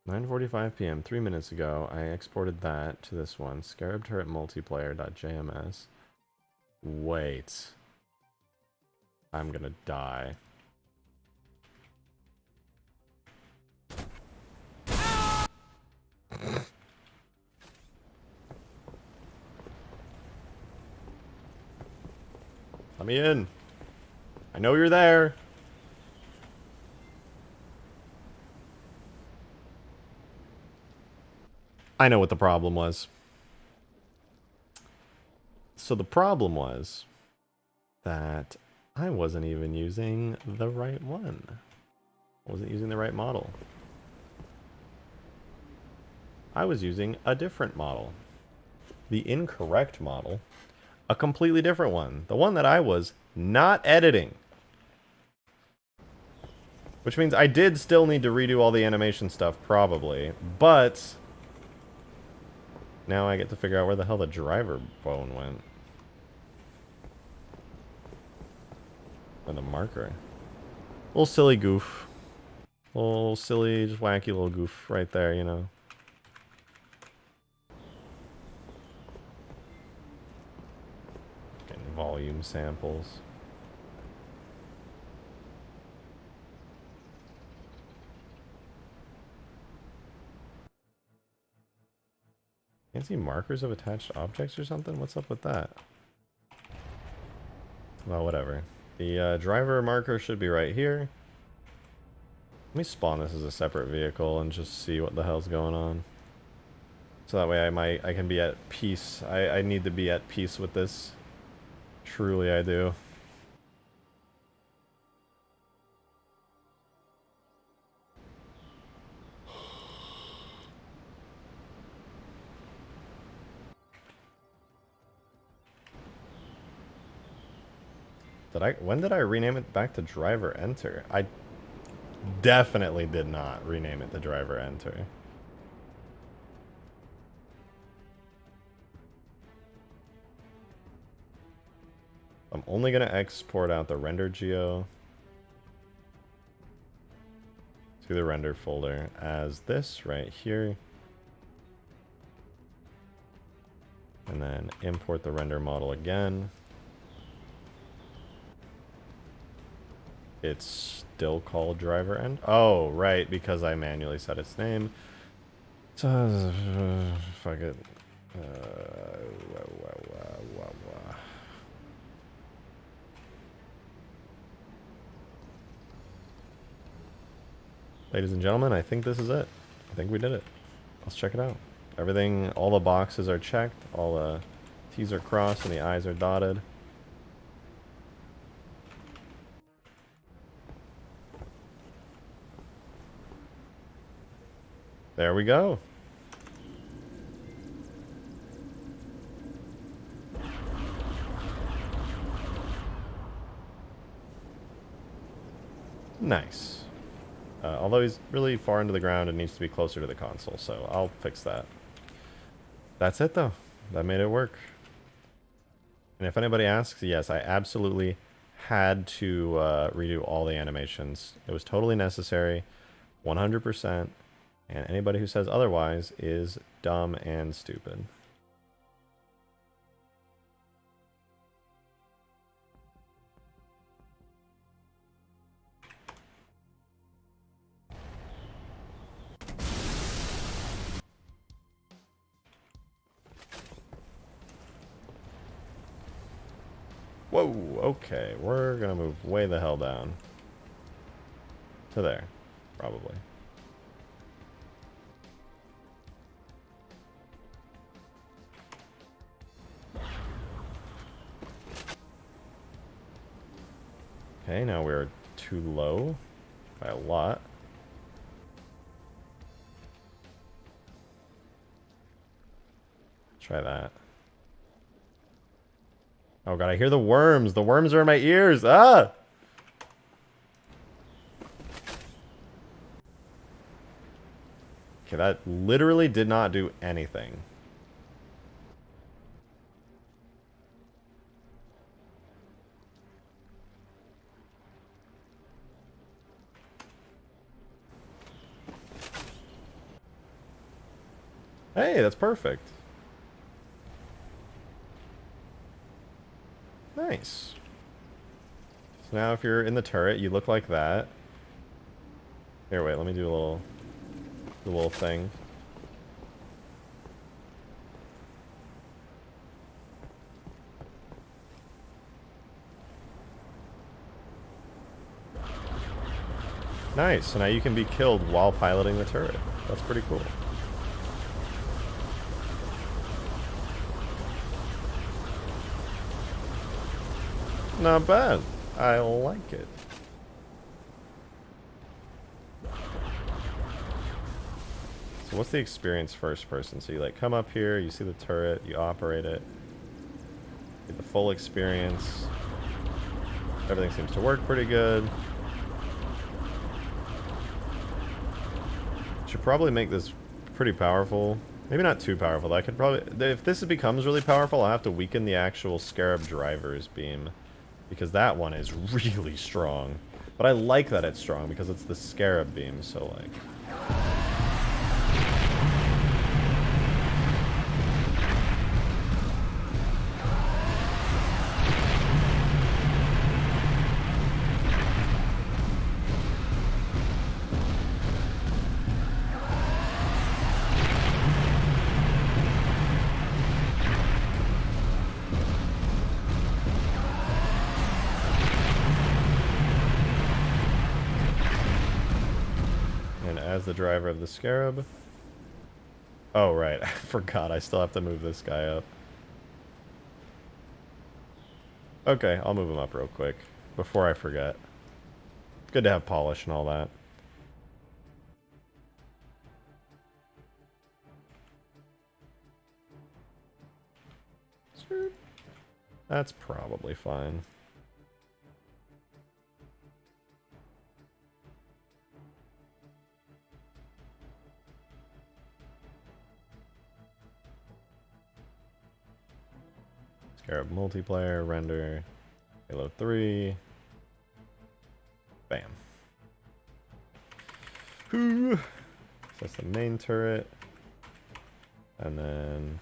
(9:45 p.m.) 3 minutes ago, I exported that to this one. Scarab turret multiplayer.jms. Wait. I'm gonna die. Let me in. I know you're there. I know what the problem was. So the problem was that I wasn't even using the right one. I wasn't using the right model. I was using a different model. The incorrect model. A completely different one. The one that I was not editing. Which means I did still need to redo all the animation stuff, probably. But now I get to figure out where the hell the driver bone went. And the marker. Little silly goof. Little silly, just wacky little goof right there, you know. Getting volume samples. Can't see markers of attached objects or something? What's up with that? Well, whatever. The driver marker should be right here. Let me spawn this as a separate vehicle and just see what the hell's going on. So that way I can be at peace. I need to be at peace with this. Truly I do. When did I rename it back to driver enter? I definitely did not rename it to driver enter. I'm only going to export out the render geo to the render folder as this right here. And then import the render model again. It's still called driver end. Oh, right, because I manually set its name. So, fuck it. Ladies and gentlemen, I think this is it. I think we did it. Let's check it out. Everything, all the boxes are checked, all the T's are crossed, and the I's are dotted. There we go. Nice. Although he's really far into the ground, it needs to be closer to the console, so I'll fix that. That's it, though. That made it work. And if anybody asks, yes, I absolutely had to redo all the animations. It was totally necessary, 100%. And anybody who says otherwise is dumb and stupid. Whoa, okay, we're gonna move way the hell down. To there, probably. Okay, now we're too low by a lot. Try that. Oh god, I hear the worms. The worms are in my ears. Ah! Okay, that literally did not do anything. Hey, that's perfect. Nice. So now if you're in the turret, you look like that. Here, wait, let me do a little thing. Nice, so now you can be killed while piloting the turret. That's pretty cool. Not bad. I like it. So what's the experience first person? So you like come up here, you see the turret, you operate it. Get the full experience. Everything seems to work pretty good. Should probably make this pretty powerful. Maybe not too powerful. I could probably... If this becomes really powerful, I'll have to weaken the actual Scarab driver's beam. Because that one is really strong. But I like that it's strong because it's the Scarab beam, so like... As the driver of the Scarab. Oh, right. I forgot. I still have to move this guy up. Okay, I'll move him up real quick before I forget. It's good to have polish and all that. That's probably fine. Scarab multiplayer, render, Halo 3. Bam. So that's the main turret. And then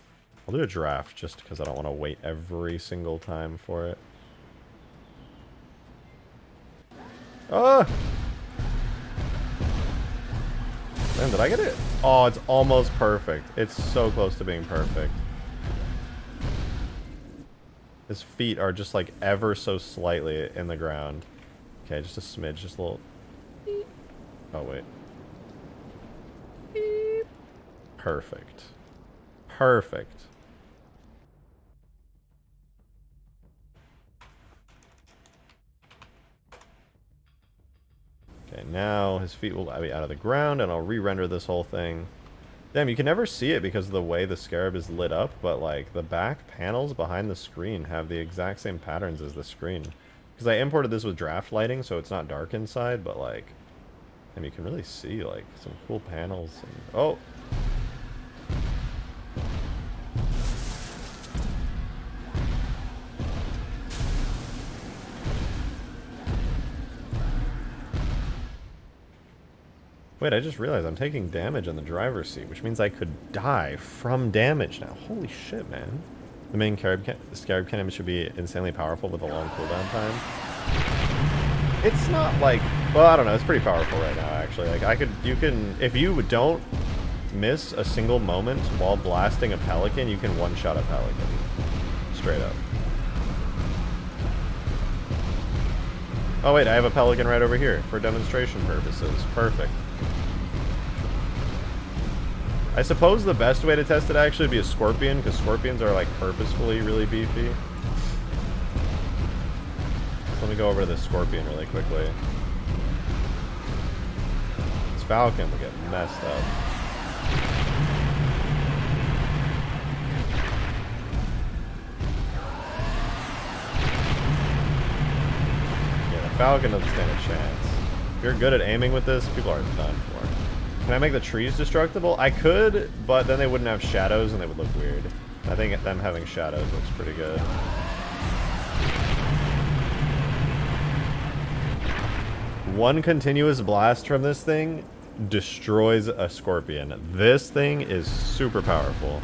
I'll do a draft just because I don't want to wait every single time for it. Ah! Man, did I get it? Oh, it's almost perfect. It's so close to being perfect. His feet are just like ever so slightly in the ground. Okay, just a smidge, just a little... Oh, wait. Perfect. Perfect. Okay, now his feet will be out of the ground, and I'll re-render this whole thing. Damn, you can never see it because of the way the Scarab is lit up, but like the back panels behind the screen have the exact same patterns as the screen. Because I imported this with draft lighting, so it's not dark inside, but like, and you can really see like some cool panels. And, oh! Wait, I just realized I'm taking damage on the driver's seat, which means I could die from damage now. Holy shit, man. The main Scarab cannon should be insanely powerful with a long cooldown time. It's not like... Well, I don't know. It's pretty powerful right now, actually. Like, you can... If you don't miss a single moment while blasting a Pelican, you can one-shot a Pelican. Straight up. Oh, wait, I have a Pelican right over here for demonstration purposes. Perfect. I suppose the best way to test it actually would be a Scorpion, because Scorpions are like purposefully really beefy. So let me go over to the Scorpion really quickly. This Falcon will get messed up. Yeah, the Falcon doesn't stand a chance. If you're good at aiming with this, people are done for. Can I make the trees destructible? I could, but then they wouldn't have shadows and they would look weird. I think them having shadows looks pretty good. One continuous blast from this thing destroys a Scorpion. This thing is super powerful.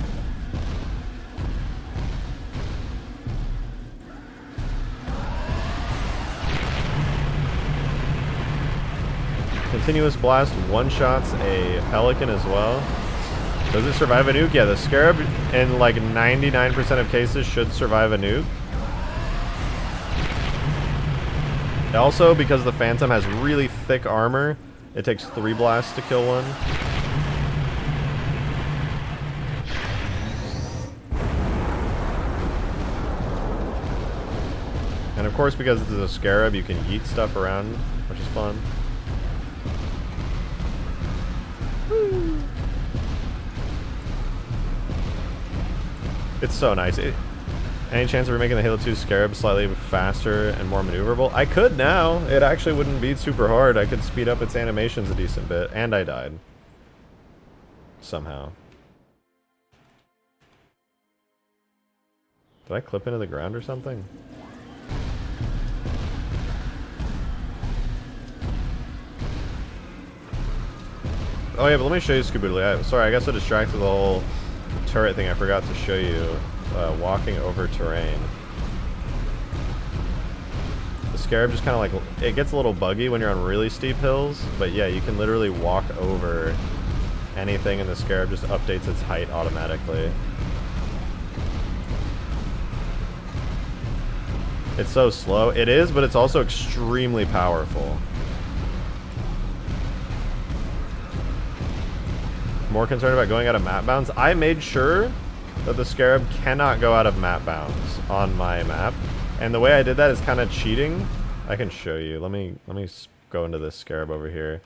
Continuous blast one-shots a Pelican as well. Does it survive a nuke? Yeah, the Scarab in like 99% of cases should survive a nuke. Also, because the Phantom has really thick armor, it takes 3 blasts to kill one. And of course, because it's a Scarab, you can yeet stuff around, which is fun. Woo. It's so nice. Any chance of making the Halo 2 Scarab slightly faster and more maneuverable? I could now. It actually wouldn't be super hard. I could speed up its animations a decent bit. And I died. Somehow. Did I clip into the ground or something? Oh yeah, but let me show you Scoobidly. Sorry, I got so distracted with the whole turret thing I forgot to show you. Walking over terrain. The Scarab just kind of like, it gets a little buggy when you're on really steep hills, but yeah, you can literally walk over anything and the Scarab just updates its height automatically. It's so slow. It is, but it's also extremely powerful. More concerned about going out of map bounds. I made sure that the Scarab cannot go out of map bounds on my map, and the way I did that is kind of cheating. I can show you. Let me go into this Scarab over here.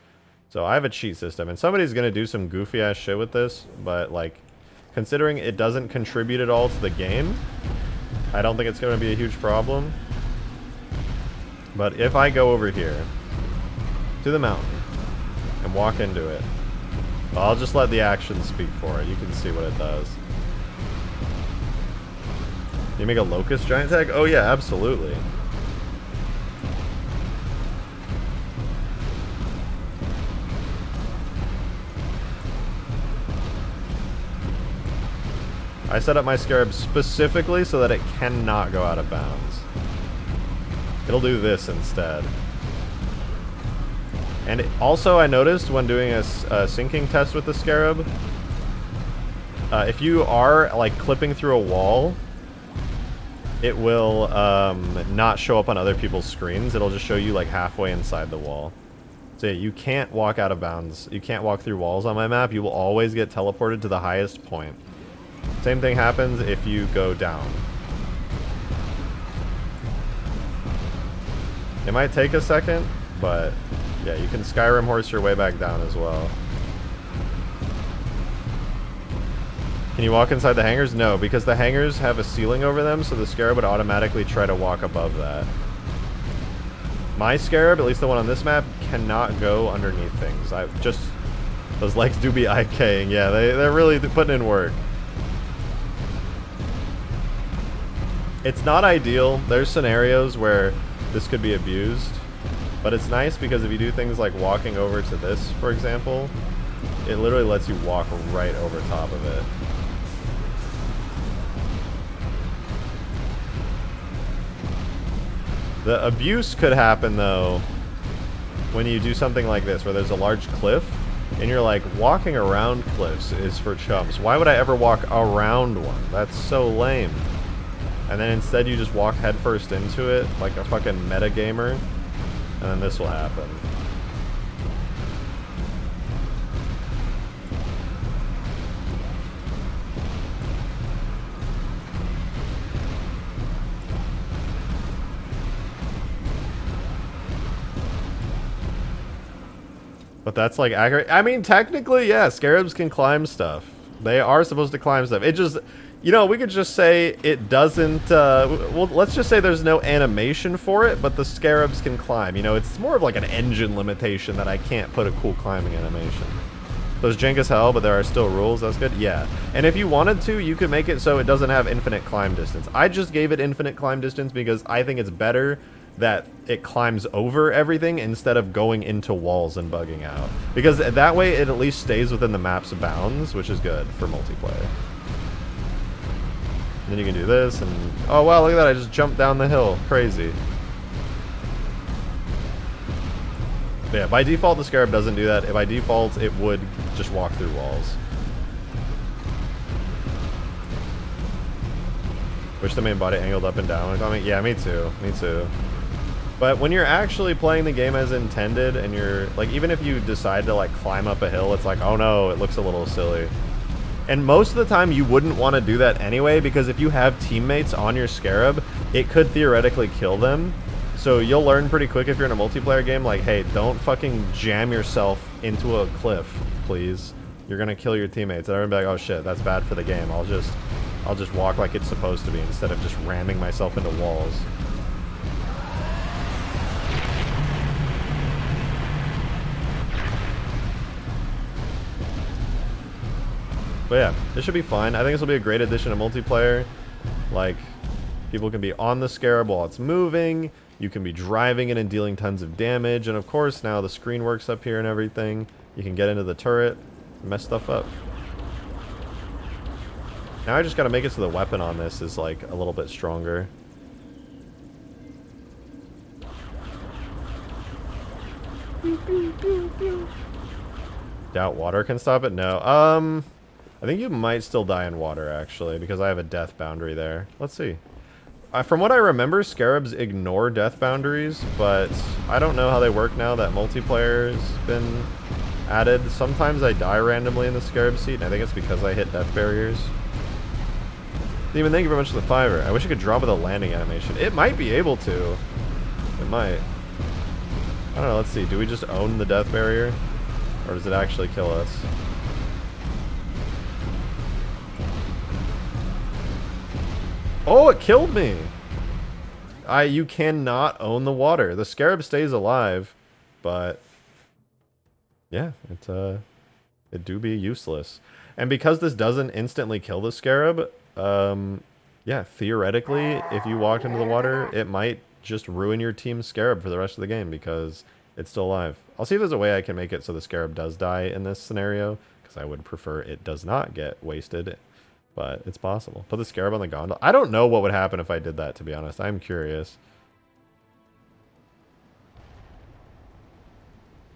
So I have a cheat system, and somebody's gonna do some goofy ass shit with this, but like, considering it doesn't contribute at all to the game, I don't think it's gonna be a huge problem. But if I go over here to the mountain and walk into it, I'll just let the action speak for it. You can see what it does. You make a locust giant tag? Oh yeah, absolutely. I set up my Scarab specifically so that it cannot go out of bounds. It'll do this instead. And also I noticed when doing a sinking test with the Scarab, if you are like clipping through a wall, it will not show up on other people's screens. It'll just show you like halfway inside the wall. So yeah, you can't walk out of bounds. You can't walk through walls on my map. You will always get teleported to the highest point. Same thing happens if you go down. It might take a second, but yeah, you can Skyrim horse your way back down as well. Can you walk inside the hangars? No, because the hangars have a ceiling over them, so the Scarab would automatically try to walk above that. My Scarab, at least the one on this map, cannot go underneath things. Those legs do be IKing. Yeah, they're really putting in work. It's not ideal. There's scenarios where this could be abused, but it's nice because if you do things like walking over to this, for example, it literally lets you walk right over top of it. The abuse could happen though when you do something like this where there's a large cliff and you're like, walking around cliffs is for chumps. Why would I ever walk around one? That's so lame. And then instead you just walk headfirst into it like a fucking meta gamer, and then this will happen. But that's like accurate. I mean, technically, yeah, Scarabs can climb stuff. They are supposed to climb stuff. It just, you know, we could just say it doesn't, well, let's just say there's no animation for it, but the Scarabs can climb. You know, it's more of like an engine limitation that I can't put a cool climbing animation. Those jank as hell, but there are still rules. That's good. Yeah. And if you wanted to, you could make it so it doesn't have infinite climb distance. I just gave it infinite climb distance because I think it's better that it climbs over everything instead of going into walls and bugging out. Because that way it at least stays within the map's bounds, which is good for multiplayer. And then you can do this, and oh wow, look at that, I just jumped down the hill. Crazy. But yeah, by default the Scarab doesn't do that. By default it would just walk through walls. Wish the main body angled up and down. I mean, yeah, me too. Me too. But when you're actually playing the game as intended, and you're like, even if you decide to like climb up a hill, it's like, oh no, it looks a little silly. And most of the time you wouldn't want to do that anyway, because if you have teammates on your Scarab, it could theoretically kill them. So you'll learn pretty quick if you're in a multiplayer game, like, hey, don't fucking jam yourself into a cliff, please. You're gonna kill your teammates. And everyone be like, oh shit, that's bad for the game. I'll just walk like it's supposed to be instead of just ramming myself into walls. But yeah, this should be fun. I think this will be a great addition to multiplayer. Like, people can be on the Scarab while it's moving. You can be driving it and dealing tons of damage. And of course, now the screen works up here and everything. You can get into the turret and mess stuff up. Now I just gotta make it so the weapon on this is like a little bit stronger. Doubt water can stop it? No. I think you might still die in water, actually, because I have a death boundary there. Let's see. From what I remember, Scarabs ignore death boundaries, but I don't know how they work now that multiplayer's been added. Sometimes I die randomly in the Scarab seat, and I think it's because I hit death barriers. Demon, thank you very much for the $5. I wish I could drop with a landing animation. It might be able to. It might. I don't know, let's see. Do we just own the death barrier? Or does it actually kill us? Oh, it killed me! You cannot own the water. The Scarab stays alive, but yeah, it do be useless. And because this doesn't instantly kill the Scarab, yeah, theoretically, if you walked into the water, it might just ruin your team's Scarab for the rest of the game because it's still alive. I'll see if there's a way I can make it so the Scarab does die in this scenario, because I would prefer it does not get wasted. But it's possible. Put the Scarab on the gondola. I don't know what would happen if I did that, to be honest. I'm curious.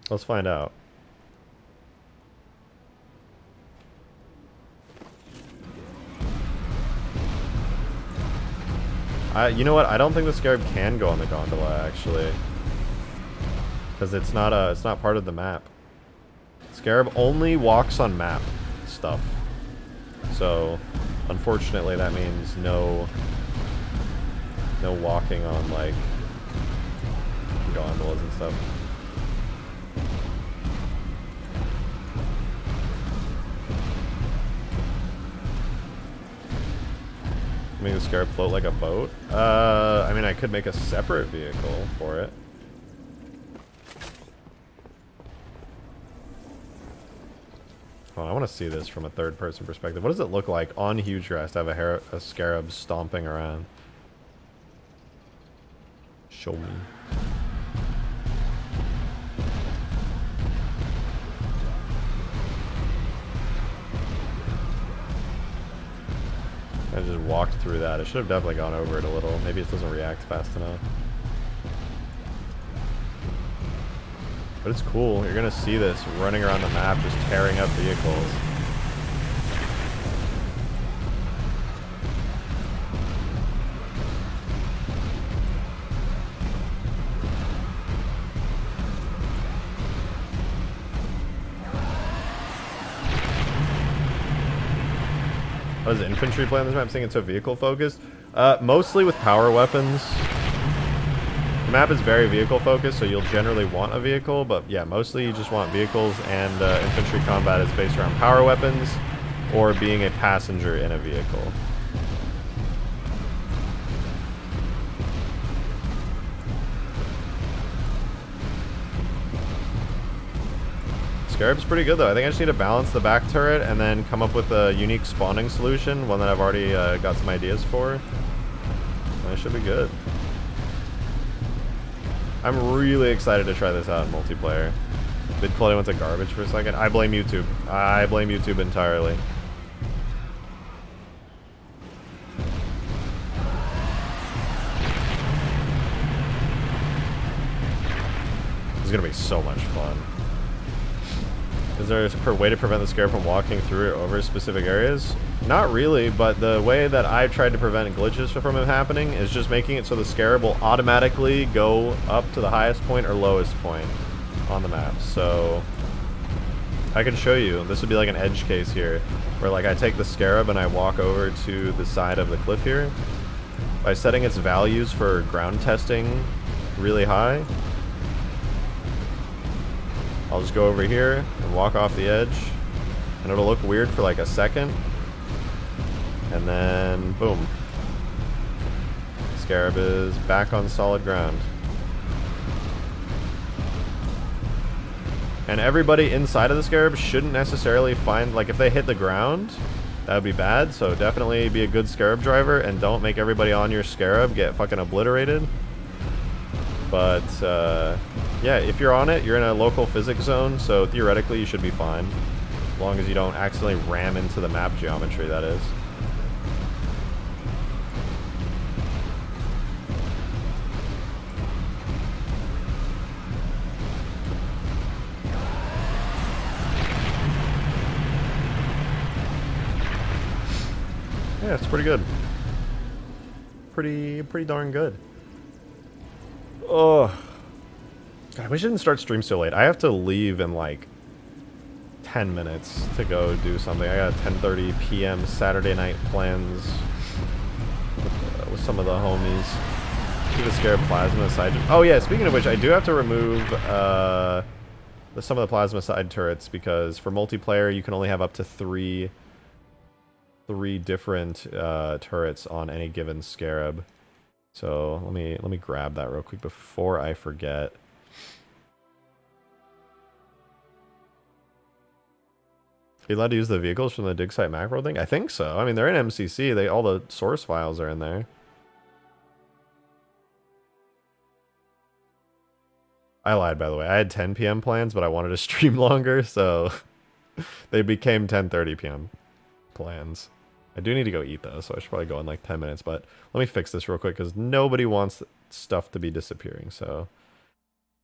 Let's find out. You know what? I don't think the Scarab can go on the gondola, actually. Because it's not part of the map. Scarab only walks on map stuff. So, unfortunately, that means no walking on, like, gondolas and stuff. Make the Scarab float like a boat? I mean, I could make a separate vehicle for it. Oh, I want to see this from a third-person perspective. What does it look like on huge grass to have a Scarab stomping around? Show me. I just walked through that. I should have definitely gone over it a little. Maybe it doesn't react fast enough. But it's cool. You're going to see this running around the map, just tearing up vehicles. What does infantry play on this map? I'm saying it's so vehicle focused. Mostly with power weapons. The map is very vehicle focused, so you'll generally want a vehicle, but yeah, mostly you just want vehicles, and infantry combat is based around power weapons or being a passenger in a vehicle. Scarab's pretty good though. I think I just need to balance the back turret and then come up with a unique spawning solution, one that I've already got some ideas for. And it should be good. I'm really excited to try this out in multiplayer. Mid quality went to garbage for a second. I blame YouTube. I blame YouTube entirely. This is gonna be so much fun. Is there a way to prevent the Scarab from walking through or over specific areas? Not really, but the way that I've tried to prevent glitches from it happening is just making it so the Scarab will automatically go up to the highest point or lowest point on the map. So I can show you. This would be like an edge case here, where like I take the Scarab and I walk over to the side of the cliff here. By setting its values for ground testing really high, I'll just go over here and walk off the edge, and it'll look weird for like a second, and then boom. Scarab is back on solid ground. And everybody inside of the Scarab shouldn't necessarily find, like if they hit the ground, that would be bad, so definitely be a good Scarab driver and don't make everybody on your Scarab get fucking obliterated. But, yeah, if you're on it, you're in a local physics zone, so theoretically you should be fine. As long as you don't accidentally ram into the map geometry, that is. Yeah, it's pretty good. Pretty darn good. Oh, God, we shouldn't start stream so late. I have to leave in like 10 minutes to go do something. I got 10:30 p.m. Saturday night plans with some of the homies. Do the Scarab plasma side. Oh yeah, speaking of which, I do have to remove some of the plasma side turrets because for multiplayer you can only have up to three different turrets on any given Scarab. So let me grab that real quick before I forget. Are you allowed to use the vehicles from the dig site macro thing? I think so. I mean, they're in MCC. All the source files are in there. I lied, by the way. I had 10 p.m. plans, but I wanted to stream longer, so they became 10:30 p.m. plans. I do need to go eat though, so I should probably go in like 10 minutes, but let me fix this real quick because nobody wants stuff to be disappearing, so.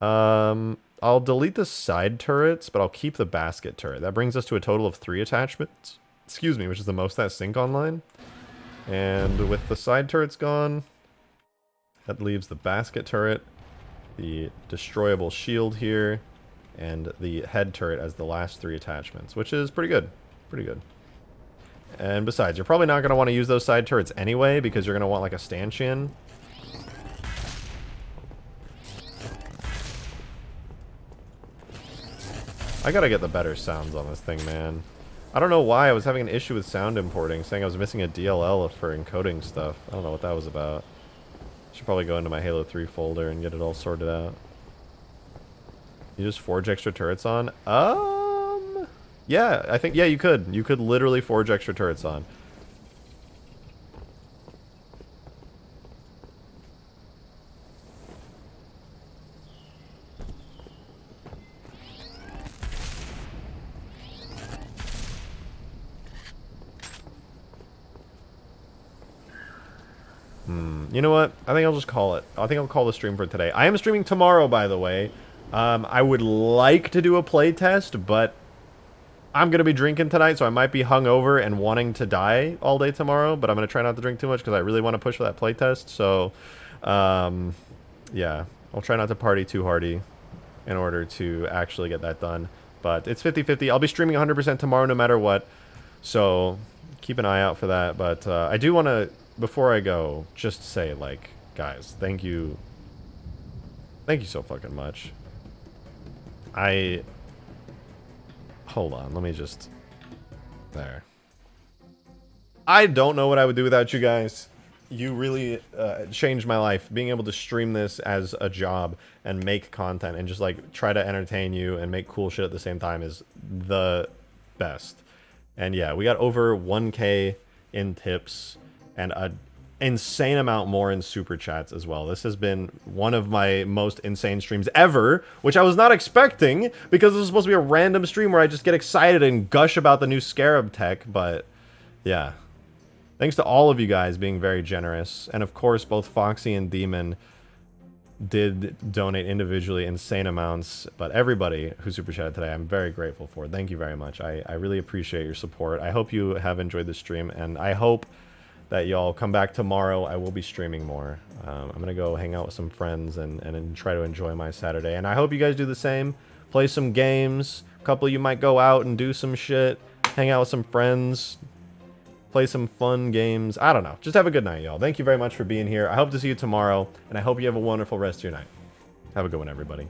I'll delete the side turrets, but I'll keep the basket turret. That brings us to a total of 3 attachments, excuse me, which is the most that sync online. And with the side turrets gone, that leaves the basket turret, the destroyable shield here, and the head turret as the last 3 attachments, which is pretty good, pretty good. And besides, you're probably not going to want to use those side turrets anyway, because you're going to want like a stanchion. I gotta get the better sounds on this thing, man. I don't know why I was having an issue with sound importing, saying I was missing a DLL for encoding stuff. I don't know what that was about. Should probably go into my Halo 3 folder and get it all sorted out. You just forge extra turrets on? Yeah, I think, yeah, you could. You could literally forge extra turrets on. You know what? I think I'll just call it. I think I'll call the stream for today. I am streaming tomorrow, by the way. I would like to do a play test, but I'm going to be drinking tonight, so I might be hungover and wanting to die all day tomorrow, but I'm going to try not to drink too much because I really want to push for that play test. So, yeah, I'll try not to party too hardy in order to actually get that done. But it's 50-50. I'll be streaming 100% tomorrow no matter what, so keep an eye out for that. But I do want to, before I go, just say, like, guys, thank you so fucking much. Hold on, let me just... There. I don't know what I would do without you guys. You really changed my life. Being able to stream this as a job and make content and just, like, try to entertain you and make cool shit at the same time is the best. And yeah, we got over 1K in tips and an insane amount more in super chats as well. This has been one of my most insane streams ever, which I was not expecting because this was supposed to be a random stream where I just get excited and gush about the new Scarab tech, but yeah. Thanks to all of you guys being very generous, and of course both Foxy and Demon did donate individually insane amounts, but everybody who super chatted today I'm very grateful for. Thank you very much. I really appreciate your support. I hope you have enjoyed the stream, and I hope that y'all come back tomorrow. I will be streaming more. I'm gonna go hang out with some friends and try to enjoy my Saturday, and I hope you guys do the same. play some games. A couple of you might go out and do some shit, hang out with some friends, play some fun games. I don't know. Just have a good night, y'all. Thank you very much for being here. I hope to see you tomorrow, and I hope you have a wonderful rest of your night. Have a good one, everybody.